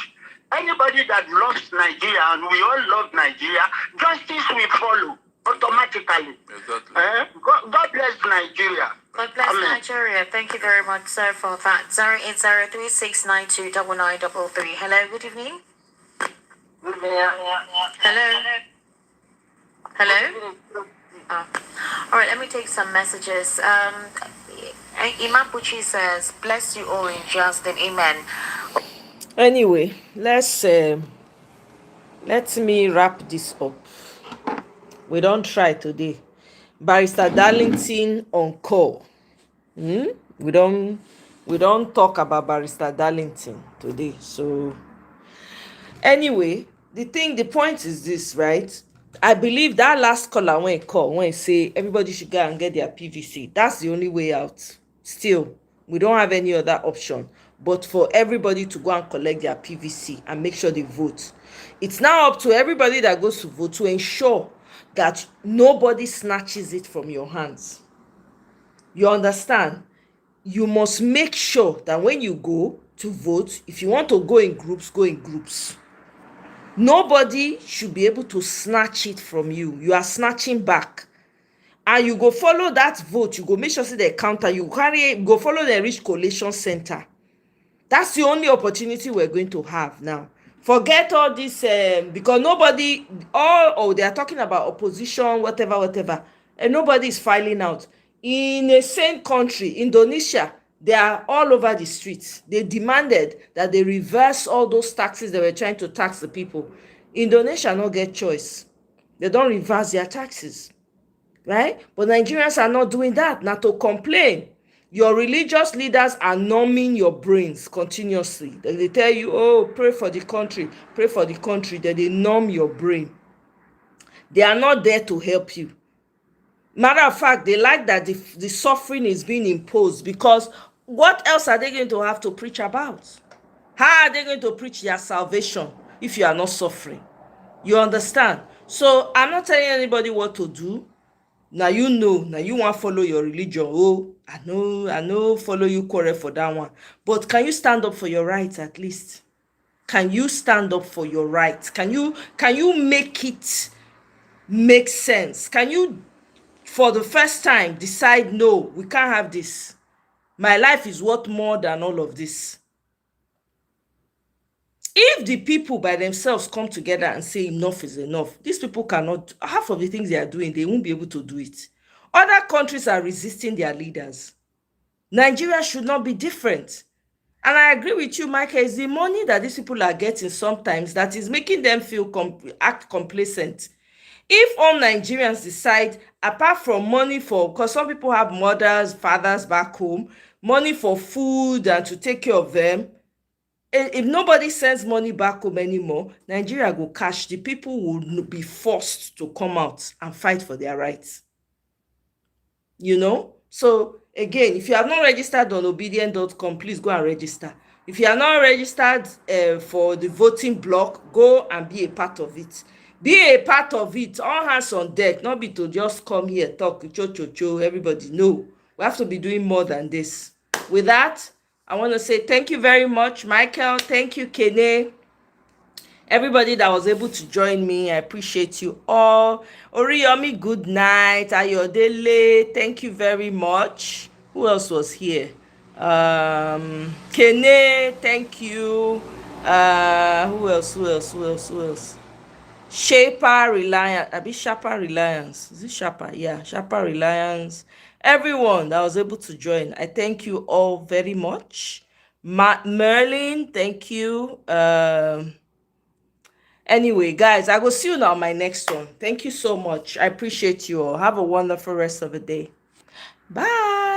Anybody that loves Nigeria, and we all love Nigeria, justice will follow automatically. Exactly. God bless Nigeria. God bless Amen. Nigeria. Thank you very much, sir, for that. 08036929933. Hello, good evening. Hello. Hello. Oh. All right, let me take some messages. Imam Puchi says, "Bless you all in Jesus' name, Amen." Anyway, let me wrap this up. We don't try today. Barrister Darlington on call. We don't talk about Barrister Darlington today. So anyway, the point is this, right? I believe that last caller when he say everybody should go and get their PVC. That's the only way out. Still, we don't have any other option but for everybody to go and collect their PVC and make sure they vote. It's now up to everybody that goes to vote to ensure that nobody snatches it from your hands. You understand? You must make sure that when you go to vote, if you want to go in groups, go in groups. Nobody should be able to snatch it from you. You are snatching back. And you go follow that vote. You go make sure say the counter. You go follow the Rich Collation Center. That's the only opportunity we're going to have now. Forget all this because nobody, they are talking about opposition, whatever, and nobody is filing out. In the same country, Indonesia, they are all over the streets. They demanded that they reverse all those taxes they were trying to tax the people. Indonesia no get choice. They don't reverse their taxes, right? But Nigerians are not doing that. Not to complain. Your religious leaders are numbing your brains continuously. They tell you, oh, pray for the country, pray for the country. Then they numb your brain. They are not there to help you. Matter of fact, they like that the suffering is being imposed, because what else are they going to have to preach about? How are they going to preach their salvation if you are not suffering? You understand? So I'm not telling anybody what to do. Now you know, now you want to follow your religion. Oh, I know, follow you quarrel for that one. But can you stand up for your rights at least? Can you stand up for your rights? Can you make it make sense? Can you, for the first time, decide, no, we can't have this. My life is worth more than all of this. If the people by themselves come together and say enough is enough, these people cannot, half of the things they are doing, they won't be able to do it. Other countries are resisting their leaders. Nigeria should not be different. And I agree with you, Michael, it's the money that these people are getting sometimes that is making them feel act complacent. If all Nigerians decide, apart from money for, because some people have mothers, fathers back home, money for food and to take care of them, if nobody sends money back home anymore, Nigeria go cash. The people will be forced to come out and fight for their rights. You know? So, again, if you have not registered on obedient.com, please go and register. If you are not registered for the voting block, go and be a part of it. Be a part of it. All hands on deck. Not be to just come here, talk, cho, everybody. No. We have to be doing more than this. With that, I want to say thank you very much, Michael. Thank you, Kene. Everybody that was able to join me, I appreciate you all. Oriyomi, good night. Ayodele, thank you very much. Who else was here? Kene, thank you. Who else? Shaper Reliance. Shaper Reliance. Is it Shaper? Yeah, Shaper Reliance. Everyone that was able to join, I thank you all very much. Merlin, thank you. Anyway, guys, I will see you now on my next one. Thank you so much. I appreciate you all. Have a wonderful rest of the day. Bye.